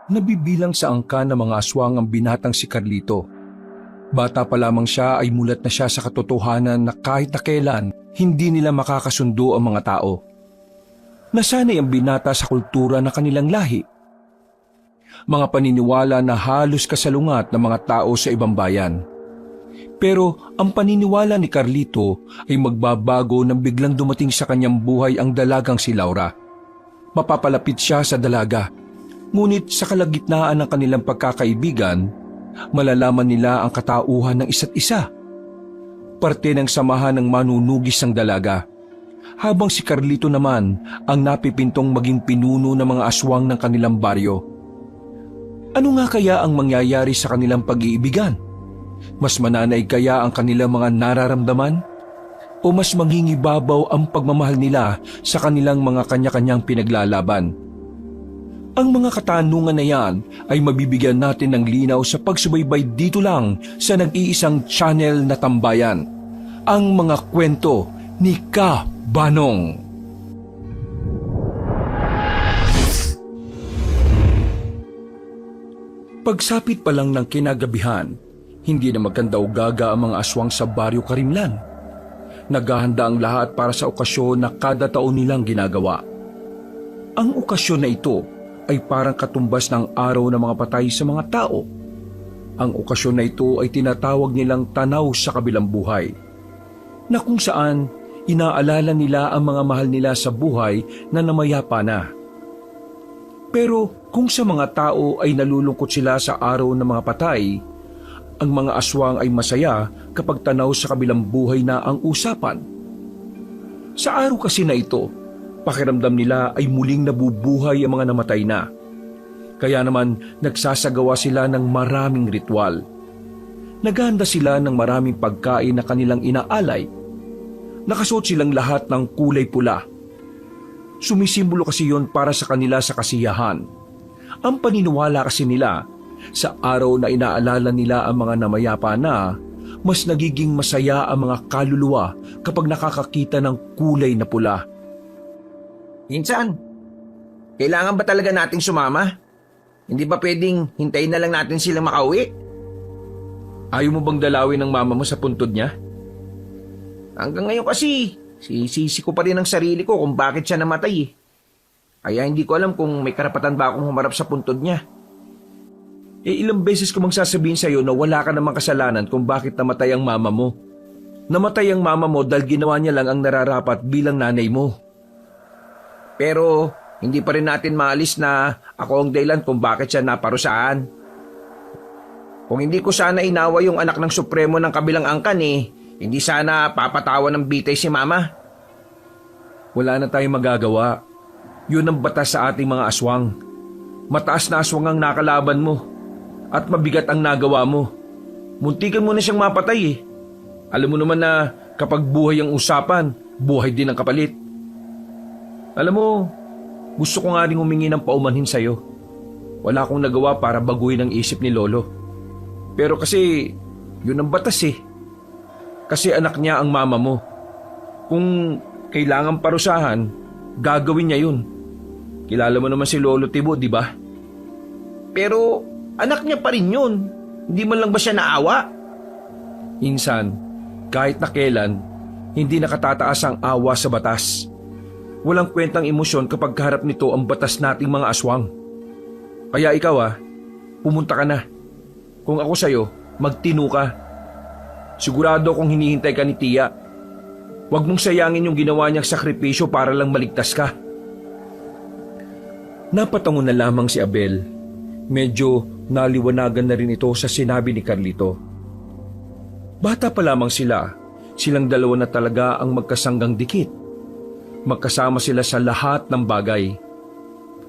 Nabibilang sa angka ng mga aswang ang binatang si Carlito. Bata pa lamang siya ay mulat na siya sa katotohanan na kahit na kailan, hindi nila makakasundo ang mga tao. Nasanay ang binata sa kultura ng kanilang lahi. Mga paniniwala na halos kasalungat ng mga tao sa ibang bayan. Pero ang paniniwala ni Carlito ay magbabago nang biglang dumating sa kanyang buhay ang dalagang si Laura. Mapapalapit siya sa dalaga. Ngunit sa kalagitnaan ng kanilang pagkakaibigan, malalaman nila ang katauhan ng isa't isa. Parte ng samahan ng manunugis ng dalaga. Habang si Carlito naman ang napipintong maging pinuno ng mga aswang ng kanilang baryo. Ano nga kaya ang mangyayari sa kanilang pag-iibigan? Mas mananay kaya ang kanilang mga nararamdaman? O mas mangingibabaw ang pagmamahal nila sa kanilang mga kanya-kanyang pinaglalaban? Ang mga katanungan na yan ay mabibigyan natin ng linaw sa pagsubaybay dito lang sa nag-iisang channel na tambayan. Ang mga kwento ni Ka Banong. Pagsapit pa lang ng kinagabihan, hindi na magkandaw-gaga ang mga aswang sa Baryo Karimlan. Naghahanda ang lahat para sa okasyon na kada taon nilang ginagawa. Ang okasyon na ito ay parang katumbas ng araw ng mga patay sa mga tao. Ang okasyon na ito ay tinatawag nilang tanaw sa kabilang buhay, na kung saan inaalala nila ang mga mahal nila sa buhay na namayapa na. Pero kung sa mga tao ay nalulungkot sila sa araw ng mga patay, ang mga aswang ay masaya kapag tanaw sa kabilang buhay na ang usapan. Sa araw kasi na ito, pakiramdam nila ay muling nabubuhay ang mga namatay na. Kaya naman nagsasagawa sila ng maraming ritual. Naghahanda sila ng maraming pagkain na kanilang inaalay. Nakasuot silang lahat ng kulay pula. Sumisimbolo kasi yon para sa kanila sa kasiyahan. Ang paniniwala kasi nila, sa araw na inaalala nila ang mga namayapa na, mas nagiging masaya ang mga kaluluwa kapag nakakakita ng kulay na pula. Minsan, kailangan ba talaga nating sumama? Hindi ba pwedeng hintayin na lang natin silang makauwi? Ayaw mo bang dalawin ng mama mo sa puntod niya? Hanggang ngayon kasi, sisisi ko pa rin ang sarili ko kung bakit siya namatay eh. Kaya hindi ko alam kung may karapatan ba akong humarap sa puntod niya. Ilang beses ko mang sasabihin sa'yo na wala ka namang kasalanan kung bakit namatay ang mama mo. Namatay ang mama mo dahil ginawa niya lang ang nararapat bilang nanay mo. Pero hindi pa rin natin maalis na ako ang dahilan kung bakit siya naparusahan. Kung hindi ko sana inawa yung anak ng Supremo ng kabilang angkan hindi sana papatawan ng bitay si mama. Wala na tayong magagawa. Yun ang batas sa ating mga aswang. Mataas na aswang ang nakalaban mo. At mabigat ang nagawa mo. Muntikan mo na siyang mapatay eh. Alam mo naman na kapag buhay ang usapan, buhay din ang kapalit. Alam mo, gusto ko nga rin humingi ng paumanhin sa'yo. Wala akong nagawa para baguhin ang isip ni Lolo. Pero kasi, yun ang batas eh. Kasi anak niya ang mama mo. Kung kailangan parusahan, gagawin niya yun. Kilala mo naman si Lolo Tibo, di ba? Pero anak niya pa rin yun. Hindi man lang ba siya naawa? Insan, kahit na kailan, hindi nakatataas ang awa sa batas. Walang kwentang emosyon kapag kaharap nito ang batas nating mga aswang. Kaya ikaw pumunta ka na. Kung ako sa'yo, magtino ka. Sigurado kung hinihintay ka ni Tia. Huwag mong sayangin yung ginawa niyang sakripisyo para lang maligtas ka. Napatango na lamang si Abel. Medyo naliwanagan na rin ito sa sinabi ni Carlito. Bata pa lamang silang dalawa na talaga ang magkasanggang dikit. Magkasama sila sa lahat ng bagay.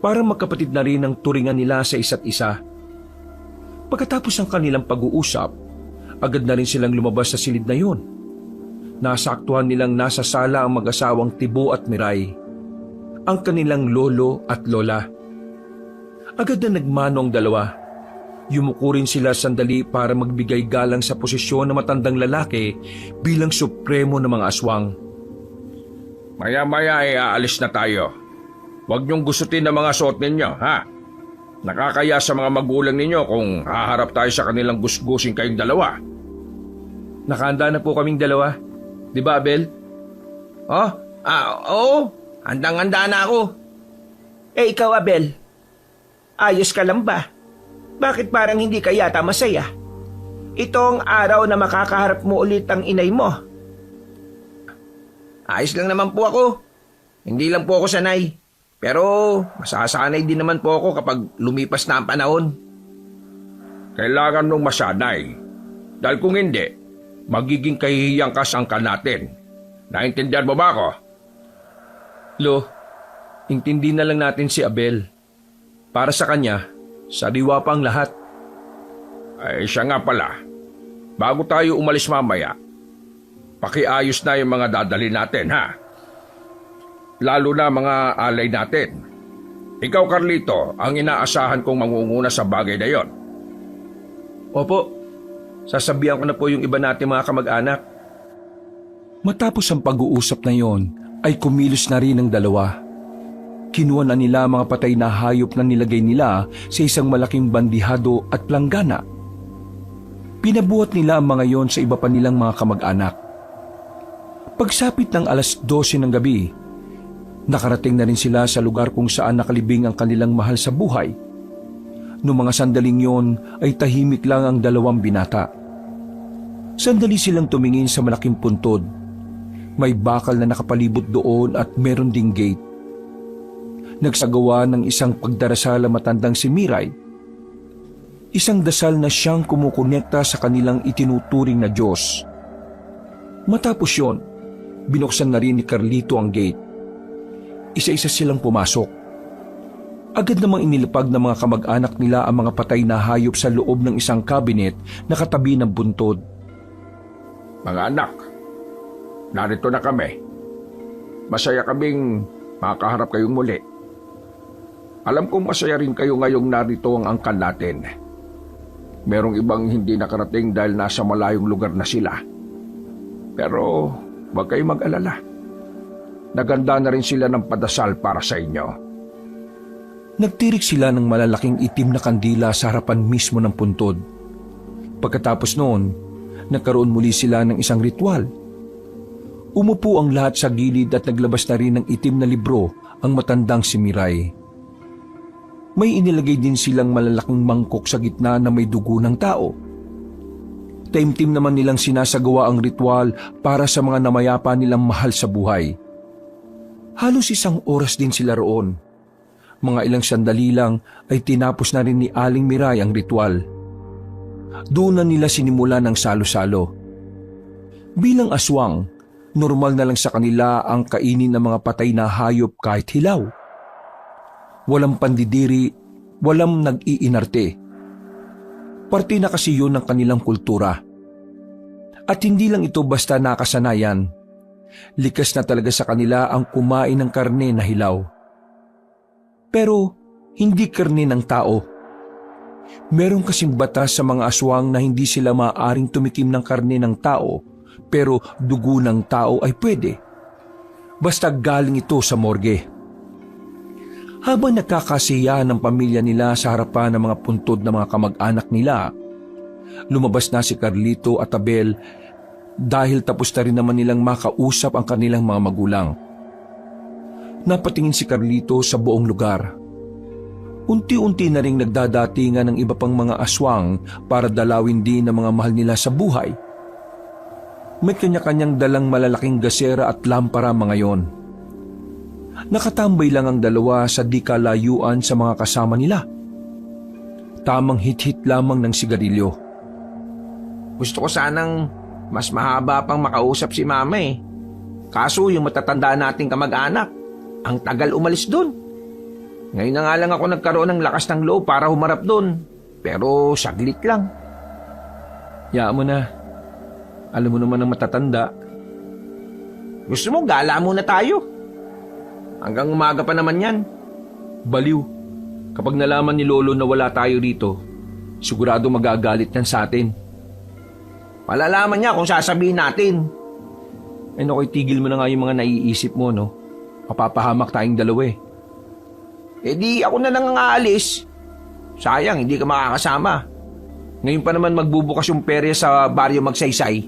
Parang magkapatid na rin ang turingan nila sa isa't isa. Pagkatapos ng kanilang pag-uusap, agad na rin silang lumabas sa silid na yun. Nasaktuhan nilang nasa sala ang mag-asawang Tibo at Miray, ang kanilang lolo at lola. Agad na nagmano ang dalawa. Yumuko rin sila sandali para magbigay galang sa posisyon ng matandang lalaki bilang supremo ng mga aswang. Maya-maya aalis na tayo. Huwag niyong gustutin ang mga suot ninyo, ha? Nakakaya sa mga magulang ninyo kung haharap tayo sa kanilang gusgusin kayong dalawa. Nakahanda na po kaming dalawa. Di ba, Abel? Oh, oo. Handang-handa na ako. Eh, ikaw, Abel. Ayos ka lang ba? Bakit parang hindi ka yata masaya? Itong araw na makakaharap mo ulit ang inay mo. Ayos lang naman po ako. Hindi lang po ako sanay. Pero masasanay din naman po ako kapag lumipas na ang panahon. Kailangan mong masanay. Dahil kung hindi, magiging kahihiyang kasangka natin. Naintindihan mo ba ako? Lo, intindi na lang natin si Abel. Para sa kanya, sariwa pa ang lahat. Ay siya nga pala. Bago tayo umalis mamaya, pakiayos na yung mga dadali natin, ha? Lalo na mga alay natin. Ikaw, Carlito, ang inaasahan kong mangunguna sa bagay na yon. Opo, sasabihan ko na po yung iba natin mga kamag-anak. Matapos ang pag-uusap na yon, ay kumilos na rin ang dalawa. Kinuha na nila mga patay na hayop na nilagay nila sa isang malaking bandihado at planggana. Pinabuhat nila ang mga yon sa iba pa nilang mga kamag-anak. Pagsapit ng alas 12 ng gabi, nakarating na rin sila sa lugar kung saan nakalibing ang kanilang mahal sa buhay. Noong mga sandaling yon ay tahimik lang ang dalawang binata. Sandali silang tumingin sa malaking puntod. May bakal na nakapalibot doon at meron ding gate. Nagsagawa ng isang pagdarasal ang matandang si Miray. Isang dasal na siyang kumukonekta sa kanilang itinuturing na Diyos. Matapos yon, binuksan na rin ni Carlito ang gate. Isa-isa silang pumasok. Agad namang inilapag ng mga kamag-anak nila ang mga patay na hayop sa loob ng isang kabinet na katabi ng buntod. Mga anak, narito na kami. Masaya kaming makaharap kayong muli. Alam kong masaya rin kayo ngayong narito ang angkan natin. Merong ibang hindi nakarating dahil nasa malayong lugar na sila. Pero huwag kayong mag-alala. Naganda na rin sila ng padasal para sa inyo. Nagtirik sila ng malalaking itim na kandila sa harapan mismo ng puntod. Pagkatapos noon, nagkaroon muli sila ng isang ritual. Umupo ang lahat sa gilid at naglabas na rin ng itim na libro ang matandang si Miray. May inilagay din silang malalaking mangkok sa gitna na may dugo ng tao. Taimtim naman nilang sinasagawa ang ritual para sa mga namayapa nilang mahal sa buhay. Halos 1 oras din sila roon. Mga ilang sandali lang ay tinapos na rin ni Aling Miray ang ritual. Doon na nila sinimula ng salo-salo. Bilang aswang, normal na lang sa kanila ang kainin ng mga patay na hayop kahit hilaw. Walang pandidiri, walang nag-iinarte. Parte na kasi yun ng kanilang kultura. At hindi lang ito basta nakasanayan. Likas na talaga sa kanila ang kumain ng karne na hilaw. Pero hindi karne ng tao. Meron kasing batas sa mga aswang na hindi sila maaaring tumikim ng karne ng tao, pero dugo ng tao ay pwede. Basta galing ito sa morgue. Habang nagkakasiyahan ng pamilya nila sa harapan ng mga puntod na mga kamag-anak nila, lumabas na si Carlito at Abel dahil tapos na rin naman nilang makausap ang kanilang mga magulang. Napatingin si Carlito sa buong lugar. Unti-unti na ring nagdadatingan ng iba pang mga aswang para dalawin din ng mga mahal nila sa buhay. May kanya-kanyang dalang malalaking gasera at lampara mga yon. Nakatambay lang ang dalawa sa di kalayuan sa mga kasama nila. Tamang hit-hit lamang ng sigarilyo. Gusto ko sanang mas mahaba pang makausap si Mama eh. Kaso yung matatanda nating kamag-anak, ang tagal umalis dun. Ngayon na nga lang ako nagkaroon ng lakas ng loob para humarap dun. Pero saglit lang. Yaan mo na. Alam mo naman ang matatanda. Gusto mo gala muna tayo? Hanggang umaga pa naman yan. Baliw. Kapag nalaman ni Lolo na wala tayo rito, sigurado magagalit yan sa atin. Malalaman niya kung sasabihin natin. Ay nakoy, tigil mo na nga yung mga naiisip mo, no? Mapapahamak tayong dalawa eh. Eh di ako na lang ang aalis. Sayang, hindi ka makakasama. Ngayon pa naman magbubukas yung perya sa baryo Magsaysay.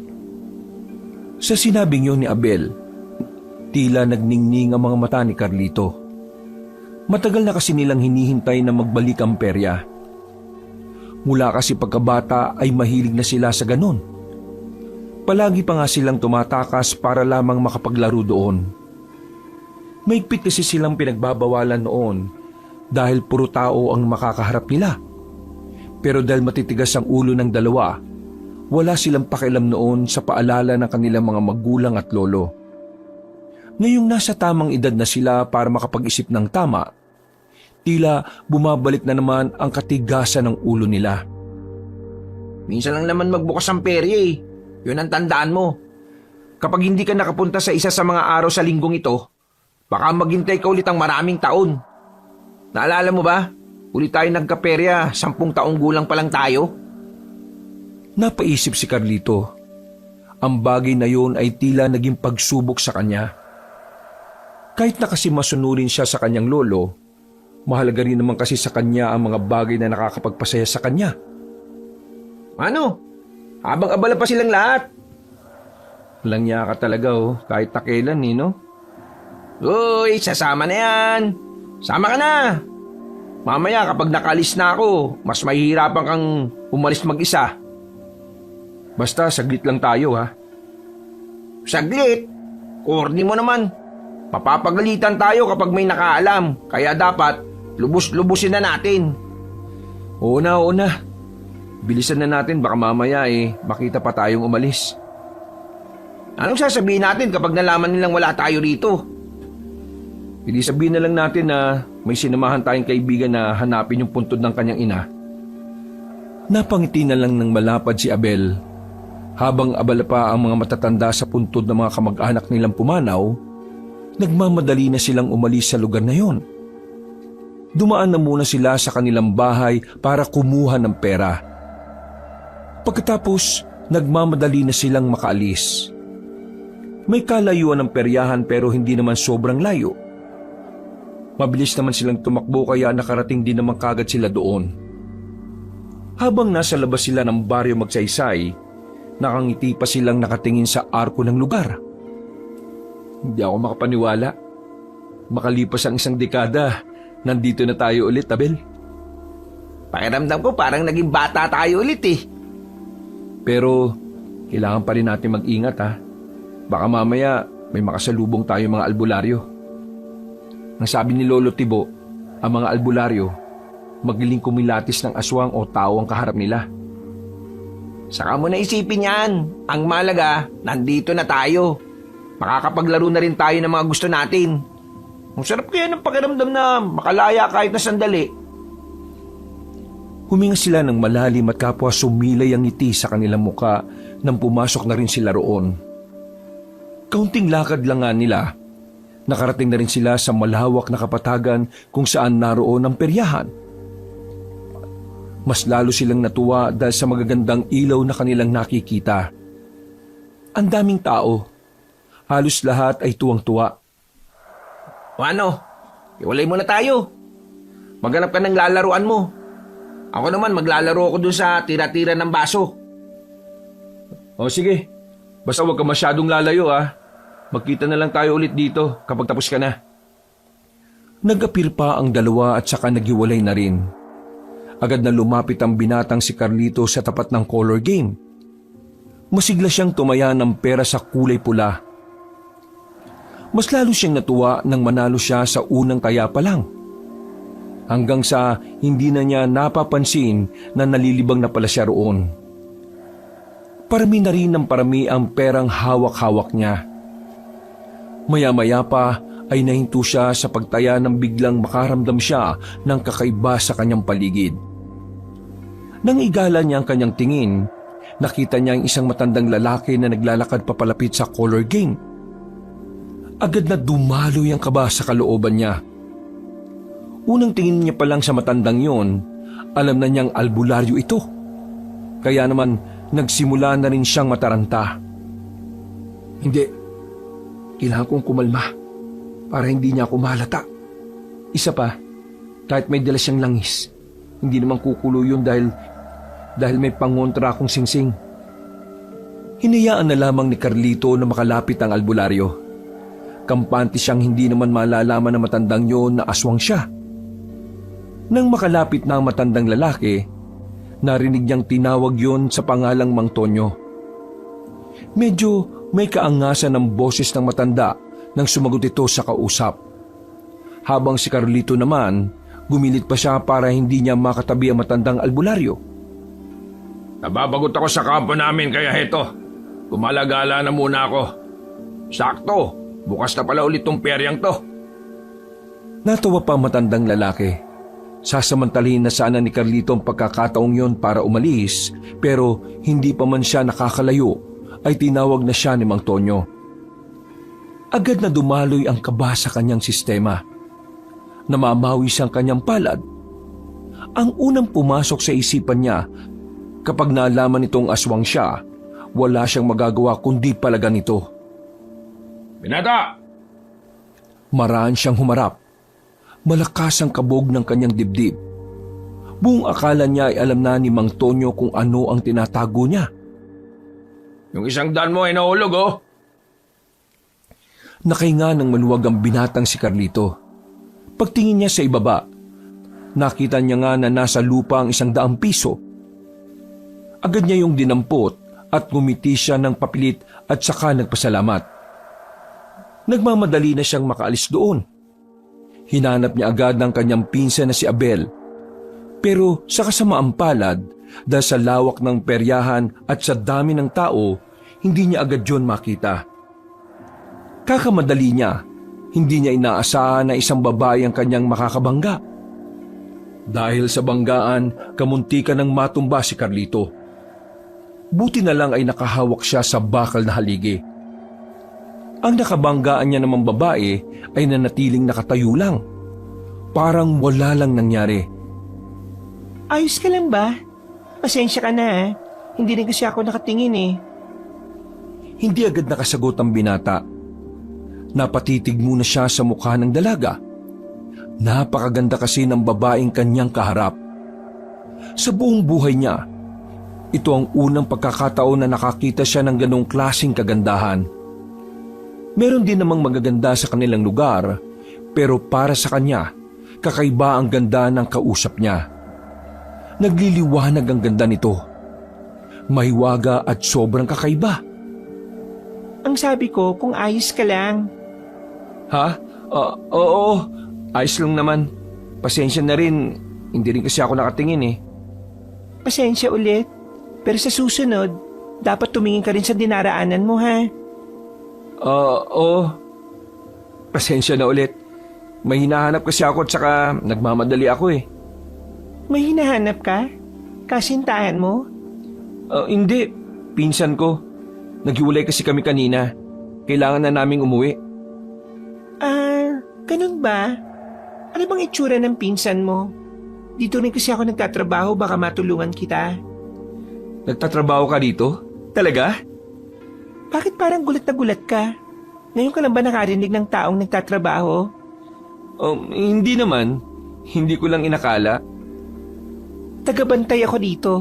Sa sinabing yun ni Abel, tila nagningning ang mga mata ni Carlito. Matagal na kasi nilang hinihintay na magbalik ang perya. Mula kasi pagkabata ay mahilig na sila sa ganon. Palagi pa nga silang tumatakas para lamang makapaglaro doon. Maigpit kasi silang pinagbabawalan noon dahil puro tao ang makakaharap nila. Pero dahil matitigas ang ulo ng dalawa, wala silang pakialam noon sa paalala ng kanilang mga magulang at lolo. Ngayong nasa tamang edad na sila para makapag-isip ng tama, tila bumabalik na naman ang katigasan ng ulo nila. Minsan lang naman magbukas ang perya eh. Yun ang tandaan mo. Kapag hindi ka nakapunta sa isa sa mga araw sa linggong ito, baka maghintay ka ulit ang maraming taon. Naalala mo ba? Ulit tayo nagkaperya, 10 taong gulang pa lang tayo. Napaisip si Carlito. Ang bagay na yun ay tila naging pagsubok sa kanya. Kahit na kasi masunurin siya sa kanyang lolo, mahalaga rin naman kasi sa kanya ang mga bagay na nakakapagpasaya sa kanya. Ano? Habang abala pa silang lahat. Walang niya ka talaga kahit takilan no? Uy, sasama na yan. Sama ka na. Mamaya kapag nakalis na ako, mas mahihirapan kang umalis mag-isa. Basta saglit lang tayo ha. Saglit? Corny mo naman. Papapagalitan tayo kapag may nakaalam. Kaya dapat, lubos-lubusin na natin. Oo na. Bilisan na natin baka mamaya makita pa tayong umalis. Anong sasabihin natin kapag nalaman nilang wala tayo rito? Hindi sabihin na lang natin na may sinamahan tayong kaibigan na hanapin yung puntod ng kanyang ina. Napangiti na lang ng malapad si Abel. Habang abala pa ang mga matatanda sa puntod ng mga kamag-anak nilang pumanaw, nagmamadali na silang umalis sa lugar na yon. Dumaan na muna sila sa kanilang bahay para kumuha ng pera. Pagkatapos, nagmamadali na silang makaalis. May kalayuan ng peryahan pero hindi naman sobrang layo. Mabilis naman silang tumakbo kaya nakarating din naman kagad sila doon. Habang nasa labas sila ng baryo Magsaysay, nakangiti pa silang nakatingin sa arko ng lugar. Hindi ako makapaniwala. Makalipas ang 1 dekada, nandito na tayo ulit, Abel. Pakiramdam ko parang naging bata tayo ulit eh. Pero kailangan pa rin natin mag-ingat ha. Baka mamaya may makasalubong tayo mga albularyo. Ang sabi ni Lolo Tibo, ang mga albularyo, magiling kumilatis ng aswang o tao ang kaharap nila. Saka mo na isipin yan. Ang malaga, nandito na tayo. Makakapaglaro na rin tayo ng mga gusto natin. Ang sarap kaya ng pakiramdam na makalaya kahit na sandali. Huminga sila ng malalim at kapwa sumilay ang ngiti sa kanilang muka nang pumasok na rin sila roon. Kaunting lakad lang nga nila, nakarating na rin sila sa malawak na kapatagan kung saan naroon ang peryahan. Mas lalo silang natuwa dahil sa magagandang ilaw na kanilang nakikita. Ang daming tao. Halos lahat ay tuwang-tuwa. O ano? Iwalay mo na tayo. Maghanap ka ng lalaruan mo. Ako naman maglalaro ako dun sa tira-tira ng baso. O sige, basta huwag ka masyadong lalayo ha. Magkita na lang tayo ulit dito kapag tapos ka na. Nag-apir pa ang dalawa at saka naghiwalay na rin. Agad na lumapit ang binatang si Carlito sa tapat ng color game. Masigla siyang tumaya ng pera sa kulay pula. Mas lalo siyang natuwa nang manalo siya sa unang taya pa lang. Hanggang sa hindi na niya napapansin na nalilibang na pala siya roon. Parami na rin ng parami ang perang hawak-hawak niya. Maya-maya pa ay nahinto siya sa pagtaya nang biglang makaramdam siya ng kakaiba sa kanyang paligid. Nang igala niya ang kanyang tingin, nakita niya ang isang matandang lalaki na naglalakad papalapit sa color game. Agad na dumaloy ang kaba sa kalooban niya. Unang tingin niya pa lang sa matandang yon, alam na niyang albularyo ito. Kaya naman nagsimula na rin siyang mataranta. Hindi, kailangan kong kumalma para hindi niya ako mahalata. Isa pa, kahit may dala siyang langis, Hindi naman kukulo yun dahil may pangontra akong singsing. Hinayaan na lamang ni Carlito na makalapit ang albularyo. Kampante siyang hindi naman malalaman ng matandang yon na aswang siya. Nang makalapit na ang matandang lalaki, narinig niyang tinawag yon sa pangalang Mang Tonyo. Medyo may kaangasan ng boses ng matanda nang sumagot ito sa kausap. Habang si Carlito naman, gumilit pa siya para hindi niya makatabi ang matandang albularyo. Nababagot ako sa kampo namin kaya heto. Gumalagala na muna ako. Sakto, bukas na pala ulit tong peryang to. Natawa pa ang matandang lalaki. Sasamantalihin na sana ni Carlito ang pagkakataong yon para umalis, pero hindi pa man siya nakakalayo ay tinawag na siya ni Mang Tonyo. Agad na dumaloy ang kaba sa kanyang sistema. Namamawis ang kanyang palad. Ang unang pumasok sa isipan niya, kapag nalaman itong aswang siya, wala siyang magagawa kundi palagan ito. Binata! Maraan siyang humarap. Malakas ang kabog ng kanyang dibdib. Buong akala niya ay alam na ni Mang Tonyo kung ano ang tinatago niya. Yung isang daan mo ay nahulog, oh. Nakahinga ng maluwag ang binatang si Carlito. Pagtingin niya sa ibaba, nakita niya nga na nasa lupa ang 100 piso. Agad niya yung dinampot at ngumiti siya ng papilit at saka nagpasalamat. Nagmamadali na siyang makaalis doon. Hinanap niya agad ng kanyang pinsan na si Abel. Pero sa kasamaang palad, dahil sa lawak ng peryahan at sa dami ng tao, hindi niya agad yun makita. Kakamadali niya, hindi niya inaasahan na isang babae ang kanyang makakabangga. Dahil sa banggaan, kamuntikan ng matumba si Carlito. Buti na lang ay nakahawak siya sa bakal na haligi. Ang nakabanggaan niya namang babae ay nanatiling nakatayo lang. Parang wala lang nangyari. Ayos ka lang ba? Pasensya ka na ha. Hindi rin kasi ako nakatingin eh. Hindi agad nakasagot ang binata. Napatitig muna siya sa mukha ng dalaga. Napakaganda kasi ng babaeng kanyang kaharap. Sa buong buhay niya, ito ang unang pagkakataon na nakakita siya ng ganong klaseng kagandahan. Meron din namang magaganda sa kanilang lugar, pero para sa kanya, kakaiba ang ganda ng kausap niya. Nagliliwanag ang ganda nito. Mahiwaga at sobrang kakaiba. Ang sabi ko kung ayos ka lang. Ha? Oo. Ayos lang naman. Pasensya na rin. Hindi rin kasi ako nakatingin eh. Pasensya ulit. Pero sa susunod, dapat tumingin ka rin sa dinaraanan mo ha. Oo. Pasensya na ulit. May hinahanap kasi ako at saka nagmamadali ako eh. May hinahanap ka? Kasintahan mo? Hindi. Pinsan ko. Naghiwalay kasi kami kanina. Kailangan na naming umuwi. Ganun ba? Ano bang itsura ng pinsan mo? Dito rin kasi ako nagtatrabaho, baka matulungan kita. Nagtatrabaho ka dito? Talaga? Bakit parang gulat na gulat ka? Ngayon ka lang ba nakarinig ng taong nagtatrabaho? Hindi naman. Hindi ko lang inakala. Tagabantay ako dito.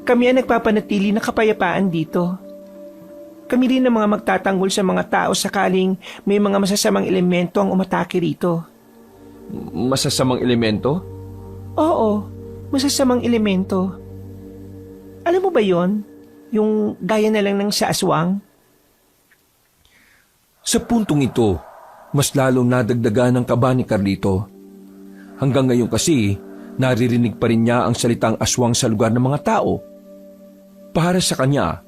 Kami ang nagpapanatili ng kapayapaan dito. Kami rin ang mga magtatanggol sa mga tao sakaling may mga masasamang elemento ang umatake rito. Masasamang elemento? Oo, masasamang elemento. Alam mo ba yon? Yung gaya na lang ng sa aswang? Sa puntong ito, mas lalong nadagdagan ng kaba ni Carlito. Hanggang ngayon kasi, naririnig pa rin niya ang salitang aswang sa lugar ng mga tao. Para sa kanya,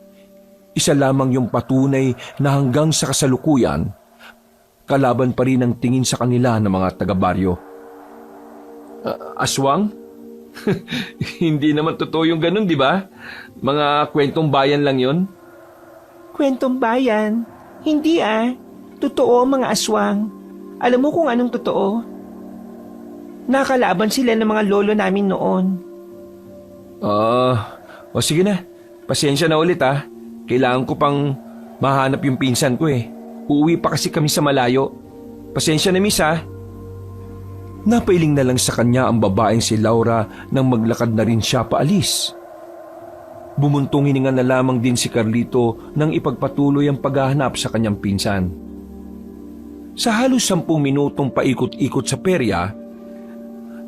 isa lamang yung patunay na hanggang sa kasalukuyan, kalaban pa rin ang tingin sa kanila ng mga taga-baryo. Aswang? Hindi naman totoo yung ganun, di ba? Mga kwentong bayan lang yon. Kwentong bayan? Hindi Totoo ang mga aswang. Alam mo kung anong totoo? Nakalaban sila ng mga lolo namin noon. Sige na. Pasensya na ulit Kailangan ko pang mahanap yung pinsan ko eh. Uuwi pa kasi kami sa malayo. Pasensya na miss Napailing na lang sa kanya ang babaeng si Laura nang maglakad na rin siya paalis. Bumuntong hininga na lamang din si Carlito nang ipagpatuloy ang paghahanap sa kanyang pinsan. Sa halos 10 minutong paikot-ikot sa perya,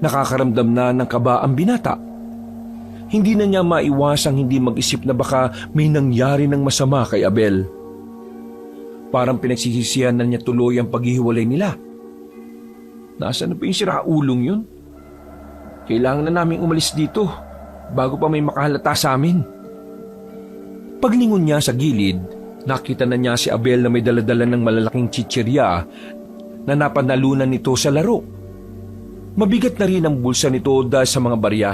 nakakaramdam na ng kaba ang binata. Hindi na niya maiwasang hindi mag-isip na baka may nangyari ng masama kay Abel. Parang pinagsisisihan na niya tuloy ang paghihiwalay nila. Nasaan na pa yung siraulong yun? Kailangan na naming umalis dito bago pa may makahalata sa amin. Paglingon niya sa gilid, nakita na niya si Abel na may daladala ng malalaking chichirya na napanalunan nito sa laro. Mabigat na rin ang bulsa nito dahil sa mga barya.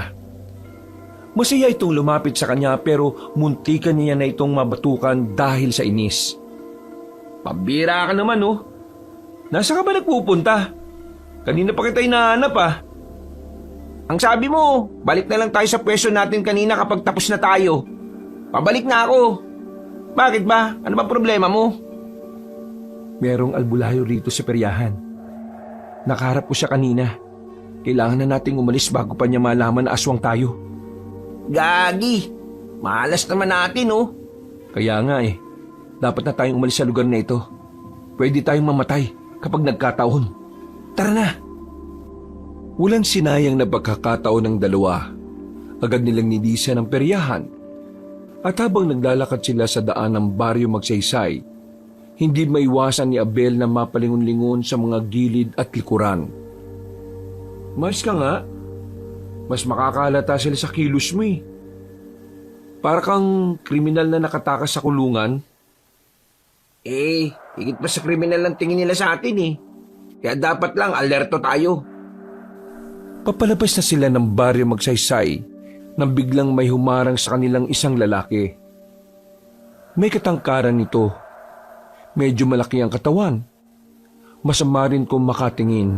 Masaya itong lumapit sa kanya pero muntikan niya na itong mabatukan dahil sa inis. Pambira ka naman oh. Nasa ka ba nagpupunta? Kanina pa kita hinahanap ah. Ang sabi mo, balik na lang tayo sa pwesto natin kanina kapag tapos na tayo. Pabalik na ako. Bakit ba? Ano ba problema mo? Merong albulayo rito sa peryahan. Nakaharap ko siya kanina. Kailangan na nating umalis bago pa niya malaman na aswang tayo. Gagi! Malas naman natin oh. Kaya nga eh. Dapat na tayong umalis sa lugar na ito. Pwede tayong mamatay kapag nagkataon. Tara na! Walang sinayang na pagkakataon ng dalawa. Agad nilang nidisa ng peryahan. At habang naglalakad sila sa daan ng baryo Magsaysay, hindi maiwasan ni Abel na mapalingon-lingon sa mga gilid at likuran. Mas ka nga. Mas makakalata sila sa kilos mo eh. Para kang kriminal na nakatakas sa kulungan. Eh, higit pa sa kriminal ang tingin nila sa atin eh. Kaya dapat lang alerto tayo. Papalabas na sila ng baryo Magsaysay nang biglang may humarang sa kanilang isang lalaki. May katangkaran nito. Medyo malaki ang katawan. Masama rin kung makatingin.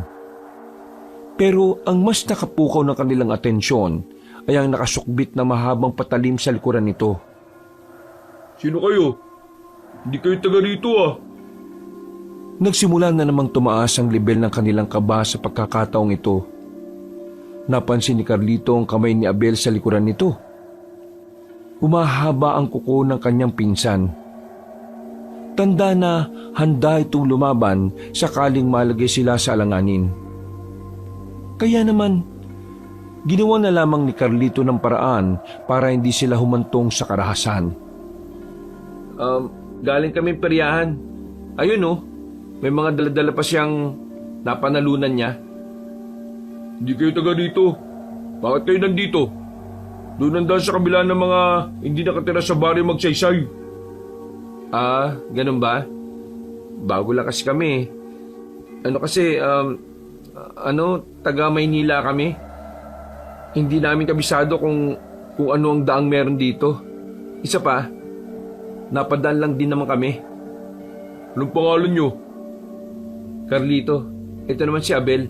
Pero ang mas nakapukaw ng kanilang atensyon ay ang nakasukbit na mahabang patalim sa likuran nito. Sino kayo? Hindi kayo taga rito ah. Nagsimula na namang tumaas ang level ng kanilang kaba sa pagkakataong ito. Napansin ni Carlito ang kamay ni Abel sa likuran nito. Humahaba ang kuko ng kanyang pinsan. Tanda na handa itong lumaban sakaling malagay sila sa alanganin. Kaya naman, ginawa na lamang ni Carlito ng paraan para hindi sila humantong sa karahasan. Galing kami peryahan. Ayun oh, may mga daladala pa siyang napanalunan niya. Hindi kayo taga dito. Bakit kayo nandito? Doon nandaan sa kabila ng mga hindi nakatira sa baryo Magsaysay. Ganun ba? Bago lang kasi kami. Taga Maynila kami. Hindi namin kabisado kung ano ang daang meron dito. Isa pa, napadaan lang din naman kami. Anong pangalan nyo? Carlito, ito naman si Abel.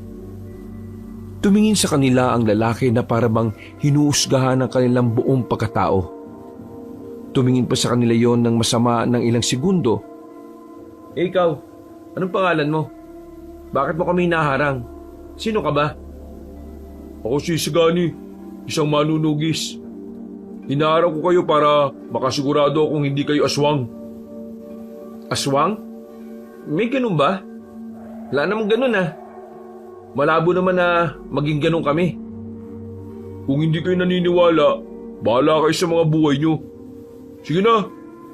Tumingin sa kanila ang lalaki na parabang hinuusgahan ng kanilang buong pagkatao. Tumingin pa sa kanila yon ng masama ng ilang segundo. Ikaw, anong pangalan mo? Bakit mo kami naharang? Sino ka ba? Ako si Sagani, isang manunugis. Hinaharang ko kayo para makasigurado akong hindi kayo aswang. Aswang? May ganun ba? Wala namang ganun ah. Malabo naman na maging ganun kami. Kung hindi kayo naniniwala, bahala kayo sa mga buhay nyo. Sige na,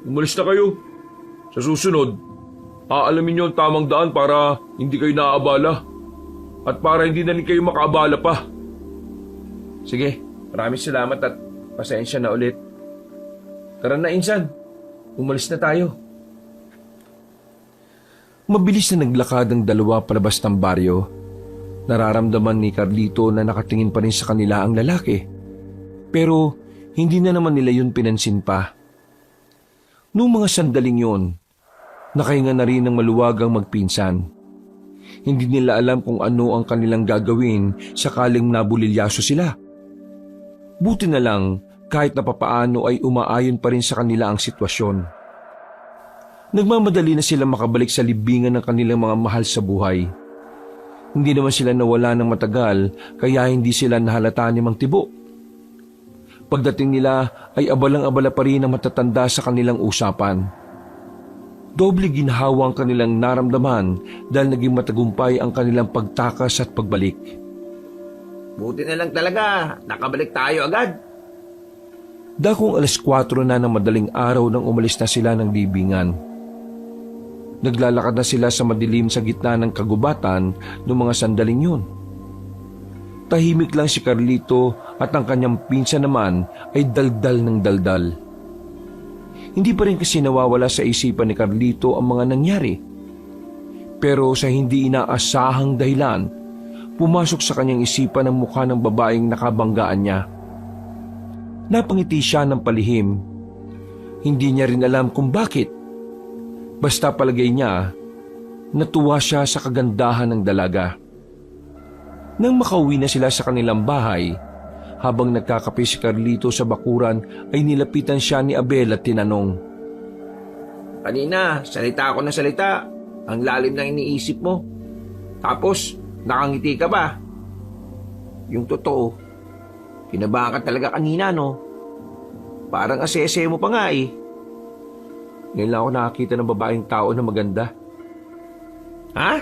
umalis na kayo. Sa susunod, aalamin nyo ang tamang daan para hindi kayo naaabala. At para hindi na rin kayo makaabala pa. Sige, maraming salamat at pasensya na ulit. Tara na, Insan. Umalis na tayo. Mabilis na naglakad ang dalawa palabas ng baryo. Nararamdaman ni Carlito na nakatingin pa rin sa kanila ang lalaki. Pero hindi na naman nila yun pinansin pa. Noong mga sandaling yun, nakahinga na rin ng maluwagang magpinsan. Hindi nila alam kung ano ang kanilang gagawin sakaling nabulilyaso sila. Buti na lang kahit na papaano ay umaayon pa rin sa kanila ang sitwasyon. Nagmamadali na sila makabalik sa libingan ng kanilang mga mahal sa buhay. Hindi naman sila nawala ng matagal kaya hindi sila nahalata ni Mang Tibo. Pagdating nila ay abalang-abala pa rin ang matatanda sa kanilang usapan. Doble ginhawa ang kanilang naramdaman dahil naging matagumpay ang kanilang pagtakas at pagbalik. Buti na lang talaga, nakabalik tayo agad. Dakong 4:00 na ng madaling araw nang umalis na sila ng libingan. Naglalakad na sila sa madilim sa gitna ng kagubatan noong mga sandaling yun. Tahimik lang si Carlito at ang kanyang pinsan naman ay daldal ng daldal. Hindi pa rin kasi nawawala sa isipan ni Carlito ang mga nangyari. Pero sa hindi inaasahang dahilan, pumasok sa kanyang isipan ang mukha ng babaeng nakabanggaan niya. Napangiti siya ng palihim. Hindi niya rin alam kung bakit. Basta palagay niya, natuwa siya sa kagandahan ng dalaga. Nang makauwi na sila sa kanilang bahay, habang nagkakape si Carlito sa bakuran ay nilapitan siya ni Abel at tinanong, Kanina, salita ako ng salita. Ang lalim ng iniisip mo. Tapos, nakangiti ka ba? Yung totoo, kinabahan ka talaga kanina, no? Parang asese mo pa nga eh. ngayon lang ako nakakita ng babaeng tao na maganda. Ha?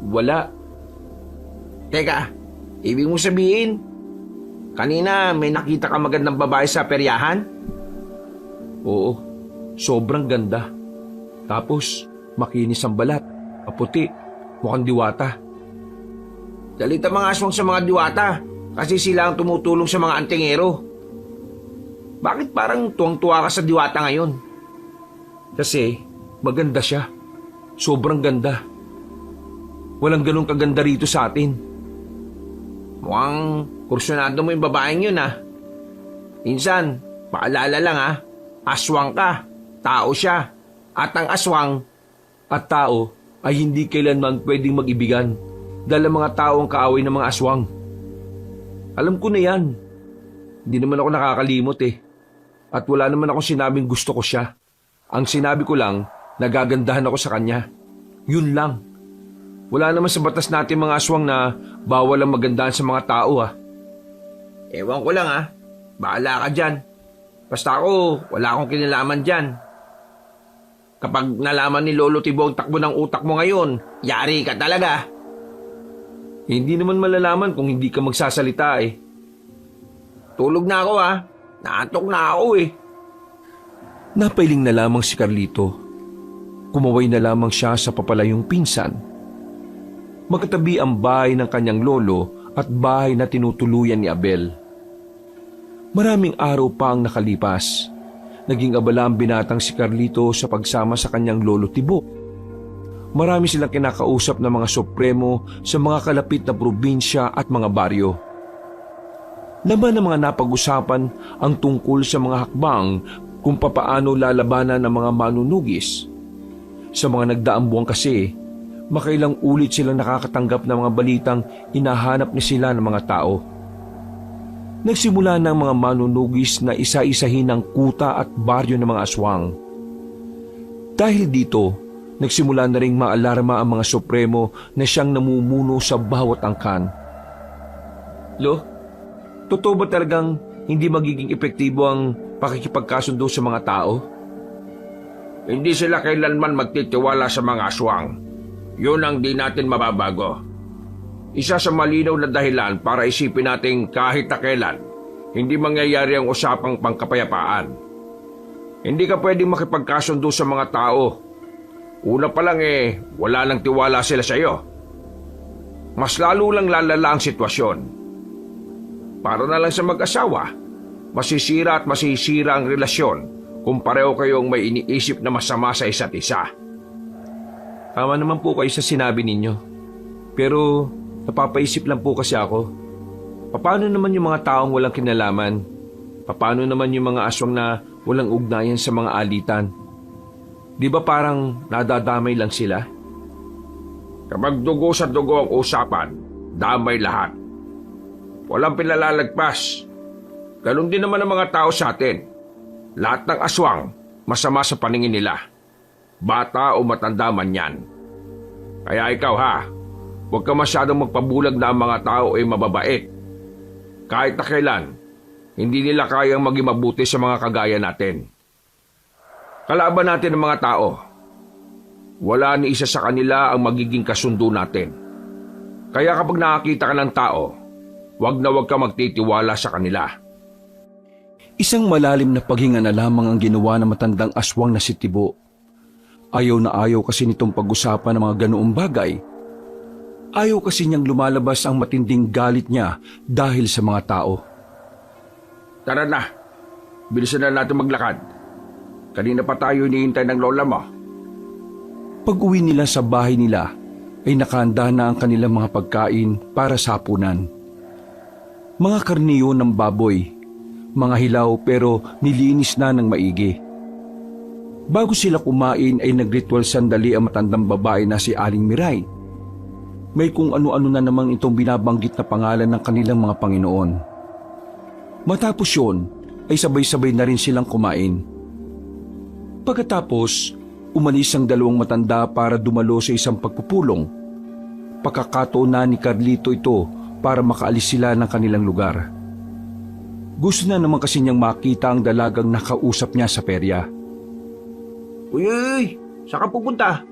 Wala. Teka, ibig mo sabihin, kanina may nakita ka magandang babae sa peryahan? Oo, sobrang ganda. Tapos, makinis ang balat, maputi, mukhang diwata. Dalita mga aswang sa mga diwata kasi sila ang tumutulong sa mga antingero. Bakit parang tuwang-tuwa ka sa diwata ngayon? Kasi, maganda siya. Sobrang ganda. Walang ganun kaganda rito sa atin. Mukhang kursyonado mo yung babaeng yun ah. Minsan, paalala lang ah, aswang ka, tao siya. At ang aswang At tao ay hindi kailanman pwedeng mag-ibigan dahil ang mga tao ang kaaway ng mga aswang. Alam ko na yan. Hindi naman ako nakakalimot eh. At wala naman akong sinabing gusto ko siya. Ang sinabi ko lang, nagagandahan ako sa kanya. Yun lang. Wala naman sa batas natin mga aswang na bawal ang magandahan sa mga tao ah. Ewan ko lang ah. Bahala ka dyan. Basta ako, wala akong kinalaman dyan. Kapag nalaman ni Lolo Tibo ang takbo ng utak mo ngayon, yari ka talaga. Hindi naman malalaman kung hindi ka magsasalita eh. Tulog na ako ah. Naantok na ako eh. Napailing na lamang si Carlito. Kumaway na lamang siya sa papalayong pinsan. Magkatabi ang bahay ng kanyang lolo at bahay na tinutuluyan ni Abel. Maraming araw pa ang nakalipas. Naging abala ang binatang si Carlito sa pagsama sa kanyang lolo Tibo. Marami silang kinakausap na mga supremo sa mga kalapit na probinsya at mga baryo. Laman ng mga napag-usapan ang tungkol sa mga hakbang kung papaano lalabanan ng mga manunugis. Sa mga nagdaang buwan kasi, makailang ulit silang nakakatanggap ng mga balitang hinahanap ni sila ng mga tao. Nagsimula ng mga manunugis na isa-isahin ang kuta at baryo ng mga aswang. Dahil dito, nagsimula na ring maalarma ang mga supremo na siyang namumuno sa bawat angkan. Lo, totoo ba talagang hindi magiging epektibo ang pakikipagkasundo sa mga tao? Hindi sila kailanman magtitiwala sa mga aswang. Yun ang di natin mababago. Isa sa malinaw na dahilan para isipin nating kahit na kailan, hindi mangyayari ang usapang pangkapayapaan. Hindi ka pwedeng makipagkasundo sa mga tao. Una pa lang wala nang tiwala sila sa iyo. Mas lalo lang lalala ang sitwasyon. Para na lang sa mag-asawa, masisira at masisira ang relasyon kung pareho kayong may iniisip na masama sa isa't isa. Tama naman po kayo sa sinabi ninyo. Pero napapaisip lang po kasi ako. Paano naman yung mga taong walang kinalaman? Paano naman yung mga aswang na walang ugnayan sa mga alitan? Di ba parang nadadamay lang sila? Kapag dugo sa dugo ang usapan, damay lahat. Walang pinalalagpas. Ganun din naman ang mga tao sa atin. Lahat ng aswang, masama sa paningin nila. Bata o matanda man yan. Kaya ikaw ha, huwag ka masyadong magpabulag na ang mga tao ay mababait. Kahit na kailan, hindi nila kayang maging mabuti sa mga kagaya natin. Kalaban natin ang mga tao. Wala ni isa sa kanila ang magiging kasundo natin. Kaya kapag nakakita ka ng tao, huwag ka magtitiwala sa kanila. Isang malalim na paghinga na lamang ang ginawa ng matandang aswang na si Tibo. Ayaw na ayaw kasi nitong pag-usapan ng mga ganoong bagay. Ayaw kasi niyang lumalabas ang matinding galit niya dahil sa mga tao. Tara na, bilisan na natin maglakad. Kanina pa tayo hinihintay ng lola mo. Pag-uwi nila sa bahay nila, ay nakahanda na ang kanilang mga pagkain para sa hapunan. Mga karniyo ng baboy, mga hilaw pero nilinis na ng maigi. Bago sila kumain ay nagritual sandali ang matandang babae na si Aling Miray. May kung ano-ano na namang itong binabanggit na pangalan ng kanilang mga Panginoon. Matapos yun, ay sabay-sabay na rin silang kumain. Pagkatapos, umalis ang dalawang matanda para dumalo sa isang pagpupulong. Pagkakataon na ni Carlito ito para makaalis sila ng kanilang lugar. Gusto na naman kasi niyang makita ang dalagang nakausap niya sa perya. Uy, saan ka pupunta?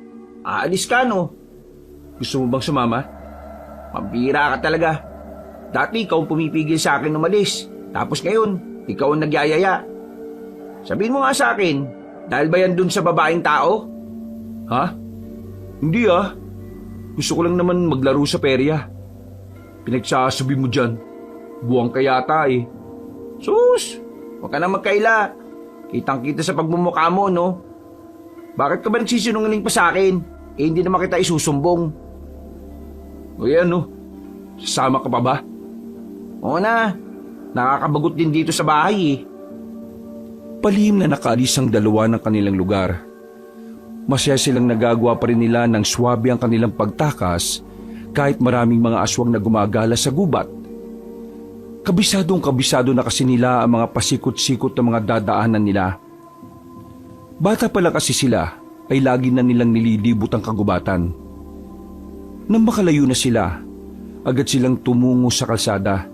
Aalis ka, no? Gusto mo bang sumama? Mambira ka talaga. Dati ikaw ang pumipigil sa akin umalis. Tapos ngayon, ikaw ang nagyayaya. Sabihin mo nga sa akin, dahil ba yan dun sa babaeng tao? Ha? Hindi ah. Gusto ko lang naman maglaro sa perya. Pinagsasabi mo dyan. Buwang ka yata eh. Sus, huwag ka na magkaila. Kitang-kita sa pagmumukha mo, no? Bakit ka ba nagsisinungaling pa sa akin? Eh, hindi naman kita isusumbong. O yan no, sasama ka pa ba? Oo na, nakakabagot din dito sa bahay eh. Palihim na nakaalis ang dalawa ng kanilang lugar. Masaya silang nagagawa pa rin nila ng swabe ang kanilang pagtakas kahit maraming mga aswang na gumagala sa gubat. Kabisado na kasi nila ang mga pasikot-sikot na mga dadaanan nila. Bata pa lang kasi sila ay lagi na nilang nililibot ang kagubatan. Nang makalayo na sila, agad silang tumungo sa kalsada.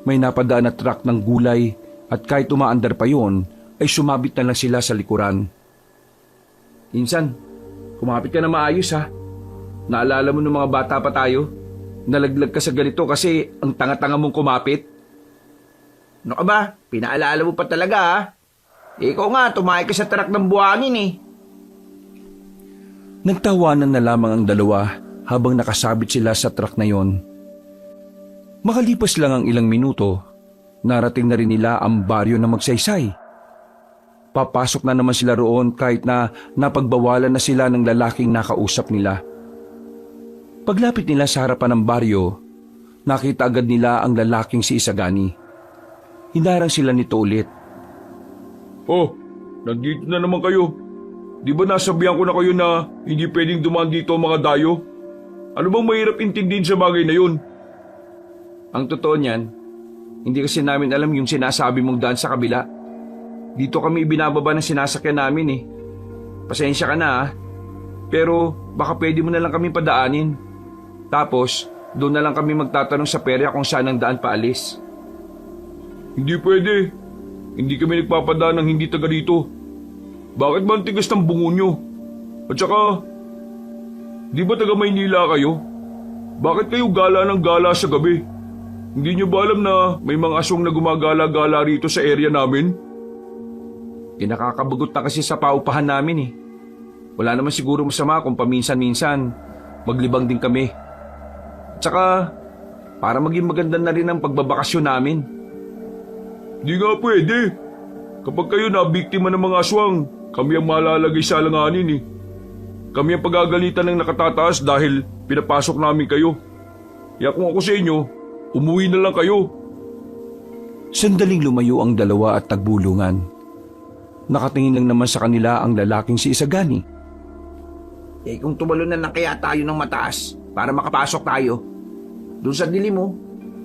May napadaan na truck ng gulay at kahit umaandar pa yon, ay sumabit na lang sila sa likuran. Insan, kumapit ka na maayos ha. Naalala mo nung mga bata pa tayo? Nalaglag ka sa ganito kasi ang tanga-tanga mong kumapit. Ano ka ba? Pinaalala mo pa talaga ha? Ikaw nga, tumakay ka sa truck ng buhangin eh. Nagtawanan na lamang ang dalawa habang nakasabit sila sa truck na yon. Makalipas lang ang ilang minuto, narating na rin nila ang baryo na Magsaysay. Papasok na naman sila roon kahit na napagbawalan na sila ng lalaking nakausap nila. Paglapit nila sa harapan ng baryo, nakita agad nila ang lalaking si Isagani. Hinarang sila nito ulit. Oh, nandito na naman kayo. Di ba nasabihan ko na kayo na hindi pwedeng dumaan dito ang mga dayo? Ano bang mahirap intindihin sa bagay na yun? Ang totoo niyan, hindi kasi namin alam yung sinasabi mong daan sa kabila. Dito kami ibinababa ng sinasakyan namin eh. Pasensya ka na ah. Pero baka pwede mo na lang kami padaanin. Tapos, doon na lang kami magtatanong sa perya kung saan ang daan paalis. Hindi pwede. Hindi kami nagpapadaan ng hindi taga dito. Bakit ba ang tigas ng bungo nyo? At saka, di ba taga Maynila kayo? Bakit kayo gala ng gala sa gabi? Hindi nyo ba alam na may mga aswang na gumagala-gala rito sa area namin? Nakakabagot na kasi sa paupahan namin eh. Wala naman siguro masama kung paminsan-minsan maglibang din kami. At saka, para maging maganda na rin ang pagbabakasyon namin. Di nga pwede. Kapag kayo nabiktima ng mga aswang, kami ang malalagay sa alanganin eh. Kami ang pagagalitan ng nakatataas dahil pinapasok namin kayo. Kaya kung ako sa inyo, umuwi na lang kayo. Sandaling lumayo ang dalawa at nagbulungan. Nakatingin lang naman sa kanila ang lalaking si Isagani. Eh kung tumalon na lang kaya tayo ng mataas para makapasok tayo. Doon sa dilim mo,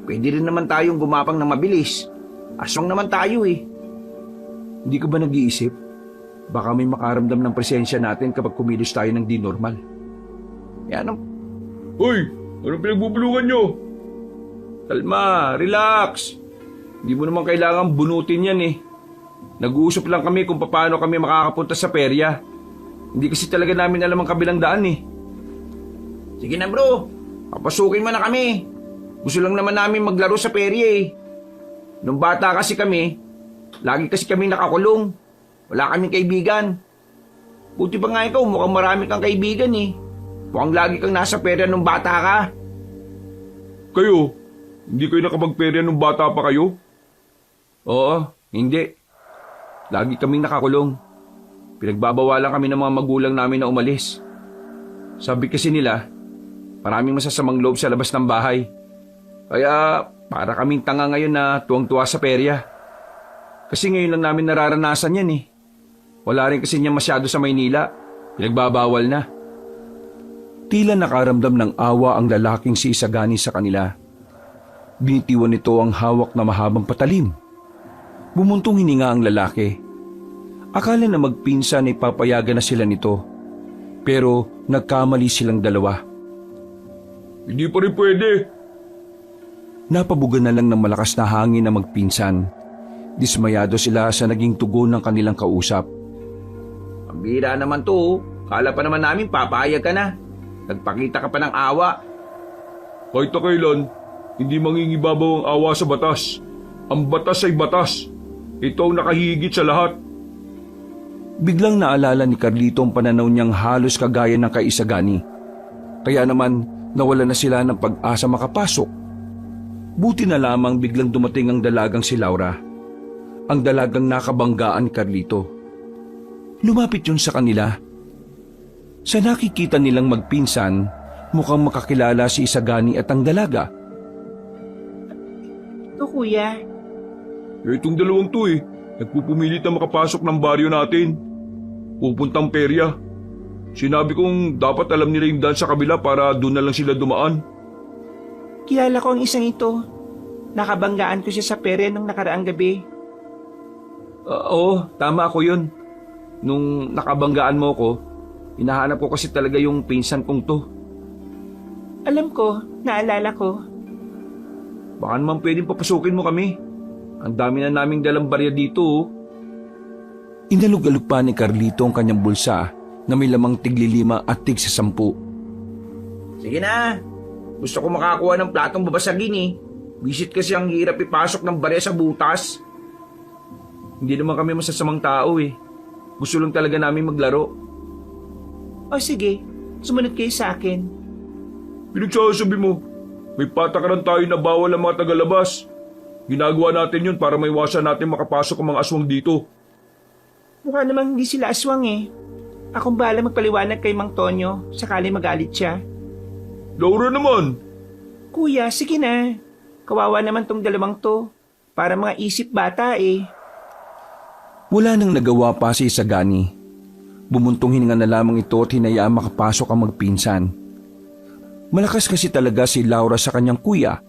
pwede rin naman tayong gumapang ng mabilis. Aswang naman tayo eh. Hindi ka ba nag-iisip? Baka may makaramdam ng presensya natin kapag kumilos tayo ng di normal. Yan, Hoy, anong pinagbubulungan nyo? Kalma, relax. Hindi mo naman kailangan bunutin yan eh. Nag-uusap lang kami kung paano kami makakapunta sa perya. Hindi kasi talaga namin alam ang kabilang daan eh. Sige na bro, papasukin mo na kami. Gusto lang naman namin maglaro sa perya eh. Nung bata kasi kami, lagi kasi kami nakakulong. Wala kaming kaibigan. Buti pa nga ikaw, mukhang marami kang kaibigan eh. Mukhang lagi kang nasa perya nung bata ka. Kayo, hindi kayo nakapagperya nung bata pa kayo? Oo, hindi. Lagi kaming nakakulong. Pinagbabawalan kami ng mga magulang namin na umalis. Sabi kasi nila, maraming masasamang loob sa labas ng bahay. Kaya para kaming tanga ngayon na tuwang-tuwa sa perya. Kasi ngayon lang namin nararanasan yan eh. Wala rin kasi niya masyado sa Maynila. Pinagbabawal na. Tila nakaramdam ng awa ang lalaking si Isagani sa kanila. Binitiwan nito ang hawak na mahabang patalim. Bumuntong hininga ang lalaki. Akala na magpinsan ay papayagan na sila nito. Pero nagkamali silang dalawa. Hindi pa rin pwede. Napabugan na lang ng malakas na hangin na magpinsan. Dismayado sila sa naging tugon ng kanilang kausap. Ang bira naman to. Kala pa naman namin papayag ka na. Nagpakita ka pa ng awa. Kahit na kailan, hindi mangingibabaw ang awa sa batas. Ang batas ay batas. Ito ang nakahigit sa lahat. Biglang naalala ni Carlito ang pananaw niyang halos kagaya ng kay Isagani. Kaya naman nawala na sila ng pag-asa makapasok. Buti na lamang biglang dumating ang dalagang si Laura. Ang dalagang nakabanggaan ni Carlito. Lumapit yun sa kanila. Sa nakikita nilang magpinsan, mukhang makakilala si Isagani at ang dalaga. Ito kuya. Itong dalawang to eh. Nagpupumilit na makapasok ng baryo natin. Pupuntang perya. Sinabi kong dapat alam nila yung daan sa kabila para doon na lang sila dumaan. Kilala ko ang isang ito. Nakabanggaan ko siya sa perya nung nakaraang gabi. Oo, tama ako yun. Nung nakabanggaan mo ko, hinahanap ko kasi talaga yung pinsan kong to. Alam ko, naalala ko. Baka naman pwedeng papasukin mo kami. Ang dami na naming dalang barya dito oh. Inalog-alog pa ni Carlito ang kanyang bulsa na may lamang tig-5 at tig-10. Sige na. Gusto ko makakuha ng platong babasagin eh. Visit kasi ang hirap ipasok ng barya sa butas. Hindi naman kami masasamang tao eh. Gusto lang talaga namin maglaro. O sige, sumunod kayo sa akin. Pinagsasabi mo, may patakaran tayo na bawal ang mga tagalabas. Ginagawa natin yun para maiwasan natin makapasok ang mga aswang dito. Mukha namang hindi sila aswang eh. Akong bahala magpaliwanag kay Mang Tonyo sakali magalit siya. Laura naman! Kuya, sige na. Kawawa naman tong dalawang to. Para mga isip bata eh. Wala nang nagawa pa si Isagani. Bumuntong hininga na lamang ito at hinayaan makapasok ang magpinsan. Malakas kasi talaga si Laura sa kanyang kuya,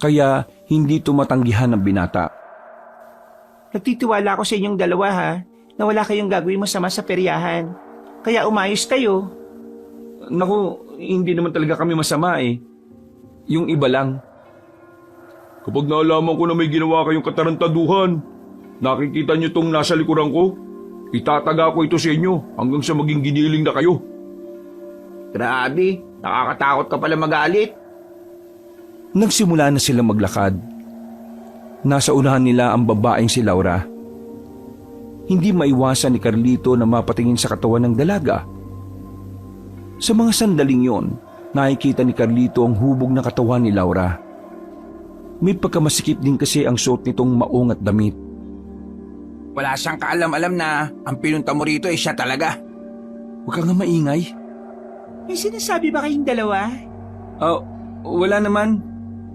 kaya hindi tumatanggihan ng binata. Nagtitiwala ako sa inyong dalawa ha, na wala kayong gagawin masama sa peryahan. Kaya umayos kayo. Naku, hindi naman talaga kami masama eh. Yung iba lang. Kapag naalaman ko na may ginawa kayong katarantaduhan, nakikita niyo tong nasa likuran ko, itataga ko ito sa inyo hanggang sa maging giniling na kayo. Grabe, nakakatakot ka pala magalit. Nagsimula na silang maglakad. Nasa unahan nila ang babaeng si Laura. Hindi maiwasan ni Carlito na mapatingin sa katawan ng dalaga. Sa mga sandaling yon, nakikita ni Carlito ang hubog na katawan ni Laura. May pagkamasikip din kasi ang suot nitong maong at damit. Wala siyang kaalam-alam na ang pinunta mo rito ay siya talaga. Huwag ka nga maingay. May sinasabi ba kayong dalawa? Wala naman.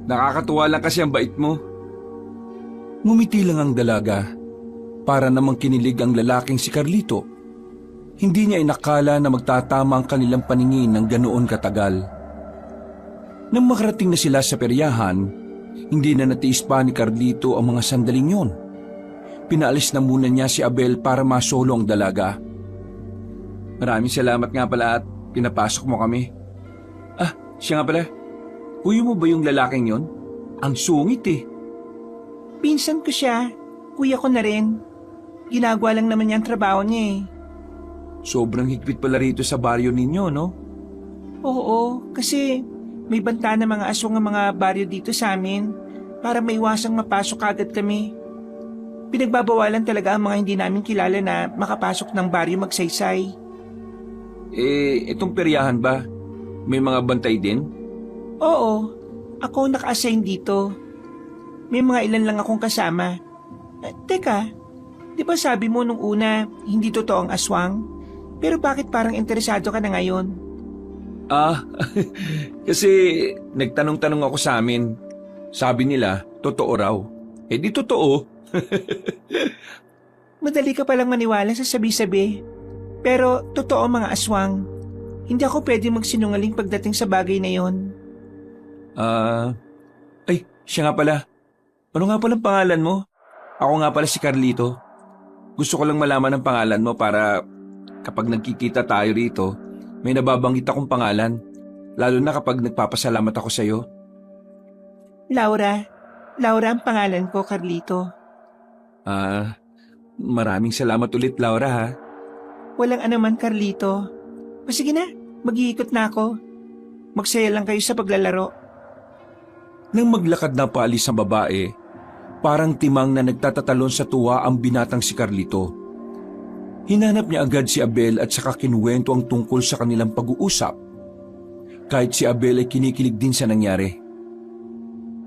Nakakatuwa lang kasi ang bait mo. Ngumiti lang ang dalaga. Para namang kinilig ang lalaking si Carlito. Hindi niya inakala na magtatama ang kanilang paningin ng ganoon katagal. Nang makarating na sila sa peryahan, hindi na natiis pa ni Carlito ang mga sandaling yon. Pinaalis na muna niya si Abel para masolo ang dalaga. Maraming salamat nga pala at pinapasok mo kami. Siya nga pala, kuya mo ba yung lalaking yon? Ang sungit eh. Pinsan ko siya. Kuya ko na rin. Ginagawa lang naman niya ang trabaho niya eh. Sobrang higpit pala rito sa baryo ninyo, no? Oo, kasi may banta na mga aswang ang mga baryo dito sa amin para maiwasang mapasok agad kami. Pinagbabawalan talaga ang mga hindi namin kilala na makapasok ng baryo magsaysay. Itong peryahan ba? May mga bantay din? Oo, ako naka-assign dito. May mga ilan lang akong kasama. Teka, di ba sabi mo nung una hindi totoo ang aswang? Pero bakit parang interesado ka na ngayon? Kasi nagtanong-tanong ako sa amin. Sabi nila, totoo raw. Di totoo. Madali ka palang maniwala sa sabi-sabi. Pero totoo mga aswang. Hindi ako pwede magsinungaling pagdating sa bagay na yon. Siya nga pala. Ano nga palang pangalan mo? Ako nga pala si Carlito. Gusto ko lang malaman ang pangalan mo para kapag nagkikita tayo rito, may nababanggit akong pangalan. Lalo na kapag nagpapasalamat ako sa iyo. Laura. Laura ang pangalan ko, Carlito. Maraming salamat ulit, Laura, ha? Walang anuman, Carlito. Sige na, mag-iikot na ako. Magsaya lang kayo sa paglalaro. Nang maglakad na paalis ang babae, parang timang na nagtatatalon sa tuwa ang binatang si Carlito. Hinanap niya agad si Abel at saka kinuwento ang tungkol sa kanilang pag-uusap. Kahit si Abel ay kinikilig din sa nangyari.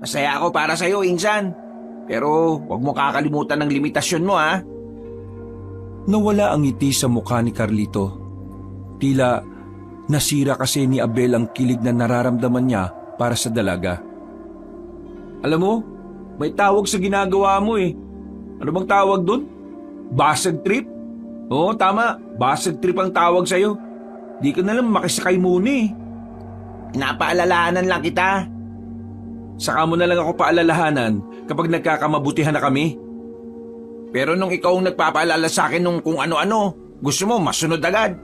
Masaya ako para sa'yo, Insan. Pero huwag mo kakalimutan ng limitasyon mo, ha? Nawala ang ngiti sa mukha ni Carlito. Tila nasira kasi ni Abel ang kilig na nararamdaman niya para sa dalaga. Alam mo, may tawag sa ginagawa mo eh. Ano bang tawag dun? Basag trip? Oo, tama. Basag trip ang tawag sa'yo. Di ka na lang makisakay muna eh. Pinapaalalahanan lang kita. Saka mo na lang ako paalalahanan kapag nagkakamabutihan na kami. Pero nung ikaw ang nagpapaalala sa akin nung kung ano-ano, gusto mo masunod agad.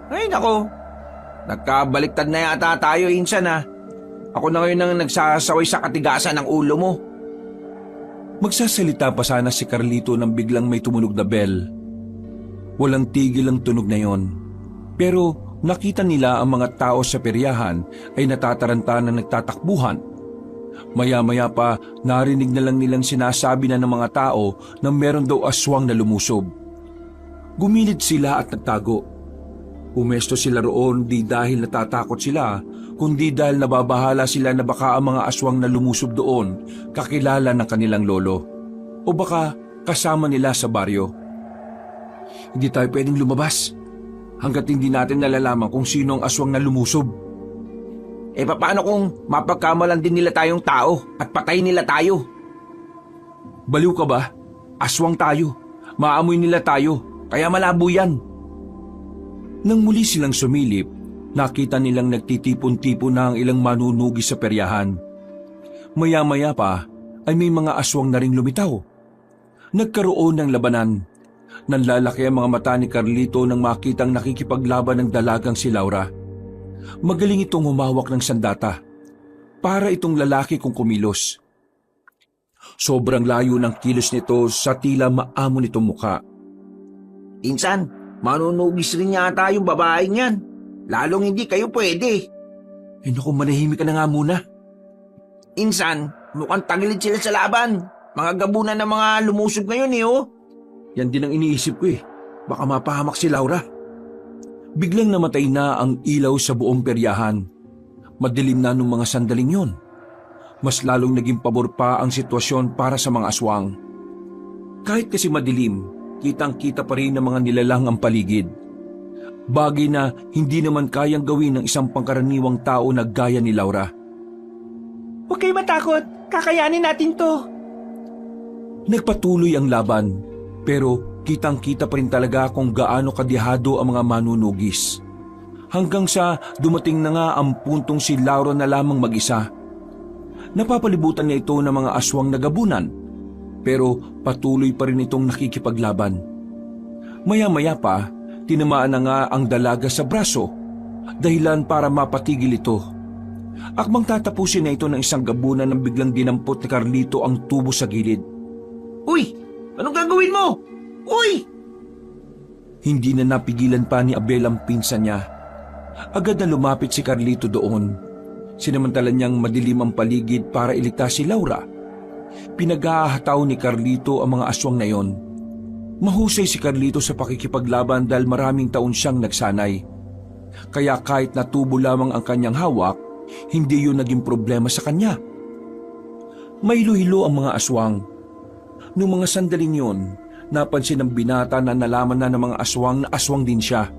Ay nako, nagkabaliktad na yata tayo, Insan, ha. Ako na ngayon ang nagsasaway sa katigasan ng ulo mo. Magsasalita pa sana si Carlito nang biglang may tumunog na bell. Walang tigil ang tunog na yon. Pero nakita nila ang mga tao sa peryahan ay natataranta na nagtatakbuhan. Maya-maya pa narinig na lang nilang sinasabi na ng mga tao na meron daw aswang na lumusob. Gumilid sila at nagtago. Pumesto sila roon di dahil natatakot sila, kundi dahil nababahala sila na baka ang mga aswang na lumusob doon kakilala ng kanilang lolo. O baka kasama nila sa baryo. Hindi tayo pwedeng lumabas hanggat hindi natin nalalaman kung sino ang aswang na lumusob. Paano kung mapagkamalan din nila tayong tao at patayin nila tayo? Baliw ka ba? Aswang tayo. Maamoy nila tayo, kaya malabo yan. Nang muli silang sumilip, nakita nilang nagtitipon-tipon na ang ilang manunugi sa peryahan. Maya-maya pa ay may mga aswang na ring lumitaw. Nagkaroon ng labanan. Nanlalaki ang mga mata ni Carlito nang makitang nakikipaglaban ng dalagang si Laura. Magaling itong humawak ng sandata. Para itong lalaki kung kumilos. Sobrang layo ng kilos nito sa tila maamo nitong mukha. Insan, manunugis rin yata yung babaeng yan. Lalong hindi kayo pwede. Naku, manahimik ka na nga muna. Insan, mukhang tagilid sila sa laban. Mga gabunan ng mga lumusob ngayon eh, oh. Yan din ang iniisip ko eh. Baka mapahamak si Laura. Biglang namatay na ang ilaw sa buong peryahan. Madilim na nung mga sandaling yon. Mas lalong naging pabor pa ang sitwasyon para sa mga aswang. Kahit kasi madilim, kitang-kita pa rin ng mga nilalang ang paligid. Bagay na hindi naman kayang gawin ng isang pangkaraniwang tao na gaya ni Laura. Huwag kayo matakot. Kakayanin natin to. Nagpatuloy ang laban, pero kitang-kita pa rin talaga kung gaano kadihado ang mga manunugis. Hanggang sa dumating na nga ang puntong si Laura na lamang mag-isa. Napapalibutan niya ito ng mga aswang na gabunan, pero patuloy pa rin itong nakikipaglaban. Maya-maya pa, tinamaan na nga ang dalaga sa braso, dahilan para mapatigil ito. Akmang tatapusin na ito ng isang gabunan nang biglang dinampot ni Carlito ang tubo sa gilid. Uy! Anong gagawin mo? Uy! Hindi na napigilan pa ni Abel ang pinsan niya. Agad na lumapit si Carlito doon. Sinamantala niyang madilim ang paligid para iligtas si Laura. Pinag-aahataw ni Carlito ang mga aswang na yon. Mahusay si Carlito sa pakikipaglaban dahil maraming taon siyang nagsanay. Kaya kahit natubo lamang ang kanyang hawak, hindi yun naging problema sa kanya. May hilo ang mga aswang. Noong mga sandaling yun, napansin ng binata na nalaman na ng mga aswang na aswang din siya.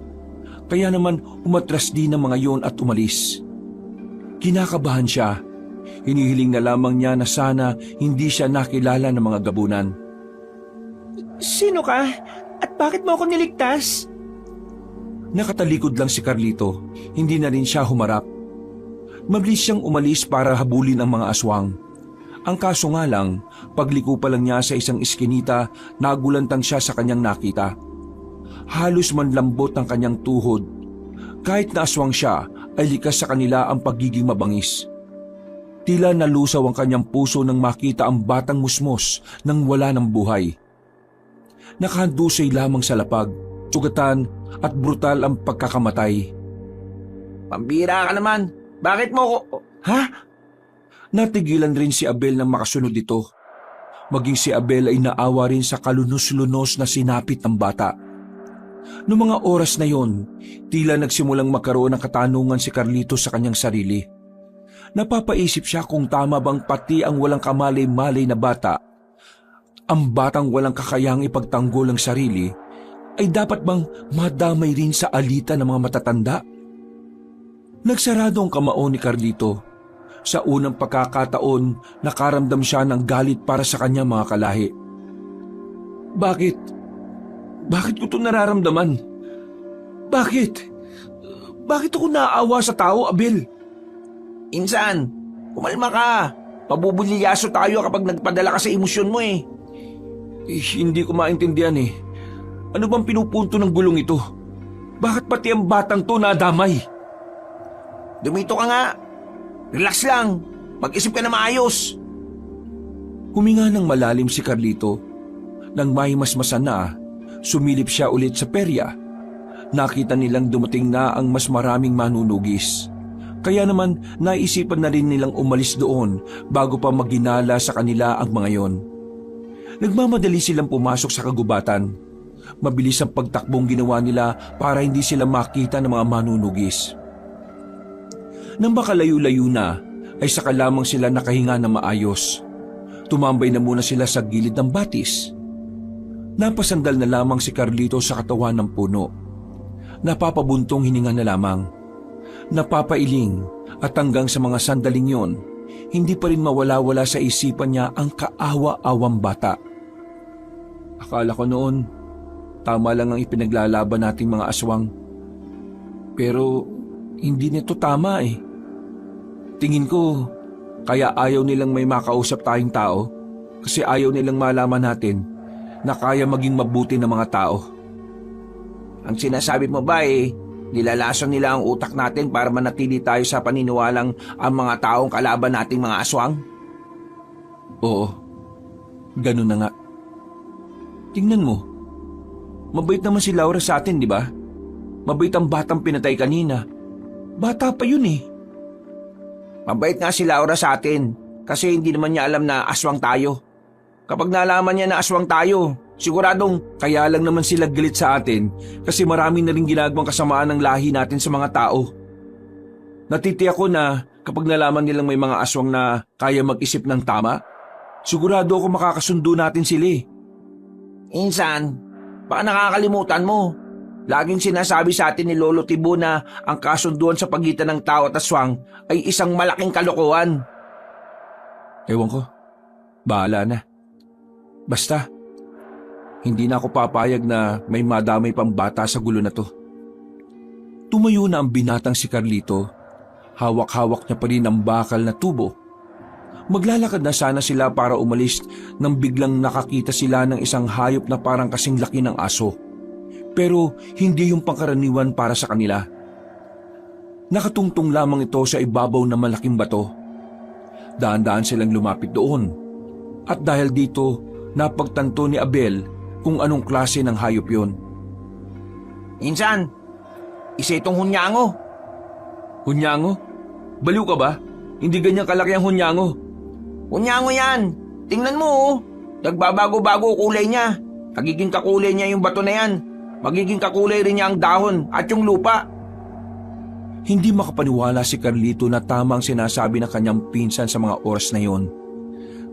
Kaya naman umatras din ang mga yon at umalis. Kinakabahan siya. Hinihiling na lamang niya na sana hindi siya nakilala ng mga gabunan. Sino ka? At bakit mo ako niligtas? Nakatalikod lang si Carlito. Hindi na rin siya humarap. Mabilis siyang umalis para habulin ang mga aswang. Ang kaso nga lang, pagliko pa lang niya sa isang iskinita, nagulantang siya sa kanyang nakita. Halos manlambot ang kanyang tuhod. Kahit na aswang siya, ay likas sa kanila ang pagiging mabangis. Tila nalusaw ang kanyang puso nang makita ang batang musmos nang wala ng buhay. Nakahandusay lamang sa lapag, sugatan at brutal ang pagkakamatay. Pambira ka naman. Bakit mo ko... Ha? Natigilan rin si Abel nang makasunod dito. Maging si Abel ay naawa rin sa kalunos-lunos na sinapit ng bata. Noong mga oras na yon, tila nagsimulang magkaroon ng katanungan si Carlito sa kanyang sarili. Napapaisip siya kung tama bang pati ang walang kamalay-malay na bata, ang batang walang kakayang ipagtanggol ang sarili, ay dapat bang madamay rin sa alitan ng mga matatanda? Nagsarado ang kamao ni Carlito. Sa unang pagkakataon, nakaramdam siya ng galit para sa kanyang mga kalahi. Bakit? Bakit ko ito nararamdaman? Bakit? Bakit ako naaawa sa tao, Abel? Insan, kumalma ka. Pabubulyaso tayo kapag nagpadala ka sa emosyon mo eh. Hindi ko maintindihan eh. Ano bang pinupunto ng gulong ito? Bakit pati ang batang to nadamay? Dumito ka nga. Relax lang. Mag-isip ka na maayos. Huminga ng malalim si Carlito. Nang may masmasan na, sumilip siya ulit sa perya. Nakita nilang dumating na ang mas maraming manunugis. Kaya naman naisipan na rin nilang umalis doon bago pa maginala sa kanila ang mga yon. Nagmamadali silang pumasok sa kagubatan. Mabilis ang pagtakbong ginawa nila para hindi sila makita ng mga manunugis. Nang makalayo-layo na, ay saka lamang sila nakahinga na maayos. Tumambay na muna sila sa gilid ng batis. Napasandal na lamang si Carlito sa katawan ng puno. Napapabuntong hininga na lamang. Napapailing at hanggang sa mga sandaling yon, hindi pa rin mawala-wala sa isipan niya ang kaawa-awang bata. Akala ko noon, tama lang ang ipinaglalaban nating mga aswang. Pero hindi nito tama eh. Tingin ko, kaya ayaw nilang may makausap tayong tao kasi ayaw nilang malaman natin na kaya maging mabuti ng mga tao. Ang sinasabi mo ba eh, nilalason nila ang utak natin para manatili tayo sa paniniwalang ang mga taong kalaban nating mga aswang? Oo, ganun na nga. Tingnan mo, mabait naman si Laura sa atin, di ba? Mabait ang batang pinatay kanina. Bata pa yun eh. Mabait nga si Laura sa atin kasi hindi naman niya alam na aswang tayo. Kapag nalaman niya na aswang tayo, siguradong kaya lang naman sila galit sa atin kasi marami na rin ginagawang kasamaan ng lahi natin sa mga tao. Natitiyak ko na kapag nalaman nilang may mga aswang na kaya mag-isip ng tama, sigurado ako makakasundo natin sila eh. Insan, baka nakakalimutan mo. Laging sinasabi sa atin ni Lolo Tibo na ang kasunduan sa pagitan ng tao at aswang ay isang malaking kalokohan. Ewan ko, bahala na. Basta, hindi na ako papayag na may madamay pang bata sa gulo na to. Tumayo na ang binatang si Carlito. Hawak-hawak niya pa rin ang bakal na tubo. Maglalakad na sana sila para umalis nang biglang nakakita sila ng isang hayop na parang kasing laki ng aso. Pero hindi yung pangkaraniwan para sa kanila. Nakatungtong lamang ito sa ibabaw ng malaking bato. Daan-daan silang lumapit doon. At dahil dito, napagtanto ni Abel kung anong klase ng hayop yon. Insan, isa itong hunyango. Hunyango? Baliw ka ba? Hindi ganyan kalaki ang hunyango. Hunyango yan. Tingnan mo oh. Nagbabago-bago kulay niya. Magiging kakulay niya yung bato na yan. Magiging kakulay rin niya ang dahon at yung lupa. Hindi makapaniwala si Carlito na tama ang sinasabi ng kanyang pinsan sa mga oras na yon.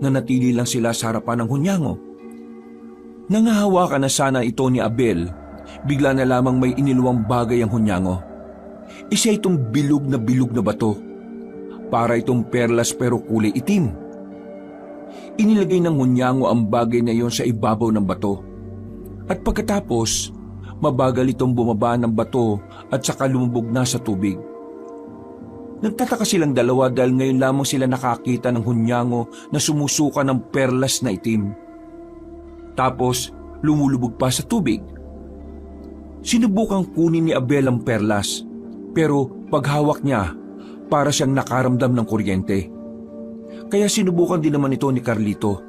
Nanatili lang sila sa harapan ng hunyango. Nangahawakan na sana ito ni Abel. Bigla na lamang may iniluwang bagay ang hunyango. Isa itong bilog na bato. Para itong perlas pero kulay itim. Inilagay ng hunyango ang bagay na iyon sa ibabaw ng bato. At pagkatapos, mabagal itong bumaba ng bato at saka lumubog na sa tubig. Nagtataka silang dalawa dahil ngayon lamang sila nakakita ng hunyango na sumusuka ng perlas na itim. Tapos, lumulubog pa sa tubig. Sinubukang kunin ni Abel ang perlas, pero paghawak niya, para siyang nakaramdam ng kuryente. Kaya sinubukan din naman ito ni Carlito.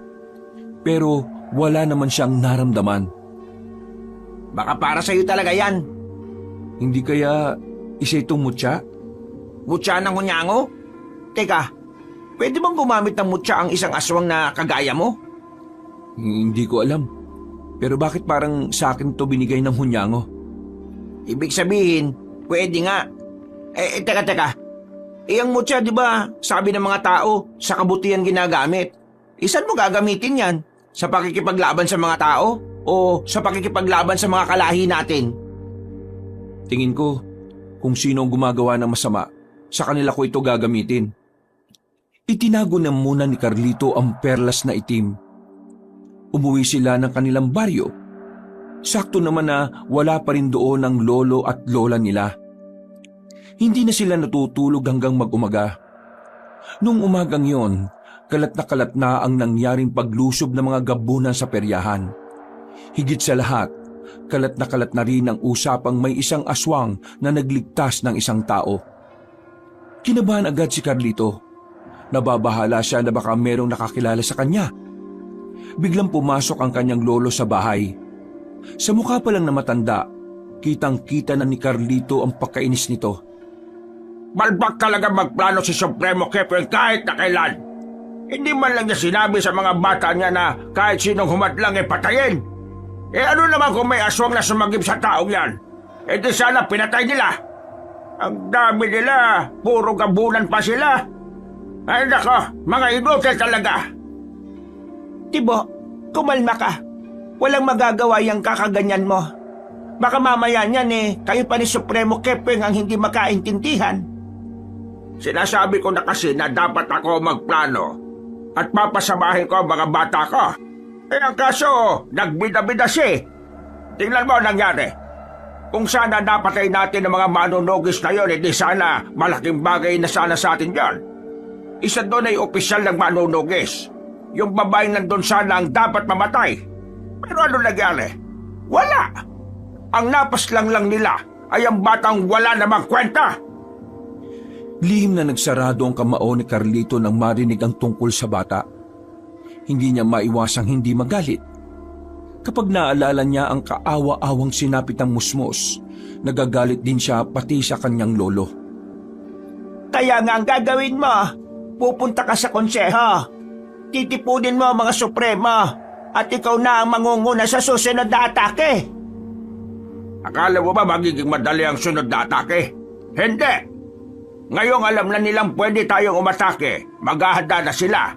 Pero wala naman siyang naramdaman. Baka para sa'yo talaga yan. Hindi kaya isa itong mutya? Mutya ng hunyango? Teka, pwede bang gumamit ng mutya ang isang aswang na kagaya mo? Hindi ko alam. Pero bakit parang sa akin ito binigay ng hunyango? Ibig sabihin, pwede nga. Teka. Ang mutya, di ba, sabi ng mga tao, sa kabutihan ginagamit. Isan mo gagamitin yan? Sa pakikipaglaban sa mga tao? O sa pakikipaglaban sa mga kalahi natin? Tingin ko, kung sino ang gumagawa ng masama, sa kanila ko ito gagamitin. Itinago na muna ni Carlito ang perlas na itim. Umuwi sila ng kanilang baryo. Sakto naman na wala pa rin doon ang lolo at lola nila. Hindi na sila natutulog hanggang mag-umaga. Nung umagang yon, kalat na ang nangyaring paglusob ng mga gabunan sa peryahan. Higit sa lahat, kalat na rin ang usapang may isang aswang na nagligtas ng isang tao. Kinabahan agad si Carlito. Nababahala siya na baka merong nakakilala sa kanya. Biglang pumasok ang kanyang lolo sa bahay. Sa mukha pa lang na matanda, kitang-kita na ni Carlito ang pagkainis nito. Balbak talaga magplano si Supremo Kepeng kahit na kailan. Hindi man lang niya sinabi sa mga bata niya na kahit sinong humadlang ay patayin. Ano naman kung may aswang na sumagip sa taong yan? Di sana pinatay nila. Ang dami nila, puro gabunan pa sila. Ay nako, mga inutil talaga. Tibo, kumalma ka. Walang magagawa yung kakaganyan mo. Baka mamaya niyan kayo pa ni Supremo Kepeng ang hindi makaintindihan. Sinasabi ko na kasi na dapat ako magplano at papasamahin ko ang mga bata ko. Ang kaso, nagbida-bida siya. Tingnan mo ang nangyari. Kung sana napatay natin ang mga manunugis na yun, hindi sana malaking bagay na sana sa atin yan. Isa doon ay opisyal ng manunugis. Yung babaeng nandun sana ang dapat mamatay. Pero ano nangyari? Wala! Ang napaslang lang nila ay ang batang wala namang kwenta. Lihim na nagsarado ang kamao ni Carlito nang marinig ang tungkol sa bata. Hindi niya maiwasang hindi magalit. Kapag naalala niya ang kaawa-awang sinapit ng musmos, nagagalit din siya pati sa kanyang lolo. Kaya nga ang gagawin mo, pupunta ka sa konseho. Titipunin mo ang mga supremo at ikaw na ang mangunguna sa susunod na atake. Akala mo ba magiging madali ang sunod na atake? Hindi! Ngayong alam na nilang pwede tayong umatake, maghahanda na sila.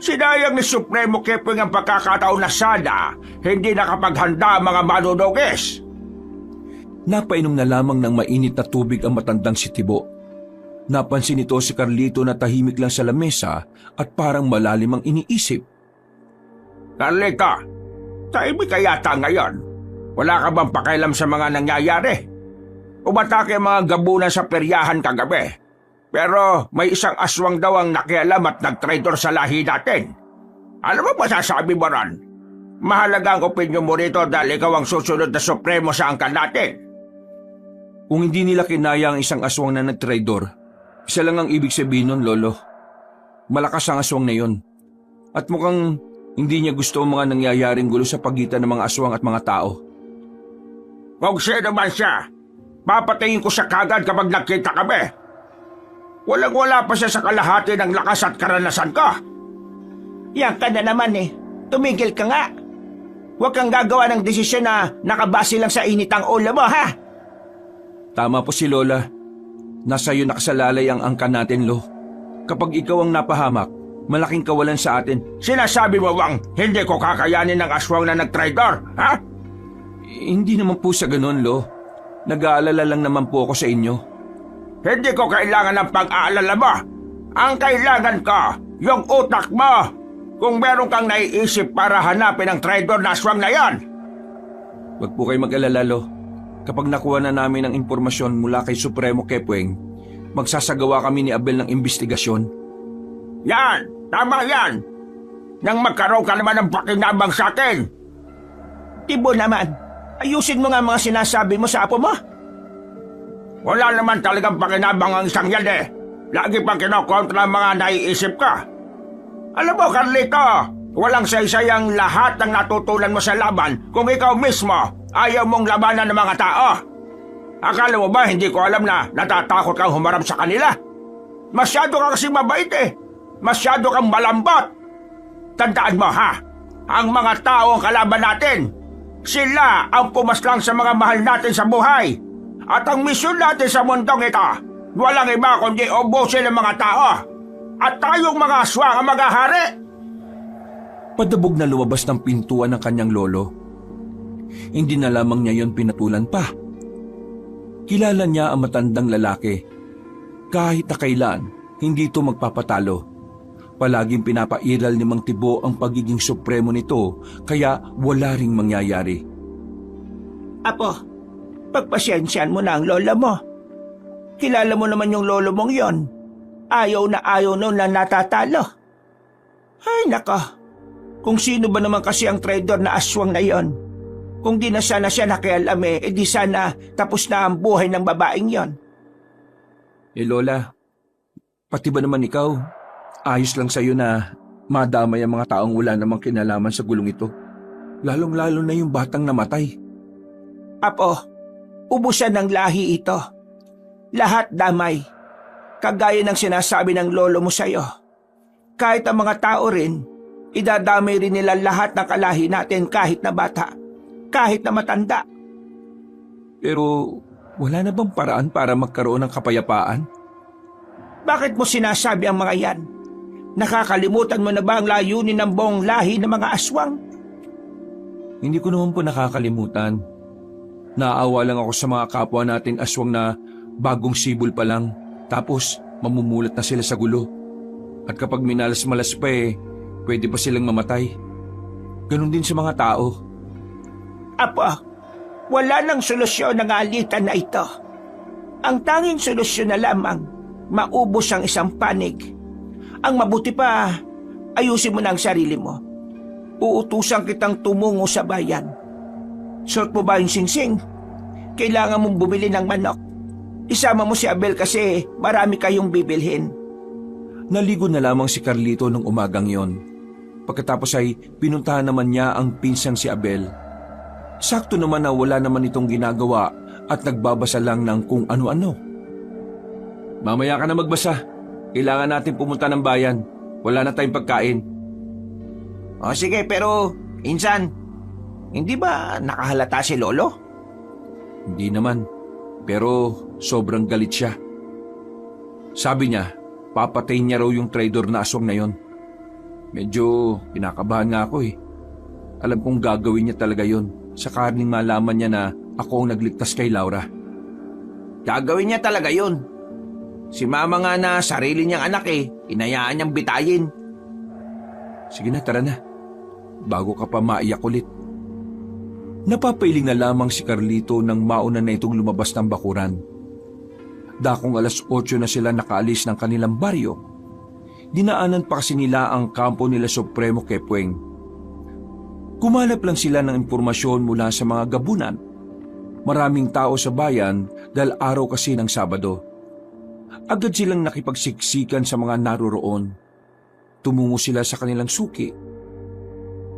Sinayang ni Supremo Kepeng ang pagkakataon na sana hindi nakapaghanda ang mga manunugis. Napainom na lamang ng mainit na tubig ang matandang si Tibo. Napansin nito si Carlito na tahimik lang sa lamesa at parang malalim ang iniisip. Carlito, tahimik ka yata ngayon. Wala ka bang pakialam sa mga nangyayari? Umatake ang mga gabunan sa peryahan kagabi. Pero may isang aswang daw ang nakialam at nagtraidor sa lahi natin. Ano ba masasabi mo ron? Mahalaga ang opinyon mo rito dahil ikaw ang susunod na supremo sa angkan natin. Kung hindi nila kinaya ang isang aswang na nagtraidor, isa lang ang ibig sabihin nun, Lolo. Malakas ang aswang na yon. At mukhang hindi niya gusto ang mga nangyayaring gulo sa pagitan ng mga aswang at mga tao. Kung sino man siya, papatayin ko siya kagad kapag nakita kami. Walang-wala pa siya sa kalahati ng lakas at karanasan ko. Yan ka na naman eh. Tumigil ka nga. Huwag kang gagawa ng desisyon na nakabase lang sa initang ulo mo, ha? Tama po si Lola. Nasa iyo nakasalalay ang angkan natin, Lo. Kapag ikaw ang napahamak, malaking kawalan sa atin. Sinasabi mo bang hindi ko kakayanin ng aswang na nag-traidor, ha? Hindi naman po sa ganun, Lo. Nag-aalala lang naman po ako sa inyo. Hindi ko kailangan ng pag-aalala mo. Ang kailangan ko, yung utak mo. Kung meron kang naiisip para hanapin ang traidor na aswang na yan. Huwag po kayo mag-alala, Lo. Kapag nakuha na namin ang impormasyon mula kay Supremo Kepweng, magsasagawa kami ni Abel ng investigasyon. Yan! Tama yan! Nang magkaroon ka naman ng pakinabang sa akin. Tibo naman, ayusin mo nga mga sinasabi mo sa apo mo. Wala naman talagang pakinabang ang isang yan eh. Lagi pang kinokontra ang mga naiisip ka. Alam mo, Carlito, walang saysayang lahat ng natutunan mo sa laban kung ikaw mismo ayaw mong labanan ng mga tao. Akala mo ba hindi ko alam na natatakot kang humarap sa kanila? Masyado ka kasi mabait eh. Masyado kang malambot. Tandaan mo ha, ang mga tao ang kalaban natin. Sila ang pumaslang sa mga mahal natin sa buhay. At ang misyon natin sa mundong ito, walang iba kundi ubusin ng mga tao. At tayong mga aswang ang maghahari. Padabog na lumabas ng pintuan ng kanyang lolo. Hindi na lamang niya yon pinatulan pa. Kilala niya ang matandang lalaki. Kahit na kailan, hindi ito magpapatalo. Palaging pinapairal ni Mang Tibo ang pagiging supremo nito, kaya wala ring mangyayari. Apo, pagpasensyahan mo na ang lola mo. Kilala mo naman yung lolo mong yon. Ayaw noon na natatalo. Ay nako, kung sino ba naman kasi ang traidor na aswang na yon? Kung di na sana siya nakialam edi sana tapos na ang buhay ng babaeng yon. Lola, pati ba naman ikaw, ayos lang sa'yo na madamay ang mga taong wala namang kinalaman sa gulong ito? Lalong-lalo na yung batang namatay. Apo, ubusan ng lahi ito. Lahat damay. Kagaya ng sinasabi ng lolo mo sa'yo. Kahit ang mga tao rin, idadamay rin nila lahat ng kalahi natin kahit na bata. Kahit na matanda. Pero wala na bang paraan para magkaroon ng kapayapaan? Bakit mo sinasabi ang mga yan? Nakakalimutan mo na ba ang layunin ng buong lahi ng mga aswang? Hindi ko naman po nakakalimutan. Naawa lang ako sa mga kapwa natin aswang na bagong sibol pa lang, tapos mamumulat na sila sa gulo. At kapag minalas-malas pa pwede pa silang mamatay. Ganon din sa mga tao. Apo, wala nang solusyon ng alitan na ito. Ang tanging solusyon na lamang, maubos ang isang panig. Ang mabuti pa, ayusin mo na ang sarili mo. Uutusan kitang tumungo sa bayan. Suot mo ba yung singsing? Kailangan mong bumili ng manok. Isama mo si Abel kasi marami kayong bibilhin. Naligo na lamang si Carlito nung umagang yon. Pagkatapos ay pinuntahan naman niya ang pinsang si Abel. Sakto naman na wala naman itong ginagawa at nagbabasa lang ng kung ano-ano. Mamaya ka na magbasa. Kailangan natin pumunta ng bayan. Wala na tayong pagkain. O sige, pero insan, hindi ba nakahalata si Lolo? Hindi naman. Pero sobrang galit siya. Sabi niya, papatayin niya raw yung traidor na aswang na yon. Medyo pinakabahan nga ako Alam kong gagawin niya talaga yon. Sakaling malaman niya na ako ang nagligtas kay Laura. Gagawin niya talaga yun. Si Mama nga na sarili niyang anak inayaan niyang bitayin. Sige na, tara na. Bago ka pa maiyak ulit. Napapailing na lamang si Carlito nang mauna na itong lumabas ng bakuran. Dakong 8:00 na sila nakaalis ng kanilang baryo. Dinaanan pa kasi nila ang kampo nila Supremo Kepweng. Kumalap lang sila ng impormasyon mula sa mga gabunan. Maraming tao sa bayan dahil araw kasi ng Sabado. Agad silang nakipagsiksikan sa mga naroroon. Tumungo sila sa kanilang suki.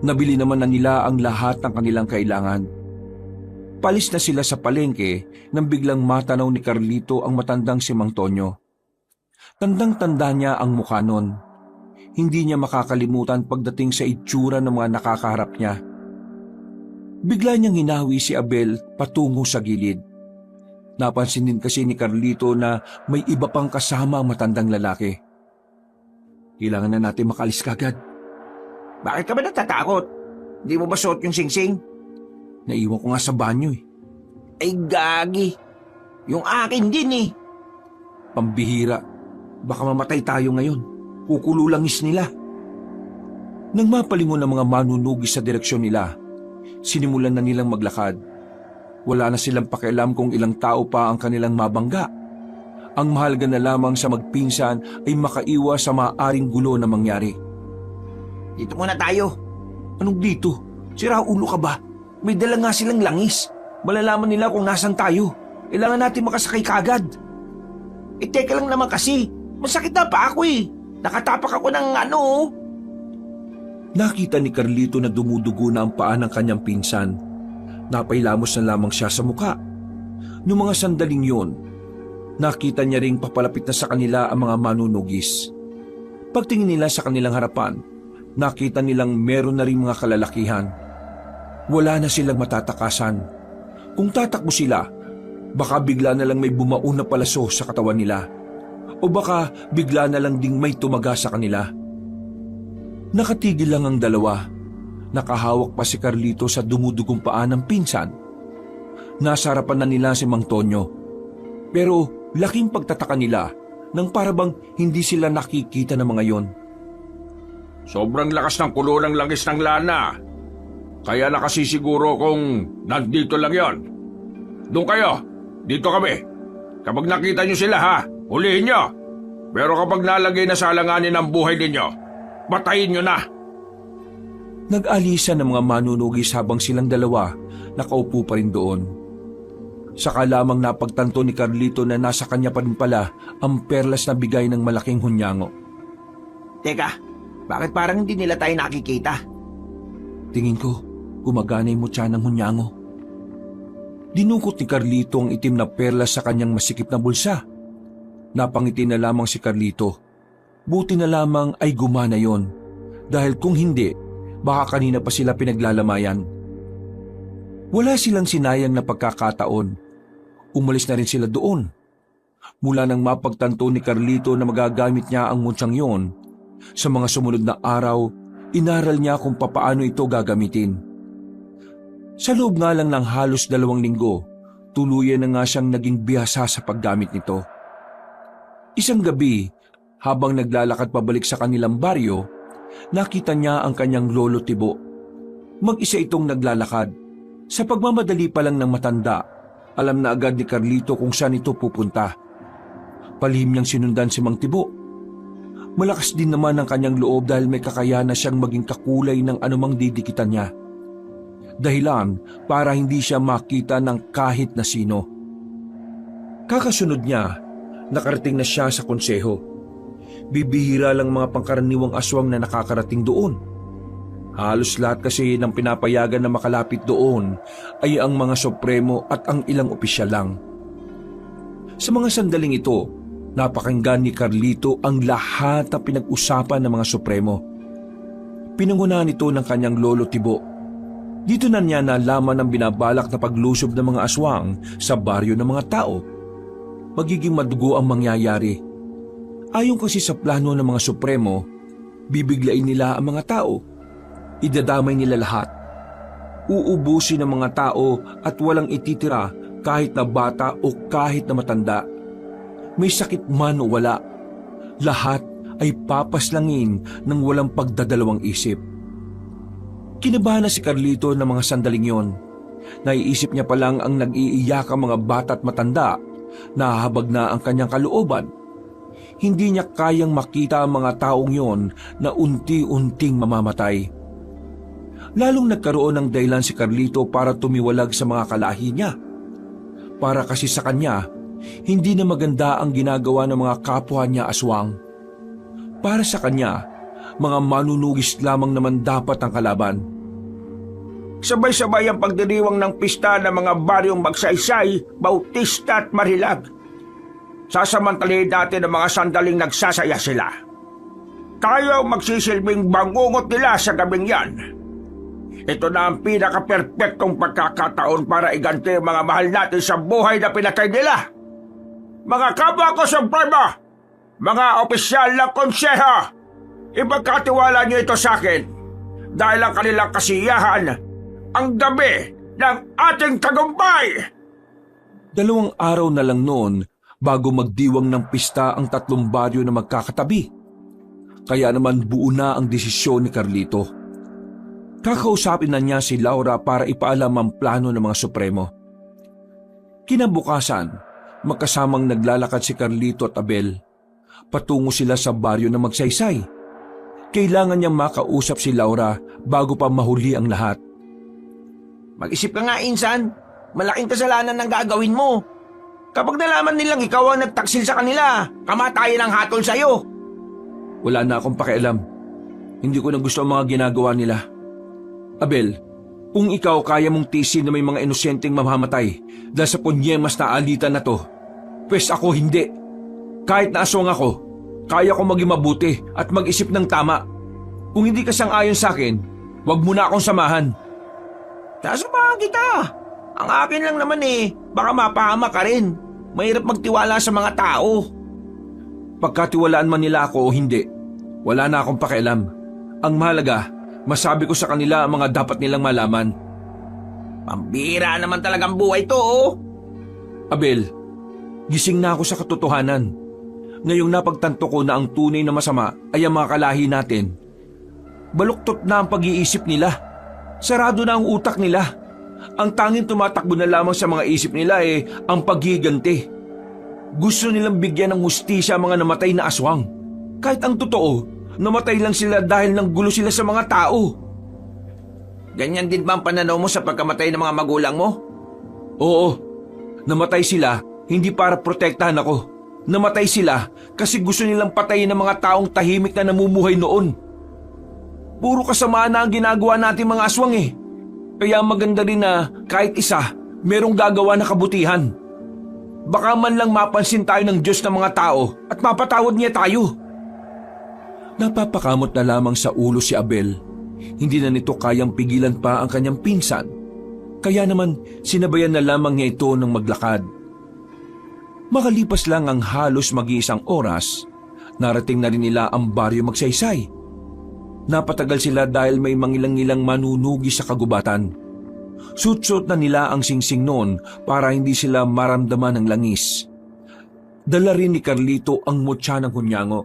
Nabili naman na nila ang lahat ng kanilang kailangan. Palis na sila sa palengke nang biglang matanaw ni Carlito ang matandang si Mang Tonyo. Tandang-tanda niya ang mukha nun. Hindi niya makakalimutan pagdating sa itsura ng mga nakakaharap niya. Bigla niyang hinawi si Abel patungo sa gilid. Napansin din kasi ni Carlito na may iba pang kasama ang matandang lalaki. Kailangan na natin makalis kagad. Bakit ka ba natatakot? Hindi mo ba suot yung singsing? Naiwan ko nga sa banyo eh. Ay gagi. Yung akin din eh. Pambihira. Baka mamatay tayo ngayon. Kukululangis nila. Nang mapalingon ng mga manunugis sa direksyon nila, sinimulan na nilang maglakad. Wala na silang pakialam kung ilang tao pa ang kanilang mabangga. Ang mahalaga na lamang sa magpinsan ay makaiwas sa maaaring gulo na mangyari. Dito muna tayo. Anong dito? Sira ulo ka ba? May dala nga silang langis. Malalaman nila kung nasan tayo. Kailangan natin makasakay kagad. Teka lang naman kasi. Masakit na pa ako eh. Nakatapak ako ng Nakita ni Carlito na dumudugo na ang paa ng kanyang pinsan. Napailamos na lamang siya sa muka. Noong mga sandaling yun, nakita niya ring papalapit na sa kanila ang mga manunugis. Pagtingin nila sa kanilang harapan, nakita nilang meron na ring mga kalalakihan. Wala na silang matatakasan. Kung tatakbo sila, baka bigla na lang may bumao na palaso sa katawan nila. O baka bigla na lang ding may tumaga sa kanila. Nakatigil lang ang dalawa. Nakahawak pa si Carlito sa dumudugong paa ng pinsan. Nasa harapan na nila si Mang Tonyo. Pero laking pagtataka nila nang parabang hindi sila nakikita ng mga yon. Sobrang lakas ng kulo ng langis ng lana. Kaya nakasisiguro kung nandito lang yon. Doon kayo, dito kami. Kapag nakita nyo sila ha, hulihin nyo. Pero kapag nalagay na sa alanganin ang buhay ninyo, patayin nyo na. Nag-alisa ng mga manunugis habang silang dalawa nakaupo pa rin doon. Saka lamang napagtanto ni Carlito na nasa kanya pa rin pala ang perlas na bigay ng malaking hunyango. Teka, bakit parang hindi nila tayo nakikita? Tingin ko, gumagana yung mutya ng hunyango. Dinukot ni Carlito ang itim na perlas sa kanyang masikip na bulsa. Napangiti na lamang si Carlito. Buti na lamang ay gumana yon. Dahil kung hindi, baka kanina pa sila pinaglalamayan. Wala silang sinayang na pagkakataon. Umalis na rin sila doon. Mula nang mapagtanto ni Carlito na magagamit niya ang mutsyang yon, sa mga sumunod na araw, inaral niya kung papaano ito gagamitin. Sa loob nga lang ng halos 2 linggo, tuluyan na nga siyang naging bihasa sa paggamit nito. Isang gabi, habang naglalakad pabalik sa kanilang baryo, nakita niya ang kanyang lolo Tibo. Mag-isa itong naglalakad. Sa pagmamadali pa lang ng matanda, alam na agad ni Carlito kung saan ito pupunta. Palihim niyang sinundan si Mang Tibo. Malakas din naman ang kanyang loob dahil may kakayahan na siyang maging kakulay ng anumang didikitan niya. Dahilan para hindi siya makita ng kahit na sino. Kakasunod niya, nakarating na siya sa konseho. Bibihira lang mga pangkaraniwang aswang na nakakarating doon. Halos lahat kasi ng pinapayagan na makalapit doon ay ang mga supremo at ang ilang opisyal lang. Sa mga sandaling ito, napakinggan ni Carlito ang lahat na pinag-usapan ng mga supremo. Pinangunahan ito ng kanyang lolo Tibo. Dito na niya nalaman ang binabalak na paglusob ng mga aswang sa baryo ng mga tao. Magiging madugo ang mangyayari. Ayon kasi sa plano ng mga supremo, bibiglain nila ang mga tao. Idadamay nila lahat. Uubusin ang mga tao at walang ititira kahit na bata o kahit na matanda. May sakit man o wala, lahat ay papaslangin ng walang pagdadalawang isip. Kinabahan na si Carlito ng mga sandaling yon. Naiisip niya palang ang nag-iiyak ang mga bata at matanda, nahahabag na ang kanyang kalooban. Hindi niya kayang makita ang mga taong yon na unti-unting mamamatay. Lalong nagkaroon ng dahilan si Carlito para tumiwalag sa mga kalahi niya. Para kasi sa kanya, hindi na maganda ang ginagawa ng mga kapwa niya aswang. Para sa kanya, mga manunugis lamang naman dapat ang kalaban. Sabay-sabay ang pagdiriwang ng pista ng mga baryong Magsaysay, Bautista at Marilag. Sasamantalahin natin ang mga sandaling nagsasaya sila. Tayo ang magsisilbing bangungot nila sa gabing yan. Ito na ang pinaka-perpektong pagkakataon para iganti ang mga mahal natin sa buhay na pinatay nila. Mga kapwa ko Supremo, mga opisyal ng konseho, ipagkatiwala niyo ito sa akin dahil ang kanilang kasiyahan ang gabi ng ating tagumpay. 2 araw na lang noon bago magdiwang ng pista ang 3 baryo na magkakatabi. Kaya naman buo na ang desisyon ni Carlito. Kakausapin na niya si Laura para ipaalam ang plano ng mga Supremo. Kinabukasan, magkasamang naglalakad si Carlito at Abel. Patungo sila sa baryo na Magsaysay. Kailangan niyang makausap si Laura bago pa mahuli ang lahat. Mag-isip ka nga, Insan. Malaking kasalanan ang gagawin mo. Kapag nalaman nilang ikaw ang nagtaksil sa kanila, kamatayan ang hatol sa'yo. Wala na akong pakialam. Hindi ko na gusto ang mga ginagawa nila. Abel, kung ikaw kaya mong tisin na may mga inosenteng mamamatay dahil sa punyemas na alitan na to, pwes ako hindi. Kahit naaswang ako, kaya ko maging mabuti at mag-isip ng tama. Kung hindi ka sang-ayon sa akin, wag mo na akong samahan. Sasamahan kita. Ang akin lang naman baka mapahama ka rin. Mahirap magtiwala sa mga tao. Pagkatiwalaan man nila ako o hindi, wala na akong pakialam. Ang mahalaga, masabi ko sa kanila ang mga dapat nilang malaman. Pambira naman talagang buhay to. Abel, gising na ako sa katotohanan. Ngayong napagtanto ko na ang tunay na masama ay ang mga kalahi natin. Baluktot na ang pag-iisip nila. Sarado na ang utak nila. Ang tanging tumatakbo na lamang sa mga isip nila ang paghiganti. Gusto nilang bigyan ng hustisya ang mga namatay na aswang. Kahit ang totoo, namatay lang sila dahil nanggulo sila sa mga tao. Ganyan din ba ang pananaw mo sa pagkamatay ng mga magulang mo? Oo, namatay sila hindi para protektahan ako. Namatay sila kasi gusto nilang patayin ang mga taong tahimik na namumuhay noon. Puro kasamaan na ang ginagawa natin mga aswang Kaya maganda rin na kahit isa, merong gagawa na kabutihan. Baka man lang mapansin tayo ng Diyos ng mga tao at mapatawad niya tayo. Napapakamot na lamang sa ulo si Abel. Hindi na nito kayang pigilan pa ang kanyang pinsan. Kaya naman sinabayan na lamang niya ito ng maglakad. Makalipas lang ang halos mag-iisang oras, narating na rin nila ang baryo Magsaysay. Napatagal sila dahil may mangilang-ilang manunugi sa kagubatan. Suot-suot na nila ang singsing noon para hindi sila maramdaman ng langis. Dala rin ni Carlito ang mutya ng hunyango.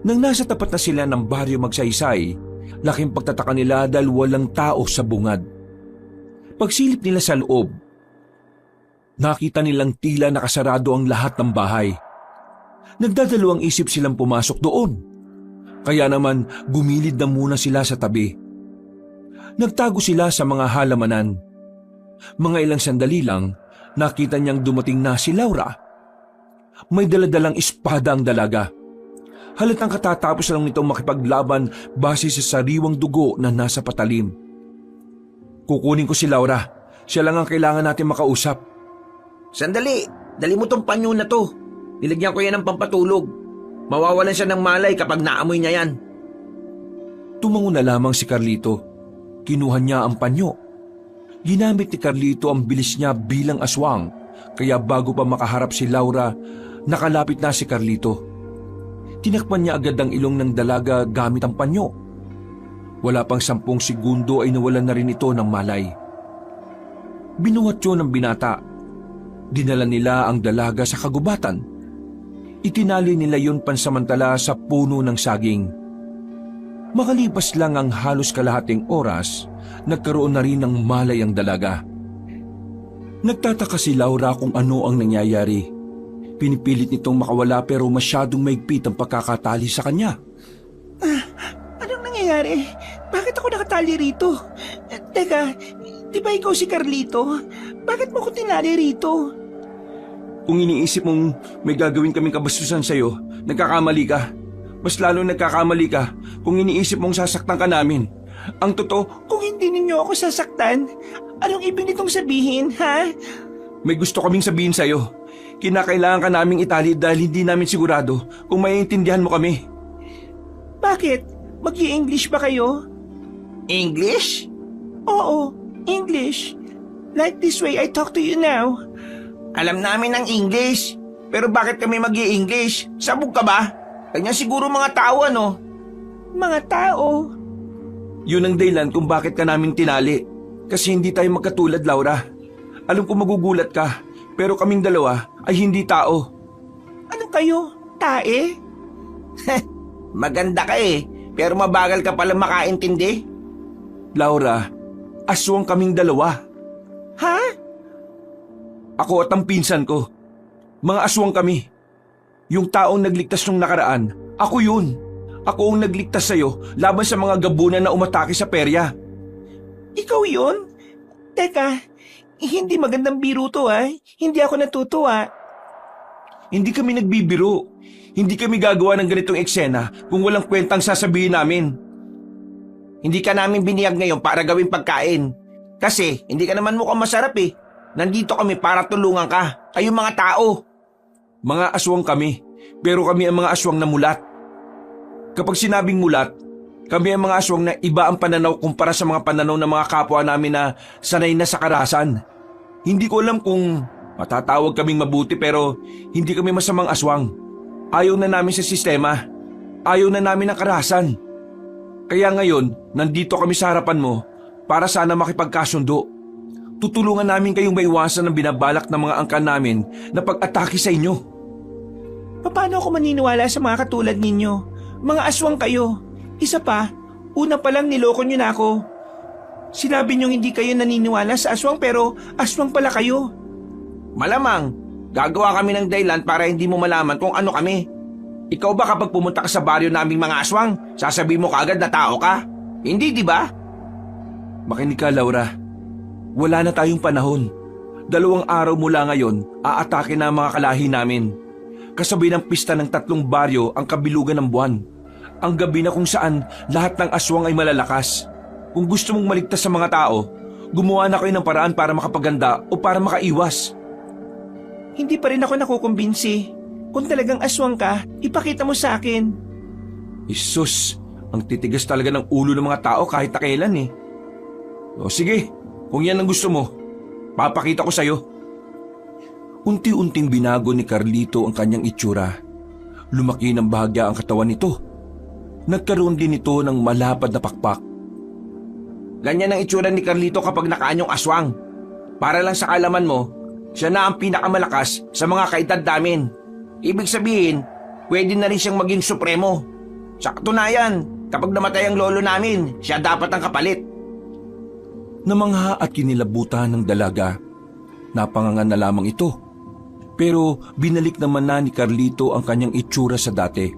Nang nasa tapat na sila ng baryo Magsaysay, laking pagtataka nila dahil walang tao sa bungad. Pagsilip nila sa loob, nakita nilang tila nakasarado ang lahat ng bahay. Nagdadalawang isip silang pumasok doon. Kaya naman gumilid na muna sila sa tabi. Nagtago sila sa mga halamanan. Mga ilang sandali lang, nakita niyang dumating na si Laura. May daladalang espada ang dalaga. Halatang katatapos lang nitong makipaglaban base sa sariwang dugo na nasa patalim. Kukunin ko si Laura. Siya lang ang kailangan natin makausap. Sandali, dali mo tong panyo na to. Nilagyan ko yan ng pampatulog. Mawawalan siya ng malay kapag naamoy niya yan. Tumango na lamang si Carlito. Kinuha niya ang panyo. Ginamit ni Carlito ang bilis niya bilang aswang, kaya bago pa makaharap si Laura, nakalapit na si Carlito. Tinakpan niya agad ang ilong ng dalaga gamit ang panyo. Wala pang 10 segundo ay nawalan na rin ito ng malay. Binuhat yun ng binata. Dinala nila ang dalaga sa kagubatan. Itinali nila yun pansamantala sa puno ng saging. Makalipas lang ang halos kalahating oras, nagkaroon na rin ng malay ang dalaga. Nagtataka si Laura kung ano ang nangyayari. Pinipilit nitong makawala pero masyadong maigpit ang pagkakatali sa kanya. Anong nangyayari? Bakit ako nakatali rito? Teka, di ba ikaw si Carlito? Bakit mo ko tinali rito? Kung iniisip mong may gagawin kaming kabastusan sa'yo, nagkakamali ka. Mas lalo nagkakamali ka kung iniisip mong sasaktan ka namin. Ang totoo, Kung hindi ninyo ako sasaktan, anong ibig nitong sabihin, ha? may gusto kaming sabihin sa'yo. Kinakailangan ka naming itali dahil hindi namin sigurado kung maiintindihan mo kami. Bakit? Mag-i-English ba kayo? English? Oo, English. Like this way I talk to you now. Alam namin ang English. Pero bakit kami mag-i-English? Sabog ka ba? Kanya siguro mga tao ano? Mga tao. Yun ang dahilan kung bakit ka namin tinali. Kasi hindi tayo magkatulad, Laura. Alam ko magugulat ka, pero kaming dalawa ay hindi tao. Ano kayo? Tae? Maganda ka eh, pero mabagal ka pala makaintindi. Laura, aswang kaming dalawa. Ha? Ako at ang pinsan ko. Mga aswang kami. Yung taong nagligtas nung nakaraan, ako yun. Ako ang nagligtas sa'yo laban sa mga gabunan na umatake sa perya. Ikaw yun? Teka, hindi magandang biro to ha. Hindi ako natutuwa. Hindi kami nagbibiro. Hindi kami gagawa ng ganitong eksena kung walang kwentang sasabihin namin. Hindi ka namin biniyag ngayon para gawing pagkain. Kasi hindi ka naman mukhang masarap eh. Nandito kami para tulungan ka. Kayong mga tao. Mga aswang kami, pero kami ang mga aswang na mulat. Kapag sinabing mulat, kami ang mga aswang na iba ang pananaw kumpara sa mga pananaw ng mga kapwa namin na sanay na sa karahasan. Hindi ko alam kung matatawag kaming mabuti pero hindi kami masamang aswang. Ayaw na namin sa sistema. Ayaw na namin ng karahasan. Kaya ngayon, nandito kami sa harapan mo para sana makipagkasundo. Tutulungan namin kayong maiwasan ang binabalak ng mga angkan namin na pag-atake sa inyo. Paano ako maniniwala sa mga katulad ninyo? Mga aswang kayo. Isa pa, una pa lang niloko nyo na ako. Sinabi nyo hindi kayo naniniwala sa aswang pero aswang pala kayo. Malamang, gagawa kami ng dahilan para hindi mo malaman kung ano kami. Ikaw ba kapag pumunta ka sa baryo naming mga aswang, sasabihin mo kaagad na tao ka? Hindi, di ba? Makinig ka, Laura. Wala na tayong panahon. 2 araw mula ngayon, aatake na ang mga kalahi namin. Kasabay ng pista ng 3 baryo ang kabilugan ng buwan. Ang gabi na kung saan lahat ng aswang ay malalakas. Kung gusto mong maligtas sa mga tao, gumawa na kayo ng paraan para makapaganda o para makaiwas. Hindi pa rin ako nakukumbinsi. Kung talagang aswang ka, ipakita mo sa akin. Isus, ang titigas talaga ng ulo ng mga tao kahit na kailan eh. O sige, kung yan ang gusto mo, papakita ko sa'yo. Unti-unting binago ni Carlito ang kanyang itsura. Lumaki ng bahagya ang katawan nito. Nagkaroon din ito ng malapad na pakpak. Ganyan ang itsura ni Carlito kapag nakaanyong aswang. Para lang sa kalaman mo, siya na ang pinakamalakas sa mga kaedad namin. Ibig sabihin, pwede na rin siyang maging supremo. Sa katunayan, kapag namatay ang lolo namin, siya dapat ang kapalit. Namangha at kinilabutan ng dalaga. Napangangan na lamang ito. Pero binalik naman na ni Carlito ang kanyang itsura sa dati.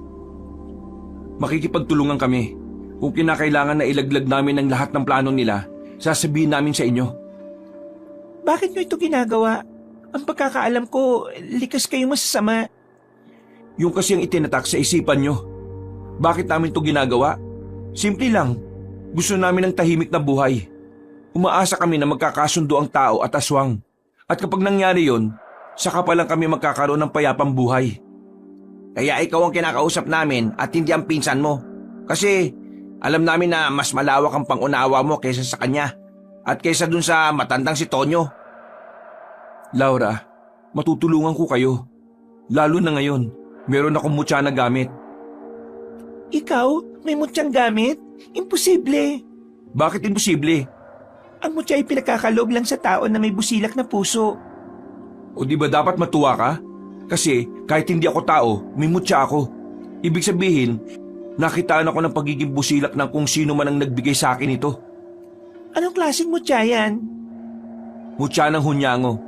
Makikipagtulungan kami. Kung kinakailangan na ilaglag namin ang lahat ng plano nila, sasabihin namin sa inyo. Bakit nyo ito ginagawa? Ang pagkakaalam ko, likas kayong masasama. Yung kasi ang itinatak sa isipan nyo. Bakit namin ito ginagawa? Simple lang. Gusto namin ng tahimik na buhay. Umaasa kami na magkakasundo ang tao at aswang. At kapag nangyari yon, saka pa lang kami magkakaroon ng payapang buhay. Kaya ikaw ang kinakausap namin at hindi ang pinsan mo. Kasi alam namin na mas malawak ang pangunawa mo kaysa sa kanya. At kaysa dun sa matandang si Tonyo. Laura, matutulungan ko kayo. Lalo na ngayon, meron akong mutya na gamit. Ikaw, may mutyang gamit? Imposible. Bakit imposible? Ang mutya ay pinakakaloob lang sa tao na may busilak na puso. O di ba dapat matuwa ka? Kasi kahit hindi ako tao, may mutya ako. Ibig sabihin, nakitaan ako ng pagiging busilak ng kung sino man ang nagbigay sa akin ito. Anong klaseng mutya yan? Mutya ng hunyango.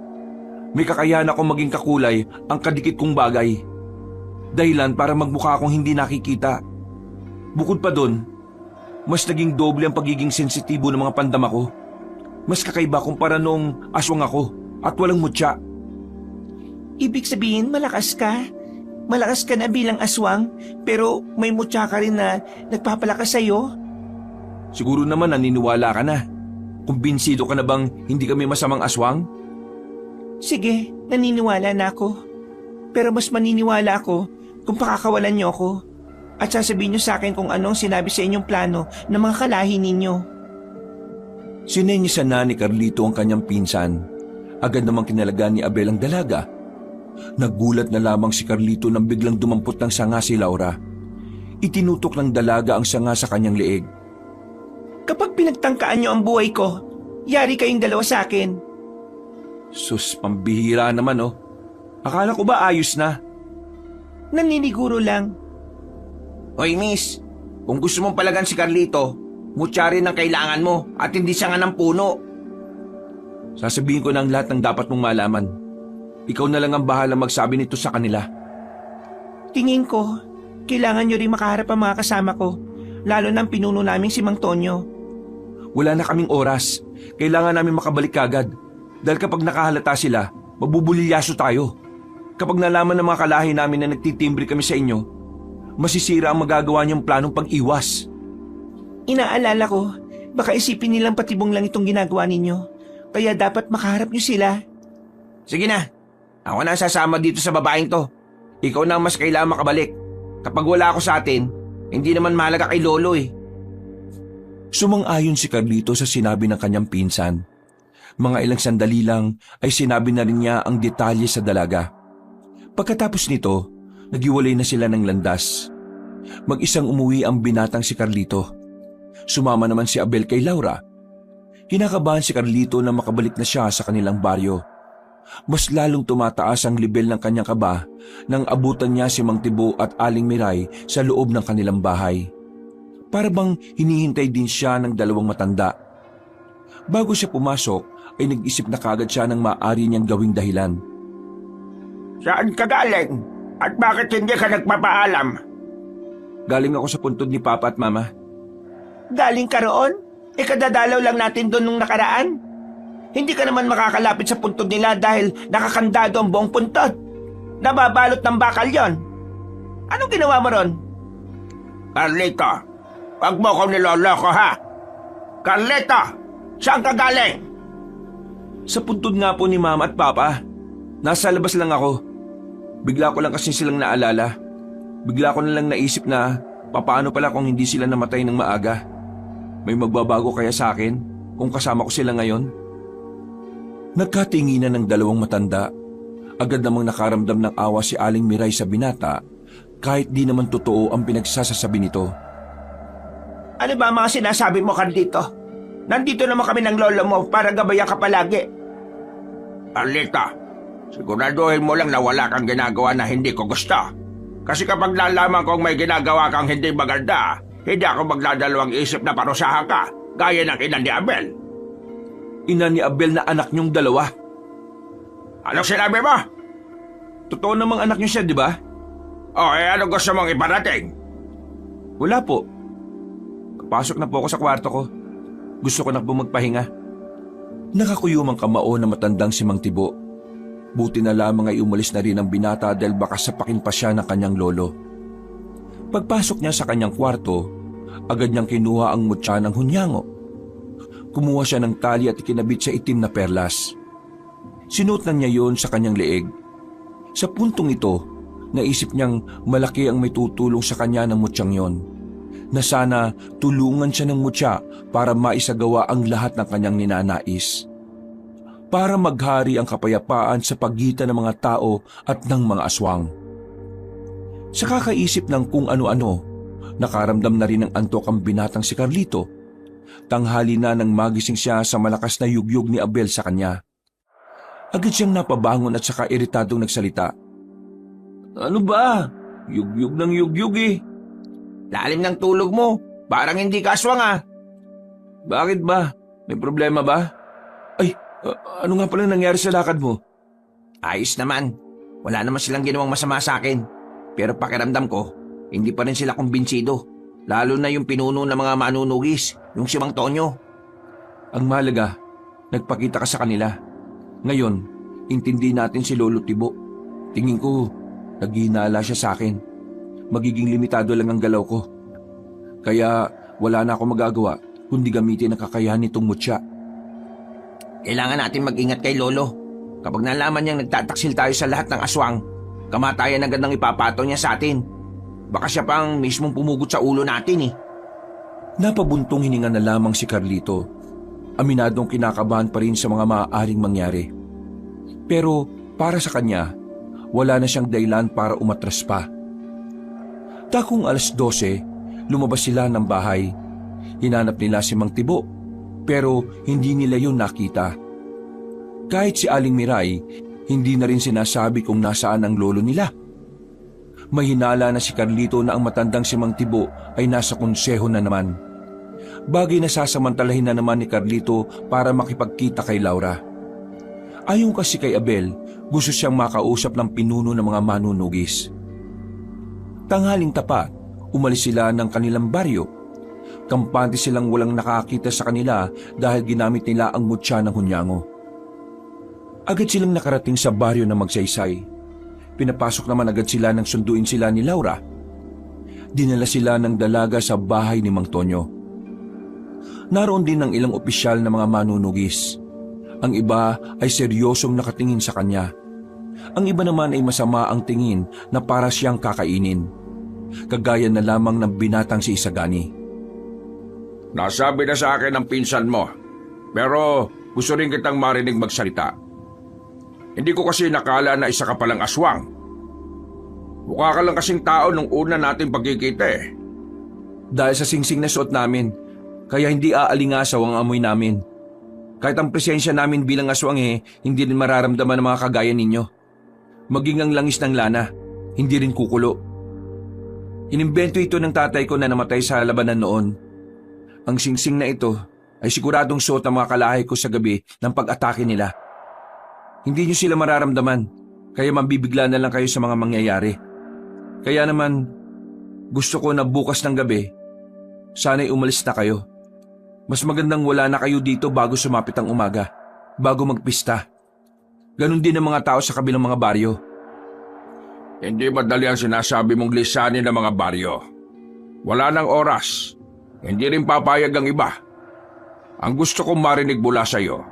May kakayahan ako maging kakulay ang kadikit kong bagay. Dahilan para magmukha akong hindi nakikita. Bukod pa doon, mas naging doble ang pagiging sensitibo ng mga pandama ko. Mas kakaiba kumpara noong aswang ako. at walang mutya. Ibig sabihin malakas ka? Malakas ka na bilang aswang, pero may mutya ka rin na nagpapalakas sa'yo? Siguro naman naniniwala ka na. Kumbinsido ka na bang hindi kami masamang aswang? Sige, naniniwala na ako. Pero mas maniniwala ako kung pakakawalan niyo ako at sasabihin niyo sa akin kung anong sinabi sa inyong plano ng mga kalahi ninyo. Sinenyisan na ni Carlito ang kanyang pinsan. Agad namang kinalaga ni Abel ang dalaga. Nagulat na lamang si Carlito nang biglang dumampot ng sanga si Laura. Itinutok ng dalaga ang sanga sa kanyang leeg. Kapag pinagtangkaan niyo ang buhay ko, yari kayong dalawa sa akin. Sus, pambihira naman oh. Akala ko ba ayos na? Naniniguro lang. Hoy miss, kung gusto mong palagan si Carlito, mutya rin ang kailangan mo at hindi sanga ng puno. Sasabihin ko na ang lahat ng dapat mong malaman. Ikaw na lang ang bahala magsabi nito sa kanila. Tingin ko, kailangan niyo rin makaharap ang mga kasama ko, lalo ng pinuno naming si Mang Tonyo. Wala na kaming oras. Kailangan namin makabalik kagad. Dahil kapag nakahalata sila, mabubulilyaso tayo. Kapag nalaman ng mga kalahi namin na nagtitimbre kami sa inyo, masisira ang magagawa niyong planong pag-iwas. Inaalala ko, baka isipin nilang patibong lang itong ginagawa ninyo. Kaya dapat makaharap niyo sila. Sige na, ako na ang sasama dito sa babaeng to. Ikaw na ang mas kailangan makabalik. Kapag wala ako sa atin, hindi naman mahalaga kay Lolo eh. Sumang-ayon si Carlito sa sinabi ng kanyang pinsan. Mga ilang sandali lang ay sinabi na rin niya ang detalye sa dalaga. Pagkatapos nito, naghiwalay na sila ng landas. Mag-isang umuwi ang binatang si Carlito. Sumama naman si Abel kay Laura. Kinakabahan si Carlito na makabalik na siya sa kanilang baryo. Mas lalong tumataas ang level ng kanyang kaba nang abutan niya si Mang Tibo at Aling Miray sa loob ng kanilang bahay. Para bang hinihintay din siya ng dalawang matanda. Bago siya pumasok ay nag-isip na kagad siya ng maaari niyang gawing dahilan. Saan ka galing? At bakit hindi ka nagpapaalam? Galing ako sa puntod ni Papa at Mama. Galing ka roon? Kadadalaw lang natin doon nung nakaraan. Hindi ka naman makakalapit sa puntod nila dahil nakakandado ang buong puntod. Nababalot ng bakal yon. Anong ginawa mo ron? Carlito, wag mo ko niloloko ha. Carlito, saan ka galing? Sa puntod nga po ni Mama at Papa. Nasa labas lang ako. Bigla ko lang kasi silang naalala. Bigla ko na lang naisip na papaano pala kung hindi sila namatay ng maaga. May magbabago kaya sa akin kung kasama ko sila ngayon? Nagkatinginan ng dalawang matanda. Agad namang nakaramdam ng awa si Aling Miray sa binata kahit di naman totoo ang pinagsasasabi nito. Ano ba ang mga sinasabi mo, Carlito? Nandito naman kami ng lolo mo para gabayan ka palagi. Carlito, siguraduhin mo lang na wala kang ginagawa na hindi ko gusto. Kasi kapag nalaman kong may ginagawa kang hindi maganda, hindi ako magdadalawang isip na parusahan ka, gaya ng ina ni Abel. Ina ni Abel na anak niyong dalawa. Anong sinabi mo? Totoo namang anak niyo siya, di ba? Ano gusto mong iparating? Wala po. Kapasok na po ako sa kwarto ko. Gusto ko na po magpahinga. Nakakuyumang kamao na matandang si Mang Tibo. Buti na lamang ay umalis na rin ang binata dahil baka sapakin pa siya ng kanyang lolo. Pagpasok niya sa kanyang kwarto, agad niyang kinuha ang mutya ng hunyango. Kumuha siya ng tali at ikinabit sa itim na perlas. Sinuot na niya yon sa kanyang leeg. Sa puntong ito, naisip niyang malaki ang may tutulong sa kanya ng mutyang yon, na sana tulungan siya ng mutya para maisagawa ang lahat ng kanyang ninanais. Para maghari ang kapayapaan sa pagitan ng mga tao at ng mga aswang. Sa kakaisip ng kung ano-ano, nakaramdam na rin ng antok ang binatang si Carlito. Tanghali na nang magising siya sa malakas na yugyug ni Abel sa kanya. Agad siyang napabangon at saka iritadong nagsalita. Ano ba? Yugyug ng yugyug eh. Lalim ng tulog mo, parang hindi ka aswang ah. Bakit ba? May problema ba? Ay, ano nga pala nangyari sa lakad mo? Ayos naman, wala naman silang ginawang masama sa akin. Pero pakiramdam ko, hindi pa rin sila kumbinsido. Lalo na yung pinuno ng mga manunugis, yung si Mang Tonyo. Ang mahalaga, nagpakita ka sa kanila. Ngayon, intindi natin si Lolo Tibo. Tingin ko, naghihinala siya sa akin. Magiging limitado lang ang galaw ko. Kaya wala na ako magagawa kundi gamitin ang kakayahan nitong mutya. Kailangan natin mag-ingat kay Lolo. Kapag nalaman niyang nagtataksil tayo sa lahat ng aswang, kamatayan agad ang ipapato niya sa atin. Baka siya pang mismong pumugot sa ulo natin eh. Napabuntong hininga na lamang si Carlito. Aminadong kinakabahan pa rin sa mga maaaring mangyari. Pero para sa kanya, wala na siyang dahilan para umatras pa. Takong 12:00, lumabas sila ng bahay. Hinanap nila si Mang Tibo, pero hindi nila yun nakita. Kahit si Aling Miray, hindi na rin sinasabi kung nasaan ang lolo nila. May hinala na si Carlito na ang matandang si Mang Tibo ay nasa konseho na naman. Bagay na sasamantalahin na naman ni Carlito para makipagkita kay Laura. Ayon kasi kay Abel, gusto siyang makausap ng pinuno ng mga manunugis. Tanghaling tapat, umalis sila ng kanilang baryo. Kampante silang walang nakakita sa kanila dahil ginamit nila ang mutya ng hunyango. Agad silang nakarating sa baryo na Magsaysay. Pinapasok naman agad sila nang sunduin sila ni Laura. Dinala sila ng dalaga sa bahay ni Mang Tonyo. Naroon din ang ilang opisyal na mga manunugis. Ang iba ay seryosong nakatingin sa kanya. Ang iba naman ay masama ang tingin na para siyang kakainin. Kagaya na lamang ng binatang si Isagani. Nasabi na sa akin ang pinsan mo, pero gusto rin kitang marinig magsalita. Hindi ko kasi nakala na isa ka palang aswang. Mukha ka lang kasing tao nung una natin pagkikita eh. Dahil sa singsing na suot namin, kaya hindi aalingasaw ang amoy namin. Kahit ang presensya namin bilang aswang hindi rin mararamdaman ng mga kagaya ninyo. Maging ang langis ng lana, hindi rin kukulo. Inimbento ito ng tatay ko na namatay sa labanan noon. Ang singsing na ito ay siguradong suot ng mga kalahay ko sa gabi ng pag-atake nila. Hindi nyo sila mararamdaman, kaya mabibigla na lang kayo sa mga mangyayari. Kaya naman, gusto ko na bukas ng gabi, sana'y umalis na kayo. Mas magandang wala na kayo dito bago sumapit ang umaga, bago magpista. Ganon din ang mga tao sa kabilang mga baryo. Hindi madali ang sinasabi mong lisanin ng mga baryo. Wala nang oras. Hindi rin papayag ang iba. Ang gusto kong marinig mula sa iyo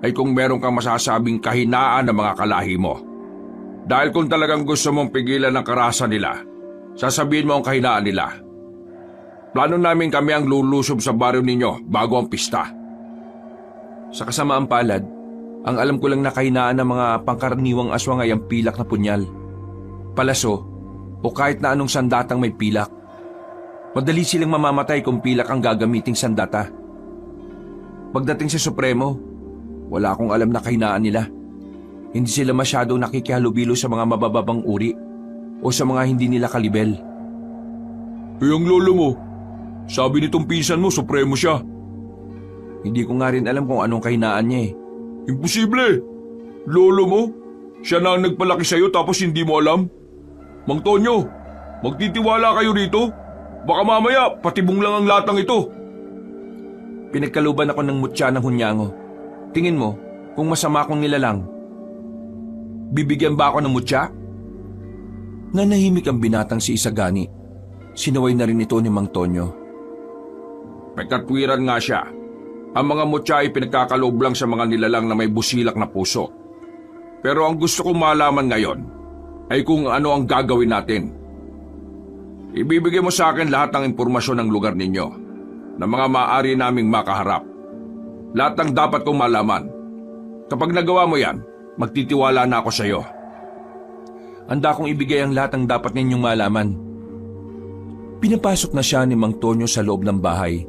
ay kung meron kang masasabing kahinaan ng mga kalahi mo. Dahil kung talagang gusto mong pigilan ang karahasan nila, sasabihin mo ang kahinaan nila. Plano namin kami ang lulusob sa baryo ninyo bago ang pista. Sa kasamaang palad, ang alam ko lang na kahinaan ng mga pangkaraniwang aswang ay ang pilak na punyal, palaso, o kahit na anong sandatang may pilak. Madali silang mamamatay kung pilak ang gagamiting sandata. Pagdating sa Supremo, wala akong alam na kahinaan nila. Hindi sila masyadong nakikihalubilo sa mga mabababang uri o sa mga hindi nila kalibel. Ang lolo mo, sabi nitong pinsan mo, Supremo siya. Hindi ko nga rin alam kung anong kahinaan niya Imposible! Lolo mo, siya na ang nagpalaki sa'yo tapos hindi mo alam. Mang Tonyo, magtitiwala kayo rito? Baka mamaya, patibong lang ang latang ito. Pinagkaluban ako ng mutya ng hunyango. Tingin mo, kung masama akong nilalang, bibigyan ba ako ng mutya? Nanahimik ang binatang si Isagani. Sinaway na rin ito ni Mang Tonyo. May katwiran nga siya. Ang mga mutya ay pinagkakaloob lang sa mga nilalang na may busilak na puso. Pero ang gusto kong malaman ngayon ay kung ano ang gagawin natin. Ibibigay mo sa akin lahat ng impormasyon ng lugar ninyo na mga maaari naming makaharap. Lahat ng dapat kong malaman. Kapag nagawa mo yan, magtitiwala na ako sa iyo. Handa kong ibigay ang lahat ng dapat ninyong malaman. Pinapasok na siya ni Mang Tonyo sa loob ng bahay.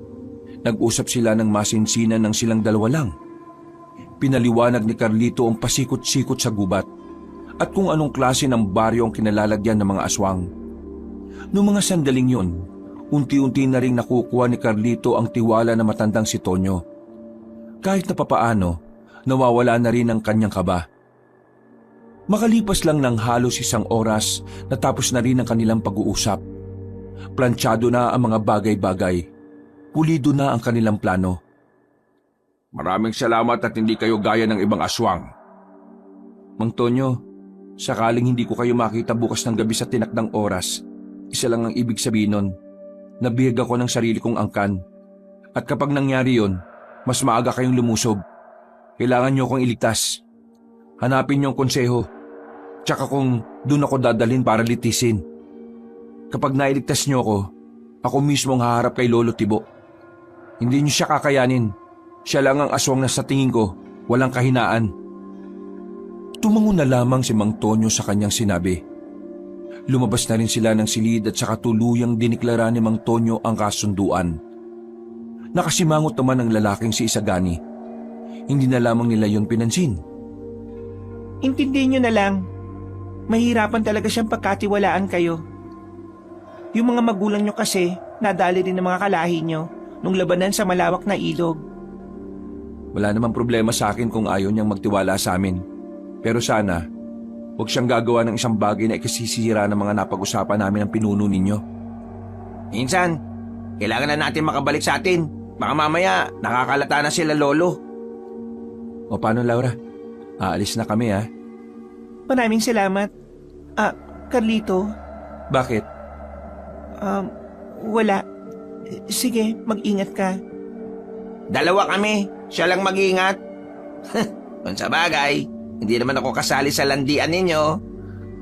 Nag-usap sila ng masinsinan ng silang dalawa lang. Pinaliwanag ni Carlito ang pasikot-sikot sa gubat at kung anong klase ng baryo ang kinalalagyan ng mga aswang. Noong mga sandaling yun, unti-unti na rin nakukuha ni Carlito ang tiwala na matandang si Tonyo. Kahit na papaano, nawawala na rin ang kanyang kaba. Makalipas lang ng halos 1 oras, natapos na rin ang kanilang pag-uusap. Planchado na ang mga bagay-bagay. Pulido na ang kanilang plano. Maraming salamat at hindi kayo gaya ng ibang aswang. Mang Tonyo, sakaling hindi ko kayo makita bukas ng gabi sa tinakdang oras, isa lang ang ibig sabihin nun, nabihag ako ng sarili kong angkan. At kapag nangyari yon, mas maaga kayong lumusob. Kailangan nyo akong iligtas. Hanapin niyo ang konseho. Tsaka kung doon ako dadalhin para litisin. Kapag nailigtas niyo ako mismo ang haharap kay Lolo Tibo. Hindi niyo siya kakayanin. Siya lang ang aswang na sa tingin ko, walang kahinaan. Tumango na lamang si Mang Tonyo sa kanyang sinabi. Lumabas na rin sila ng silid at saka tuluyang diniklara ni Mang Tonyo ang kasunduan. Nakasimangot naman ang lalaking si Isagani. Hindi na lamang nila yon pinansin. Intindihin nyo na lang. Mahirapan talaga siyang pagkatiwalaan kayo. Yung mga magulang nyo kasi, nadali din ng mga kalahi nyo nung labanan sa malawak na ilog. Wala namang problema sa akin kung ayaw niyang magtiwala sa amin. Pero sana, huwag siyang gagawa ng isang bagay na ikasisira ng mga napag-usapan namin ng pinuno ninyo. Minsan, kailangan na natin makabalik sa atin. Baka mamaya, nakakalata na sila Lolo. O paano, Laura? Aalis na kami, ha? Maraming salamat. Carlito, Bakit? wala. Sige, mag-ingat ka. Dalawa kami, siya lang mag-iingat. Kung sa bagay, hindi naman ako kasali sa landian ninyo.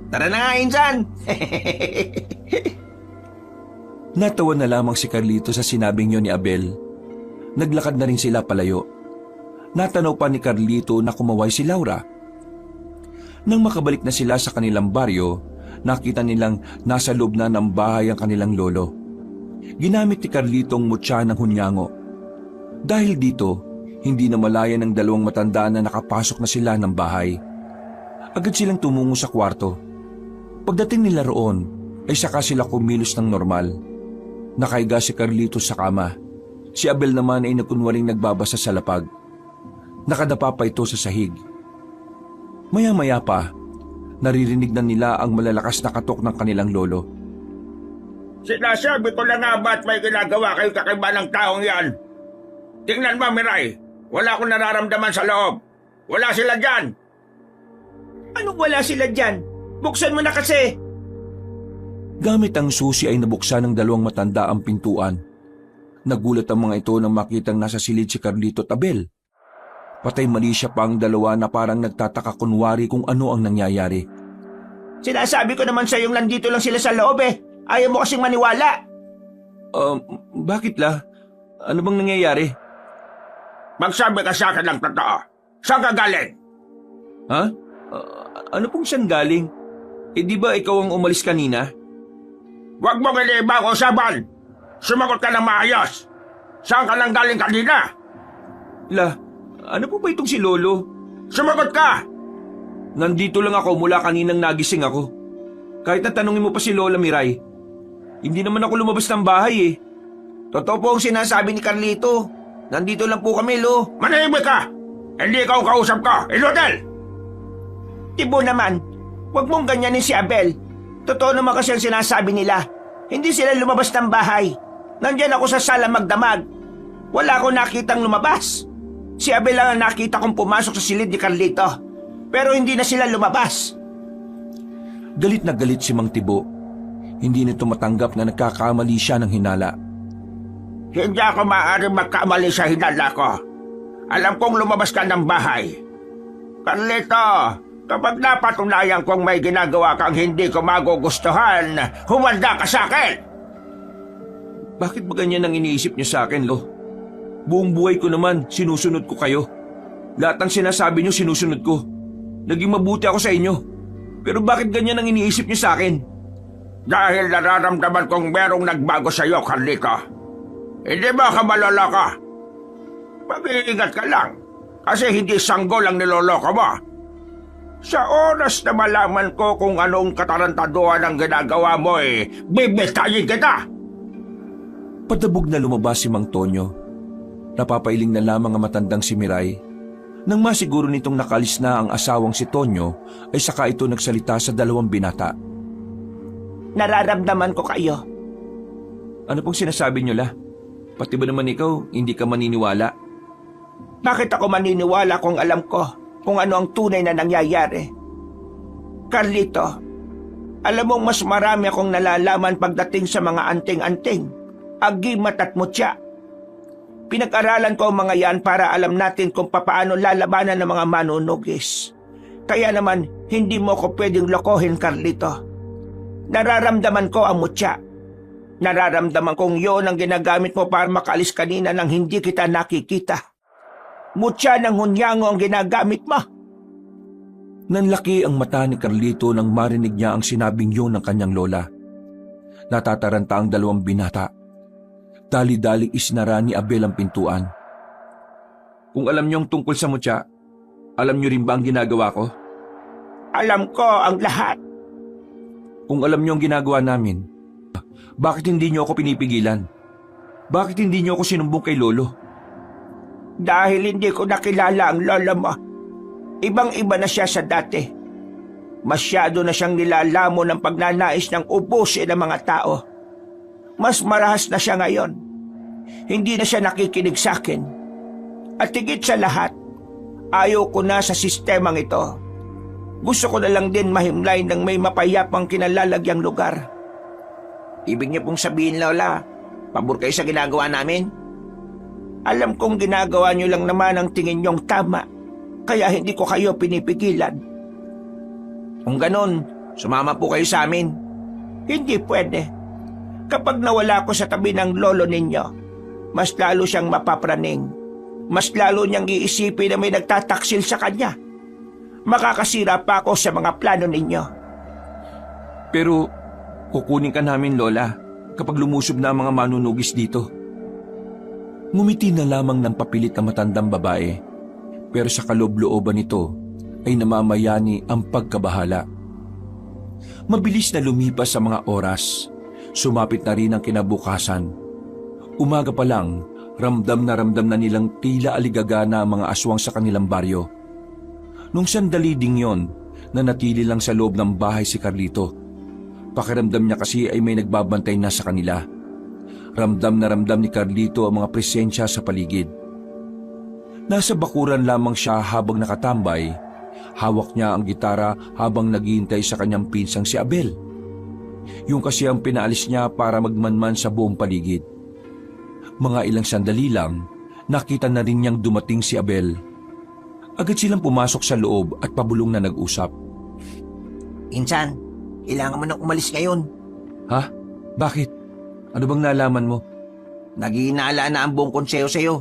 Tara na nga, Insan! Natawa na lamang si Carlito sa sinabing yun ni Abel. Naglakad na rin sila palayo. Natanaw pa ni Carlito na kumaway si Laura. Nang makabalik na sila sa kanilang baryo, nakita nilang nasa loob na ng bahay ang kanilang lolo. Ginamit ni Carlito ang mutya ng hunyango. Dahil dito, hindi na malaya ng dalawang matanda na nakapasok na sila ng bahay. Agad silang tumungo sa kwarto. Pagdating nila roon, ay saka sila kumilos ng normal. Nakaiga si Carlito sa kama. Si Abel naman ay nakunwaring nagbabasa sa lapag. Nakadapa pa ito sa sahig. Maya-maya pa, naririnig na nila ang malalakas na katok ng kanilang lolo. Sinasabi ko na nga ba't may ginagawa kayo kakaiba ng taong yan? Tingnan mo, Miray. Wala akong nararamdaman sa loob. Wala sila dyan. Anong wala sila dyan? Buksan mo na kasi! Gamit ang susi ay nabuksan ng dalawang matanda ang pintuan. Nagulat ang mga ito nang makitang nasa silid si Carlito at Abel. Patay mali siya pa ang dalawa na parang nagtataka kunwari kung ano ang nangyayari. Sinasabi ko naman sa'yong nandito lang sila sa loob eh. Ayaw mo kasing maniwala. Bakit la? Ano bang nangyayari? Magsabi ka sa akin ng totoo. Saan ka galing? Ha? Ano pong saan galing? Di ba ikaw ang umalis kanina? Huwag mong iniiba ang usapan. Sumagot ka ng maayos. Saan ka nang galing kanina? La, ano po ba itong si Lolo? Sumagot ka! Nandito lang ako mula kaninang nagising ako. Kahit na tanungin mo pa si Lola Miray. Hindi naman ako lumabas ng bahay eh. Totoo po ang sinasabi ni Carlito. Nandito lang po kami, Lo. Manahimik ka! Hindi ikaw ang kausap ko, Ilodel! Tibo naman, huwag mong ganyanin si Abel. Totoo naman kasi ang sinasabi nila. Hindi sila lumabas ng bahay. Nandyan ako sa sala magdamag. Wala akong nakitang lumabas. Si Abel lang ang nakita kong pumasok sa silid ni Carlito. Pero hindi na sila lumabas. Galit na galit si Mang Tibo. Hindi nito matanggap na nagkakamali siya ng hinala. Hindi ako maaaring magkamali sa hinala ko. Alam kong lumabas ka ng bahay. Carlito, kapag napatunayan kong may ginagawa kang hindi ko magugustuhan, humanda ka sa akin! Bakit ba ganyan ang iniisip niyo sa akin, Lo? Buong buhay ko naman, sinusunod ko kayo. Lahat ng sinasabi niyo, sinusunod ko. Naging mabuti ako sa inyo. Pero bakit ganyan ang iniisip niyo sa akin? Dahil nararamdaman kong merong nagbago sa iyo, Carlito. Hindi ba ka maloloko? Mag-iingat ka lang, kasi hindi sanggol ang niloloko mo. Sa oras na malaman ko kung anong katarantaduhan ang ginagawa mo bibitayin kita! Padabog na lumabas si Mang Tonyo. Napapailing na lamang ang matandang si Miray. Nang masiguro nitong nakalis na ang asawang si Tonyo, ay saka ito nagsalita sa dalawang binata. Nararamdaman ko kayo. Ano pong sinasabi niyo, La? Pati ba naman ikaw, hindi ka maniniwala? Bakit ako maniniwala kung alam ko kung ano ang tunay na nangyayari? Carlito, alam mong mas marami akong nalalaman pagdating sa mga anting-anting, agimat at mutya. Pinag-aralan ko ang mga yan para alam natin kung papaano lalabanan ng mga manunugis. Kaya naman, hindi mo ko pwedeng lokohin, Carlito. Nararamdaman ko ang mutya. Nararamdaman kong yon ang ginagamit mo para makaalis kanina nang hindi kita nakikita. Mutya ng hunyango ang ginagamit mo. Nanlaki ang mata ni Carlito nang marinig niya ang sinabing yun ng kanyang lola. Natataranta ang dalawang binata. Dali-dali isinara ni Abel ang pintuan. Kung alam niyong tungkol sa mutya, alam niyo rin ba ang ginagawa ko? Alam ko ang lahat. Kung alam niyo ang ginagawa namin, bakit hindi niyo ako pinipigilan? Bakit hindi niyo ako sinumbong kay Lolo? Dahil hindi ko nakilala ang lola mo. Ibang-iba na siya sa dati. Masyado na siyang nilalamo ng pagnanais ng ubusin ng mga tao. Mas marahas na siya ngayon. Hindi na siya nakikinig sa akin. At higit sa lahat, ayaw ko na sa sistemang ito. Gusto ko na lang din mahimlay ng may mapayapang kinalalagyang lugar. Ibig niyo pong sabihin, Lola, pabor kayo sa ginagawa namin? Alam kong ginagawa niyo lang naman ang tingin niyong tama, kaya hindi ko kayo pinipigilan. Kung ganun, sumama po kayo sa amin. Hindi pwede. Kapag nawala ko sa tabi ng lolo ninyo, mas lalo siyang mapapraning. Mas lalo niyang iisipin na may nagtataksil sa kanya. Makakasira pa ako sa mga plano ninyo. Pero kukunin ka namin, Lola, kapag lumusob na ang mga manunugis dito. Ngumiti na lamang ng papilit na matandang babae, pero sa kaloob-looban nito ay namamayani ang pagkabahala. Mabilis na lumipas sa mga oras, sumapit na rin ang kinabukasan. Umaga pa lang, ramdam na nilang tila aligagana ang mga aswang sa kanilang baryo. Nung sandali ding yon, nanatili lang sa loob ng bahay si Carlito. Pakiramdam niya kasi ay may nagbabantay na sa kanila. Ramdam ni Carlito ang mga presensya sa paligid. Nasa bakuran lamang siya habang nakatambay. Hawak niya ang gitara habang naghihintay sa kanyang pinsang si Abel. Yung kasi ang pinaalis niya para magmanman sa buong paligid. Mga ilang sandali lang, nakita na rin niyang dumating si Abel. Agad silang pumasok sa loob at pabulong na nag-usap. Insan, kailangan mo nang umalis ngayon. Ha? Bakit? Ano bang nalaman mo? Naghihinala na ang buong konseho sa'yo.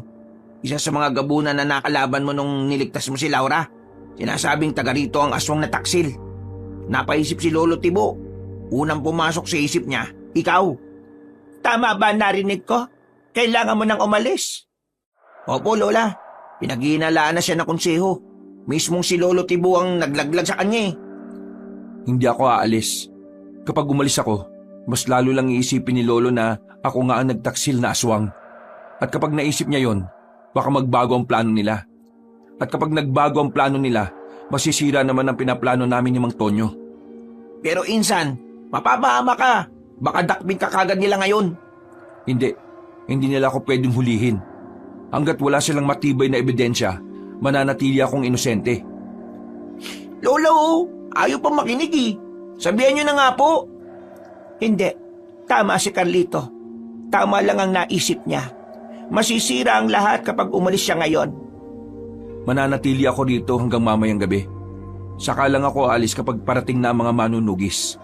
Isa sa mga gabunan na nakalaban mo nung niligtas mo si Laura. Sinasabing taga rito ang aswang na taksil. Napaisip si Lolo Tibo. Unang pumasok sa isip niya, ikaw. Tama ba narinig ko? Kailangan mo nang umalis. Opo, Lola. Pinaghihinalaan na siya ng konseho. Mismong si Lolo Tibo ang naglaglag sa kanya eh. Hindi ako aalis. Kapag umalis ako, mas lalo lang iisipin ni Lolo na ako nga ang nagtaksil na aswang. At kapag naisip niya yon, baka magbago ang plano nila. At kapag nagbago ang plano nila, masisira naman ang pinaplano namin ni Mang Tonyo. Pero Insan, mapapahama ka. Baka dakbin ka kagad nila ngayon. Hindi nila ako pwedeng hulihin. Hanggat wala silang matibay na ebidensya, mananatili akong inosente. Lolo, ayaw pa makinig eh. Sabihan niyo na nga po. Hindi. Tama si Carlito. Tama lang ang naisip niya. Masisira ang lahat kapag umalis siya ngayon. Mananatili ako rito hanggang mamayang gabi. Saka lang ako aalis kapag parating na ang mga manunugis.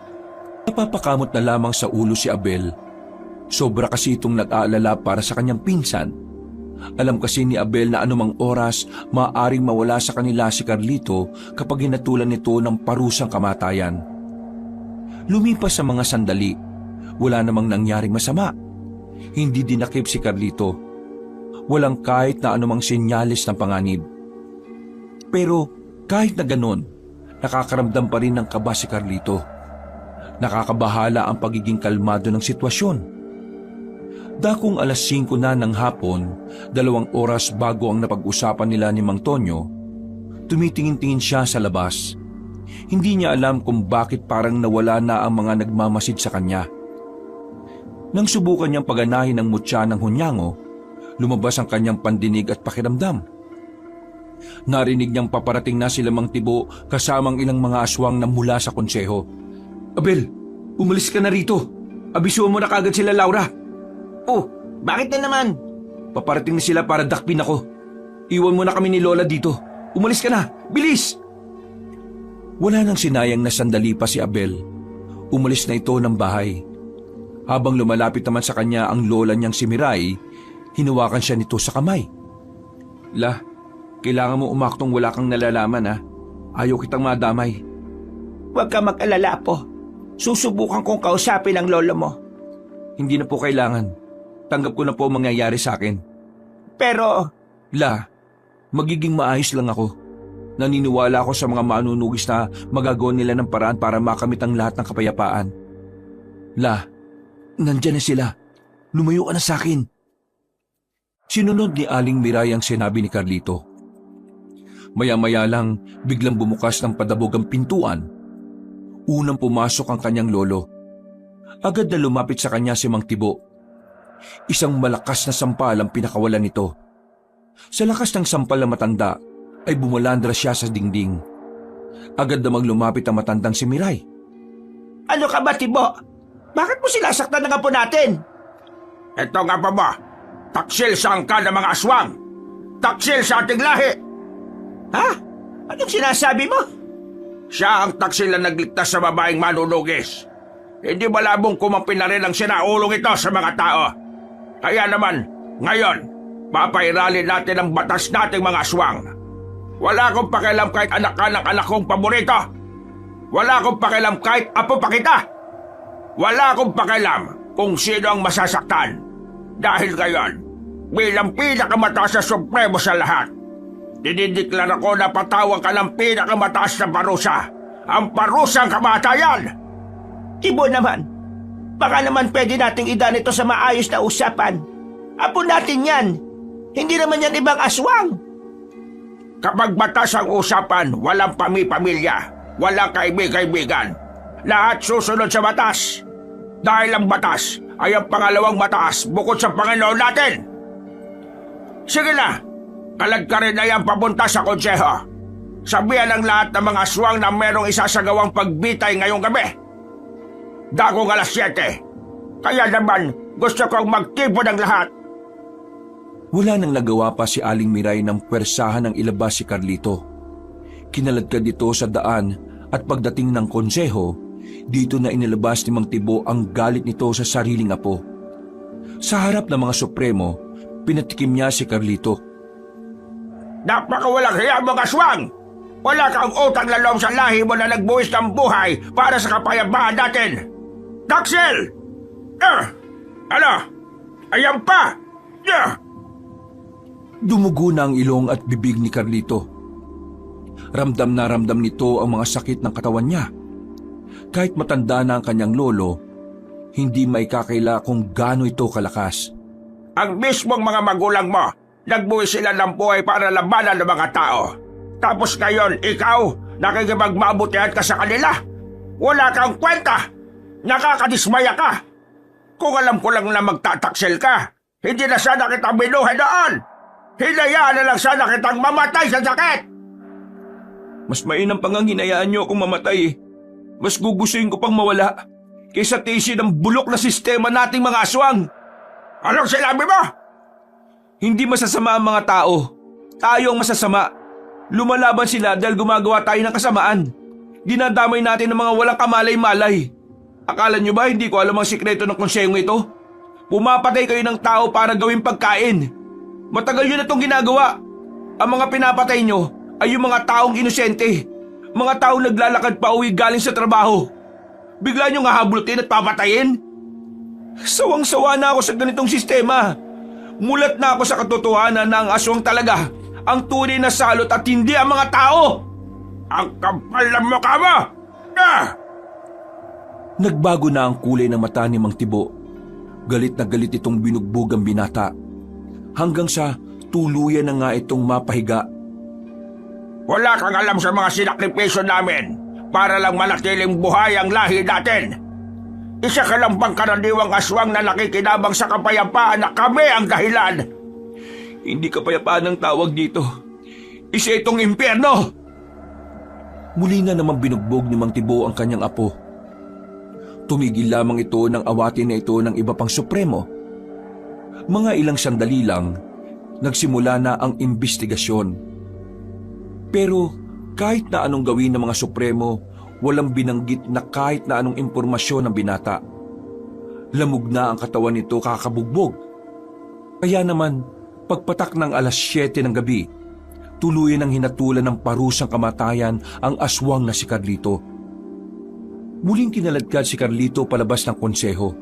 Napapakamot na lamang sa ulo si Abel. Sobra kasi itong nag-aalala para sa kanyang pinsan. Alam kasi ni Abel na anumang oras maaaring mawala sa kanila si Carlito kapag hinatulan nito ng parusang kamatayan. Lumipas sa mga sandali, wala namang nangyaring masama. Hindi dinakip si Carlito. Walang kahit na anumang senyales ng panganib. Pero kahit na ganon, nakakaramdam pa rin ng kaba si Carlito. Nakakabahala ang pagiging kalmado ng sitwasyon. Dakong alas 5 na ng hapon, 2 oras bago ang napag-usapan nila ni Mang Tonyo, tumitingin-tingin siya sa labas. Hindi niya alam kung bakit parang nawala na ang mga nagmamasid sa kanya. Nang subukan niyang paganahin ang mutya ng hunyango, lumabas ang kanyang pandinig at pakiramdam. Narinig niyang paparating na sila Mang Tibo kasamang ilang mga aswang na mula sa konseho. Abel, umalis ka na rito. Abisuhan mo na kagad sila, Laura. Oh, bakit na naman? Paparating na sila para dakpin ako. Iwan mo na kami ni Lola dito. Umalis ka na, bilis! Wala nang sinayang na sandali pa si Abel. Umalis na ito ng bahay. Habang lumalapit naman sa kanya ang lola niyang si Miray, hinawakan siya nito sa kamay. La, kailangan mo umaktong wala kang nalalaman ha. Ayaw kitang madamay. Huwag ka mag-alala po. Susubukan kong kausapin ang lolo mo. Hindi na po kailangan. Tanggap ko na po ang mangyayari sa akin. Pero, La, magiging maayos lang ako. Naniniwala ako sa mga manunugis na magagawa nila ng paraan para makamit ang lahat ng kapayapaan. La, nandyan na sila. Lumayo ka na sa akin. Sinunod ni Aling Miray ang sinabi ni Carlito. Maya-maya lang biglang bumukas ng padabog ang pintuan. Unang pumasok ang kanyang lolo. Agad na lumapit sa kanya si Mang Tibo. Isang malakas na sampal ang pinakawalan nito. Sa lakas ng sampal na matanda ay bumulandra siya sa dingding. Agad namang lumapit ang matandang si Miray. ano ka ba, Tibo? Bakit mo sinasaktan ng apo natin? Ito nga pa ba? Taksil sa angka ng mga aswang. Taksil sa ating lahi. Ha? Anong sinasabi mo? Siya ang taksil na nagligtas sa babaeng manunugis. Hindi malabong kumampi na rin ang sinaulong ito sa mga tao. Kaya naman, ngayon, papairalin natin ang batas nating mga aswang. Wala akong pakialam kahit anak ka ng anak kong paborito. Wala akong pakialam kahit apo pa kita. Wala akong pakialam kung sino ang masasaktan. Dahil ngayon, bilang pinakamataas na supremo sa lahat, dinideklara ko na patawag ka ng pinakamataas na parusa. Ang parusang kamatayan! Tibo naman, baka naman pwede nating idaan ito sa maayos na usapan. Apo natin yan. Hindi naman yan ibang aswang. Kapag batas ang usapan, walang pamilya, walang kaibig-kaibigan. Lahat susunod sa batas. Dahil ang batas ay ang pangalawang mataas bukod sa Panginoon natin. Sige na, kalagkarin na yan papunta sa konseho. Sabihan ang lahat ng mga aswang na merong isasagawang pagbitay ngayong gabi. Dakong 7:00. Kaya naman, gusto kong magtipon ng lahat. Wala nang nagawa pa si Aling Miray ng pwersahan ng ilabas si Carlito. Kinaladkad ito sa daan at pagdating ng konseho, dito na inilabas ni Mang Tibo ang galit nito sa sariling apo. Sa harap ng mga supremo, pinatikim niya si Carlito. Napakawalang hiya mga aswang! Wala kang utang na loob sa lahi mo na nagbuwis ng buhay para sa kapayapaan natin! Taksil! Ano? Ayan pa! Dumugo na ang ilong at bibig ni Carlito. Ramdam na ramdam nito ang mga sakit ng katawan niya. Kahit matanda na ang kanyang lolo, hindi maikakaila kung gaano ito kalakas. Ang mismong mga magulang mo, nagbuwis sila ng buhay para labanan ng mga tao. Tapos ngayon, ikaw, nakikipagmabutihan ka sa kanila. Wala kang kwenta. Nakakadismaya ka. Kung alam ko lang na magtataksil ka, hindi na sana kitang binuhay doon. Hinayaan na lang sana kitang mamatay sa sakit. Mas mainam pang ang hinayaan niyo akong mamatay eh. Mas gugustuhin ko pang mawala kaysa tiisin ng bulok na sistema nating mga aswang. Anong sinabi mo? Hindi masasama ang mga tao. Tayo ang masasama. Lumalaban sila dahil gumagawa tayo ng kasamaan. Dinadamay natin ng mga walang kamalay-malay. Akala nyo ba hindi ko alam ang sikreto ng konsehong ito? Pumapatay kayo ng tao para gawing pagkain. Matagal yun na itong ginagawa. Ang mga pinapatay nyo ay yung mga taong inosente. Mga taong naglalakad pa uwi galing sa trabaho. Bigla nyo nga habulutin at papatayin? Sawang-sawa na ako sa ganitong sistema. Mulat na ako sa katotohanan na ang aswang talaga ang tunay na salot at hindi ang mga tao. Ang kapal ng mukha mo! Nagbago na ang kulay ng mata ni Mang Tibo. Galit na galit itong binugbog ang binata. Hanggang sa tuluyan na nga itong mapahiga. Wala kang alam sa mga sinakripisyo namin para lang manatiling buhay ang lahi natin. Isa ka lang bang karaniwang aswang na nakikinabang sa kapayapaan na kami ang dahilan? Hindi kapayapaan ang tawag dito. Isa itong impyerno! Muli na naman binugbog ni Mang Tibo ang kanyang apo. Tumigil lamang ito ng awatin na ito ng iba pang supremo. Mga ilang sandali lang, nagsimula na ang imbestigasyon. Pero kahit na anong gawin ng mga supremo, walang binanggit na kahit na anong impormasyon ng binata. Lamog na ang katawan nito kakabugbog. Kaya naman, pagpatak ng alas 7 ng gabi, tuluyan ang hinatulan ng parusang kamatayan ang aswang na si Carlito. Muling kinaladkad si Carlito palabas ng konseho.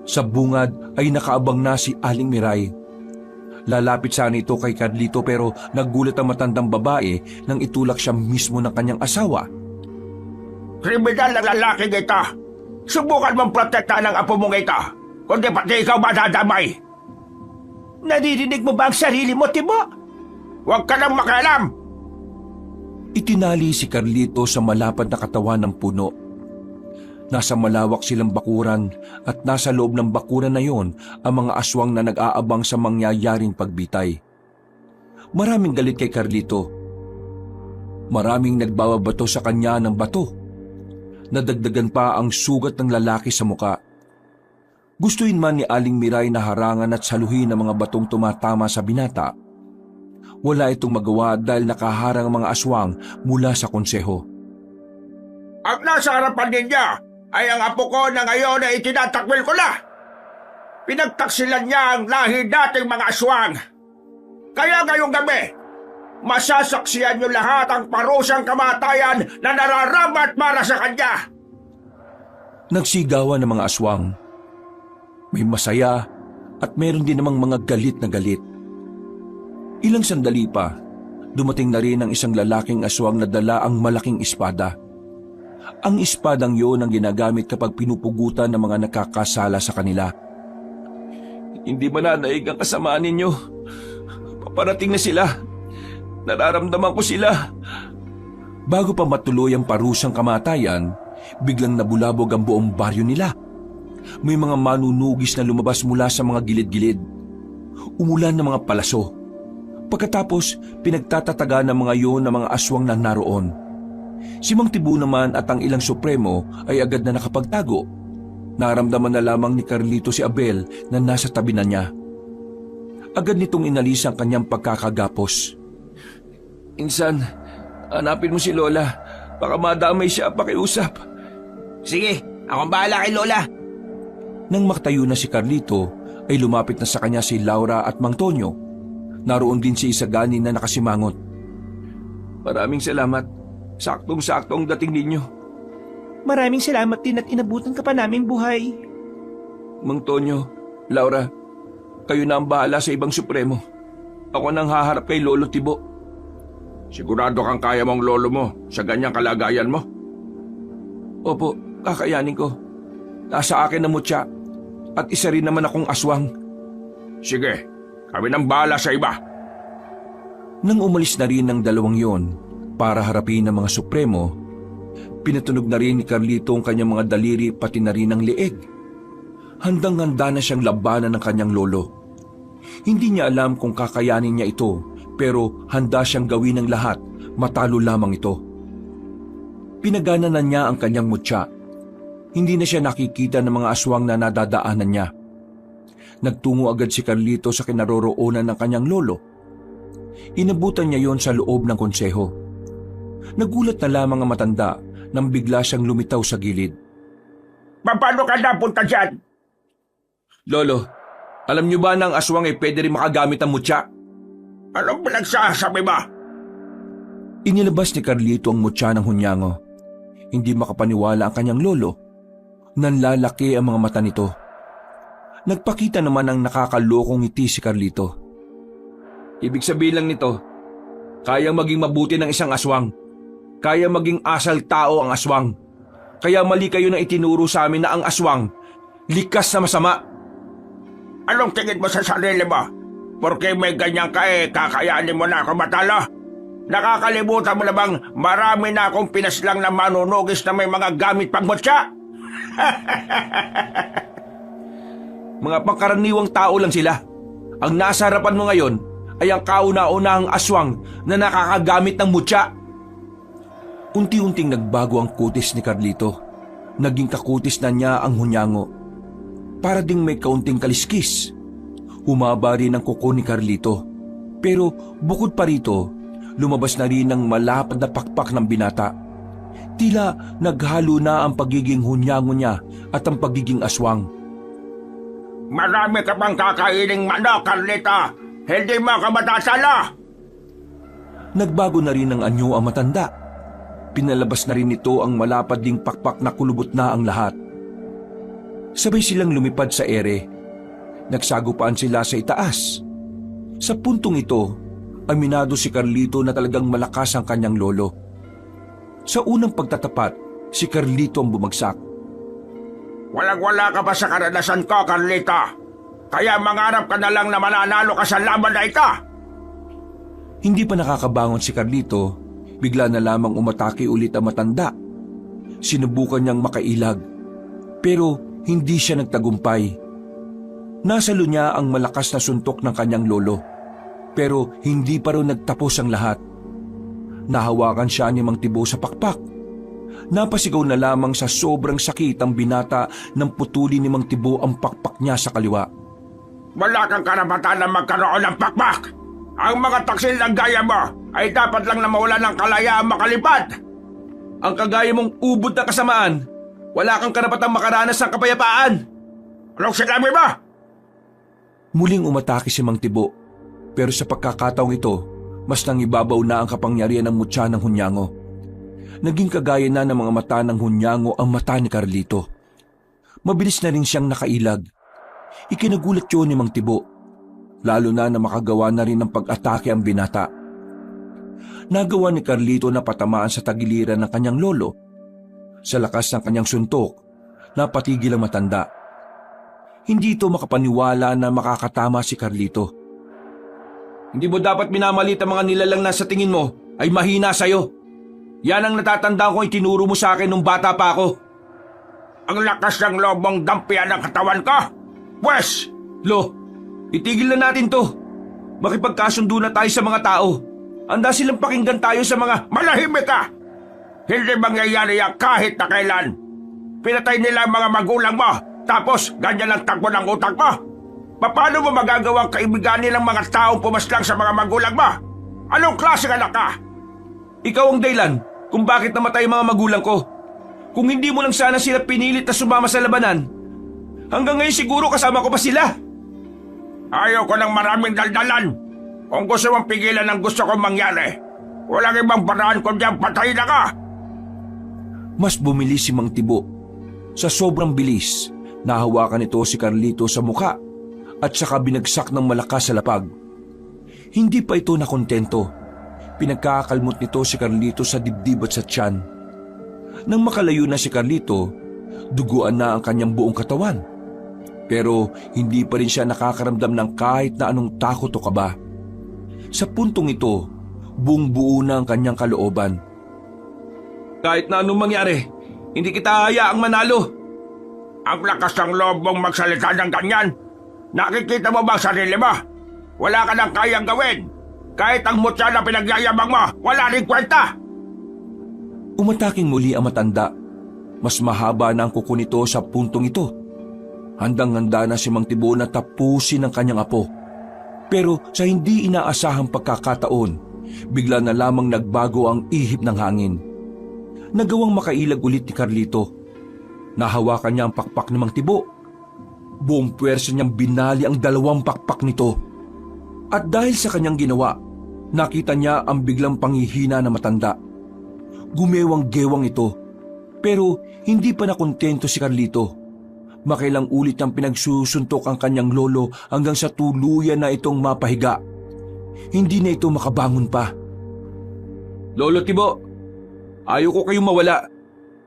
Sa bungad ay nakaabang na si Aling Miray. Lalapit sana ito kay Carlito pero naggulat ang matandang babae nang itulak siya mismo ng kanyang asawa. Kriminal na lalaking ito! Subukan mong protektahan ang apo mong ito, kundi pati ikaw madadamay! Naririnig mo ba ang sarili mo, Tibo? Huwag ka nang makialam! Itinali si Carlito sa malapad na katawan ng puno. Nasa malawak silang bakuran at nasa loob ng bakuran na yon ang mga aswang na nag-aabang sa mangyayaring pagbitay. Maraming galit kay Carlito. Maraming nagbababato sa kanya ng bato. Nadagdagan pa ang sugat ng lalaki sa muka. Gustuin man ni Aling Miray na harangan at saluhin ang mga batong tumatama sa binata. Wala itong magawa dahil nakaharang ang mga aswang mula sa konseho. Ang nasa harapan ninyo ay ang apo ko na ngayon ay itinatakwil ko na. Pinagtaksilan niya ang lahi dating mga aswang. Kaya ngayong gabi, masasaksiyan niyo lahat ang parusang kamatayan na nararapat para sa kanya. Nagsigawan ng mga aswang. May masaya at meron din namang mga galit na galit. Ilang sandali pa, dumating na rin ang isang lalaking aswang na dala ang malaking espada. Ang espadang yun ang ginagamit kapag pinupugutan ng mga nakakasala sa kanila. Hindi mananaig ang kasamaan ninyo. Paparating na sila. Nararamdaman ko sila. Bago pa matuloy ang parusang kamatayan, biglang nabulabog ang buong baryo nila. May mga manunugis na lumabas mula sa mga gilid-gilid. Umulan ng mga palaso. Pagkatapos, pinagtatataga ng mga yon ng mga aswang na naroon. Si Mang Tibo naman at ang ilang supremo ay agad na nakapagtago. Naramdaman na lamang ni Carlito si Abel na nasa tabi na niya. Agad nitong inalis ang kanyang pagkakagapos. Insan, hanapin mo si Lola. Baka madamay siya pakiusap. Sige, akong bahala kay Lola. Nang makatayo na si Carlito, ay lumapit na sa kanya si Laura at Mang Tonyo. Naroon din si Isagani na nakasimangot. Maraming salamat. Saktong-sakto ang dating ninyo. Maraming salamat din at inabutan ka pa naming buhay. Mang Tonyo, Laura, kayo na ang bahala sa ibang supremo. Ako nang haharap kay Lolo Tibo. Sigurado kang kaya mong lolo mo sa ganyang kalagayan mo? Opo, kakayanin ko. Nasa akin na mutya at isa rin naman akong aswang. Sige, kami nang bahala sa iba. Nang umalis na rin ng dalawang yon para harapin ang mga supremo, pinatunog na rin ni Carlito ang kanyang mga daliri pati na rin ang leeg. Handang-handa na siyang labanan ng kanyang lolo. Hindi niya alam kung kakayanin niya ito, pero handa siyang gawin ng lahat, matalo lamang ito. Pinagana na niya ang kanyang mutya. Hindi na siya nakikita ng mga aswang na nadadaanan niya. Nagtungo agad si Carlito sa kinaroroonan ng kanyang lolo. Inabutan niya yon sa loob ng konseho. Nagulat na lamang ang matanda nang bigla siyang lumitaw sa gilid. Paano ka napunta dyan? Lolo, alam niyo ba na ang aswang ay pwede rin makagamit ng mutya? Anong pinagsasabi ba? Inilabas ni Carlito ang mutya ng hunyango. Hindi makapaniwala ang kanyang lolo. Nanlalaki ang mga mata nito. Nagpakita naman ng nakakalokong ngiti si Carlito. Ibig sabihin lang nito, kayang maging mabuti ng isang aswang. Kaya maging asal tao ang aswang. Kaya mali kayo nang itinuro sa amin na ang aswang likas na masama. Anong tingin mo sa sarili mo? Porque may ganyan ka kakayanin mo na ako matalo? Nakakalimutan mo na bang marami na akong pinaslang na manunugis na may mga gamit pangmutya? Mga pangkaraniwang tao lang sila. Ang nasa harapan mo ngayon ay ang kauna-unahang aswang na nakakagamit ng mutya. Unti-unting nagbago ang kutis ni Carlito. Naging kakutis na niya ang hunyango. Para ding may kaunting kaliskis. Humaba rin ang kuko ni Carlito. Pero bukod pa rito, lumabas na rin ang malapad na pakpak ng binata. Tila naghalo na ang pagiging hunyango niya at ang pagiging aswang. Marami ka pang kakaining manok, Carlita. Hindi mo ka matasala. Nagbago na rin ang anyo ang matanda. Pinalabas na rin nito ang malapad ding pakpak na kulubot na ang lahat. Sabay silang lumipad sa ere. Nagsagupaan sila sa itaas. Sa puntong ito, aminado si Carlito na talagang malakas ang kanyang lolo. Sa unang pagtatapat, si Carlito ang bumagsak. Walang-wala ka pa sa karanasan ko, Carlita. Kaya mangarap ka na lang na mananalo ka sa laban na ito. Hindi pa nakakabangon si Carlito, bigla na lamang umatake ulit ang matanda. Sinubukan niyang makailag, pero hindi siya nagtagumpay. Nasalo niya ang malakas na suntok ng kanyang lolo, pero hindi pa rin nagtapos ang lahat. Nahawakan siya ni Mang Tibo sa pakpak. Napasigaw na lamang sa sobrang sakit ang binata nang putuli ni Mang Tibo ang pakpak niya sa kaliwa. Wala kang karapatan na magkaroon ng pakpak. Ang mga taksil ng gaya mo ay dapat lang na mawala ng kalayaang makalipad. Ang kagaya mong ubod na kasamaan, wala kang karapatang makaranas ng kapayapaan. Anong sinabi mo? Muling umatake si Mang Tibo, pero sa pagkakataong ito, mas nangibabaw na ang kapangyarihan ng mutya ng hunyango. Naging kagaya na ng mga mata ng hunyango ang mata ni Carlito. Mabilis na rin siyang nakailag. Ikinagulat yun ni Mang Tibo, lalo na makagawa na rin ng pag-atake ang binata. Nagawa ni Carlito na patamaan sa tagiliran ng kanyang lolo. Sa lakas ng kanyang suntok, napatigil ang matanda. Hindi ito makapaniwala na makakatama si Carlito. Hindi mo dapat minamalit ang mga nilalang na sa tingin mo ay mahina sa'yo. Yan ang natatandaan ko itinuro mo sa akin nung bata pa ako. Ang lakas ng lobong dampian ng katawan ko. Pwes! Lo, itigil na natin to. Makipagkasundo na tayo sa mga tao. Handa silang pakinggan tayo sa mga... Malahimik ka! Hindi mangyayari yan kahit na kailan. Pinatay nila ang mga magulang mo, tapos ganyan ang takbo ng utak mo. Paano mo magagawang kaibiganin ng mga taong pumaslang sa mga magulang mo? Anong klaseng anak ka? Ikaw ang dahilan kung bakit namatay ang mga magulang ko. Kung hindi mo lang sana sila pinilit na sumama sa labanan, hanggang ngayon siguro kasama ko pa sila. Ayaw ko ng maraming daldalan. Kung gusto mong pigilan ang gusto kong mangyari, walang ibang paraan kundi ang patay na ka. Mas bumilis si Mang Tibo. Sa sobrang bilis, nahawakan ito si Carlito sa mukha at saka binagsak ng malakas sa lapag. Hindi pa ito nakontento. Pinagkakalmot nito si Carlito sa dibdib at sa tiyan. Nang makalayo na si Carlito, duguan na ang kanyang buong katawan. Pero hindi pa rin siya nakakaramdam ng kahit na anong takot o kaba. Sa puntong ito, buong buo na ang kanyang kalooban. Kahit na anong mangyari, hindi kita hayaang manalo. Ang lakas ng loob mong magsalita ng ganyan. Nakikita mo ba ang sarili mo? Wala ka nang kayang gawin. Kahit ang mutya na pinagyayabang mo, wala rin kwenta. Umataking muli ang matanda. Mas mahaba na ang kuko nito sa puntong ito. Handang-handa na si Mang Tibo na tapusin ang kanyang apo. Pero sa hindi inaasahang pagkakataon, bigla na lamang nagbago ang ihip ng hangin. Nagawang makailag ulit ni Carlito. Nahawakan niya ang pakpak ni Mang Tibo. Buong puwersa niyang binali ang dalawang pakpak nito. At dahil sa kanyang ginawa, nakita niya ang biglang panghihina na matanda. Gumewang-gewang ito. Pero hindi pa nakontento si Carlito. Makailang ulit niyang pinagsusuntok ang kanyang lolo hanggang sa tuluyan na itong mapahiga. Hindi na ito makabangon pa. Lolo Tibo, ayaw ko kayong mawala.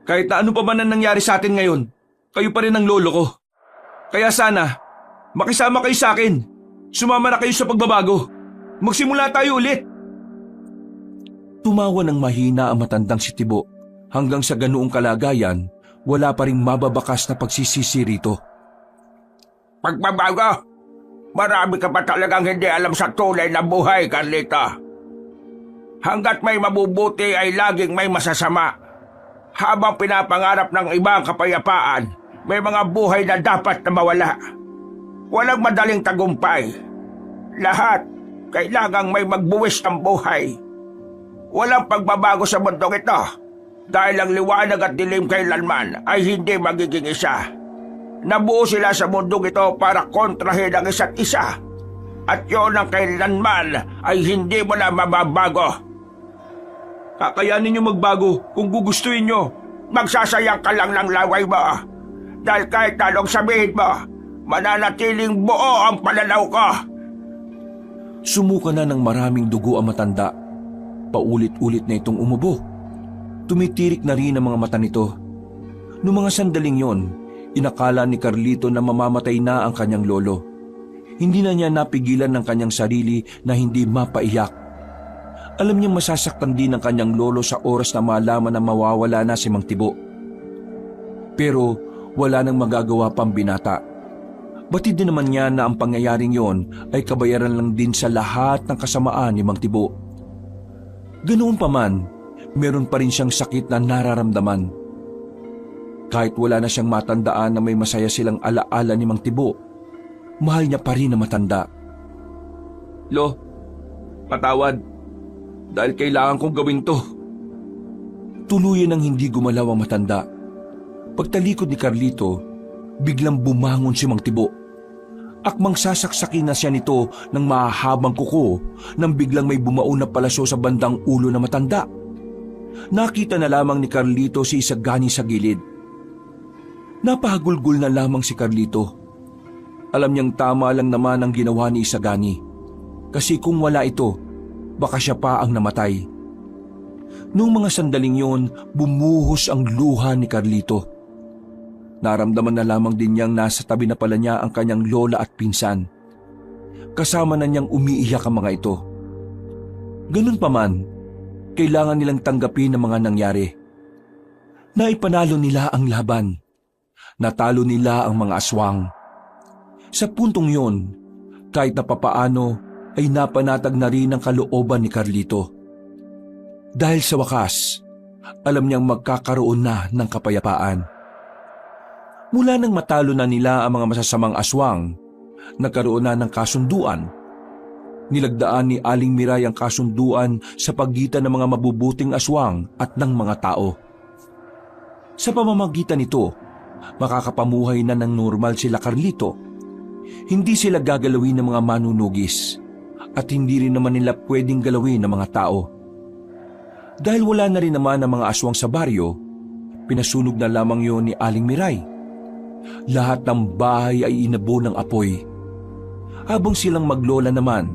Kahit na ano pa man ang nangyari sa atin ngayon, kayo pa rin ang lolo ko. Kaya sana, makisama kayo sa akin. Sumama na kayo sa pagbabago. Magsimula tayo ulit. Tumawa ng mahina ang matandang si Tibo. Hanggang sa ganoong kalagayan, wala pa ring mababakas na pagsisisi rito. Pagbabago? Marami ka pa talagang hindi alam sa tunay na buhay, Carlita. Hanggat may mabubuti ay laging may masasama. Habang pinapangarap ng iba ang kapayapaan, may mga buhay na dapat na mawala. Walang madaling tagumpay. Lahat kailangang may magbuwis ng buhay. Walang pagbabago sa mundong ito dahil ang liwanag at dilim kailanman ay hindi magiging isa. Nabuo sila sa mundong ito para kontrahin ang isa't isa. At yun ang kailanman ay hindi mo na mababago. Kakayanin nyo magbago kung gugustuhin nyo. Magsasayang ka lang ng laway mo. Dahil kahit anong sabihin mo, mananatiling buo ang pananaw ko. Sumuka na ng maraming dugo ang matanda. Paulit-ulit na itong umubo. Tumitirik na rin ang mga mata nito. Noong mga sandaling yon, inakala ni Carlito na mamamatay na ang kanyang lolo. Hindi na niya napigilan ng kanyang sarili na hindi mapaiyak. Alam niyang masasaktan din ang kanyang lolo sa oras na malaman na mawawala na si Mang Tibo. Pero wala nang magagawa pang binata. Batid din naman niya na ang pangyayaring yon ay kabayaran lang din sa lahat ng kasamaan ni Mang Tibo. Ganoon pa man, meron pa rin siyang sakit na nararamdaman. Kahit wala na siyang matandaan na may masaya silang alaala ni Mang Tibo, mahal niya pa rin na matanda. Lo, patawad. Dahil kailangan kong gawin to. Tuluyan ang hindi gumalaw ang matanda. Pagtalikod ni Carlito, biglang bumangon si Mang Tibo. Akmang sasaksakin na siya nito ng mahahabang kuko nang biglang may bumaon na palaso sa bandang ulo na matanda. Nakita na lamang ni Carlito si Isagani sa gilid. Napahagulgol na lamang si Carlito. Alam niyang tama lang naman ang ginawa ni Isagani. Kasi kung wala ito, baka siya pa ang namatay. Noong mga sandaling yon, bumuhos ang luha ni Carlito. Naramdaman na lamang din niyang nasa tabi na pala niya ang kanyang lola at pinsan. Kasama na niyang umiiyak ang mga ito. Ganun pa man, kailangan nilang tanggapin ang mga nangyari. Naipanalo nila ang laban. Natalo nila ang mga aswang. Sa puntong yon, kahit na papaano ay napanatag na rin ang kalooban ni Carlito. Dahil sa wakas, alam niyang magkakaroon na ng kapayapaan. Mula nang matalo na nila ang mga masasamang aswang, nagkaroon na ng kasunduan. Nilagdaan ni Aling Miray ang kasunduan sa pagitan ng mga mabubuting aswang at ng mga tao. Sa pamamagitan nito, makakapamuhay na ng normal sila Carlito. Hindi sila gagalawin ng mga manunugis at hindi rin naman nila pwedeng galawin ng mga tao. Dahil wala na rin naman ang mga aswang sa baryo, pinasunog na lamang yon ni Aling Miray. Lahat ng bahay ay inabo ng apoy. Habang silang maglola naman,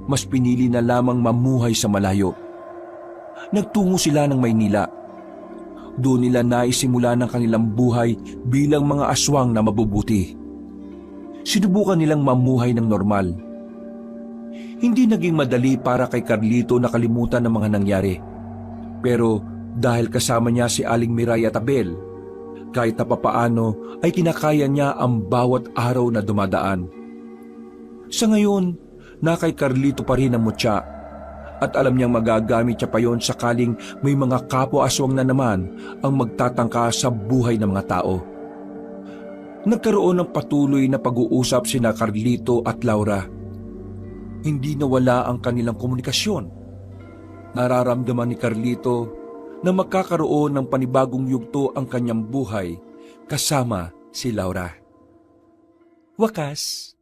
mas pinili na lamang mamuhay sa malayo. Nagtungo sila ng Maynila. Doon nila naisimula ng kanilang buhay bilang mga aswang na mabubuti. Sinubukan nilang mamuhay ng normal. Hindi naging madali para kay Carlito nakalimutan ang mga nangyari. Pero dahil kasama niya si Aling Miray at Abel, kahit na papaano ay kinakaya niya ang bawat araw na dumadaan. Sa ngayon, na kay Carlito pa rin ang mutya at alam niyang magagamit siya pa yon sakaling may mga kapwa-aswang na naman ang magtatangka sa buhay ng mga tao. Nagkaroon ng patuloy na pag-uusap sina Carlito at Laura. Hindi nawala ang kanilang komunikasyon. Nararamdaman ni Carlito na magkakaroon ng panibagong yugto ang kanyang buhay kasama si Laura. Wakas,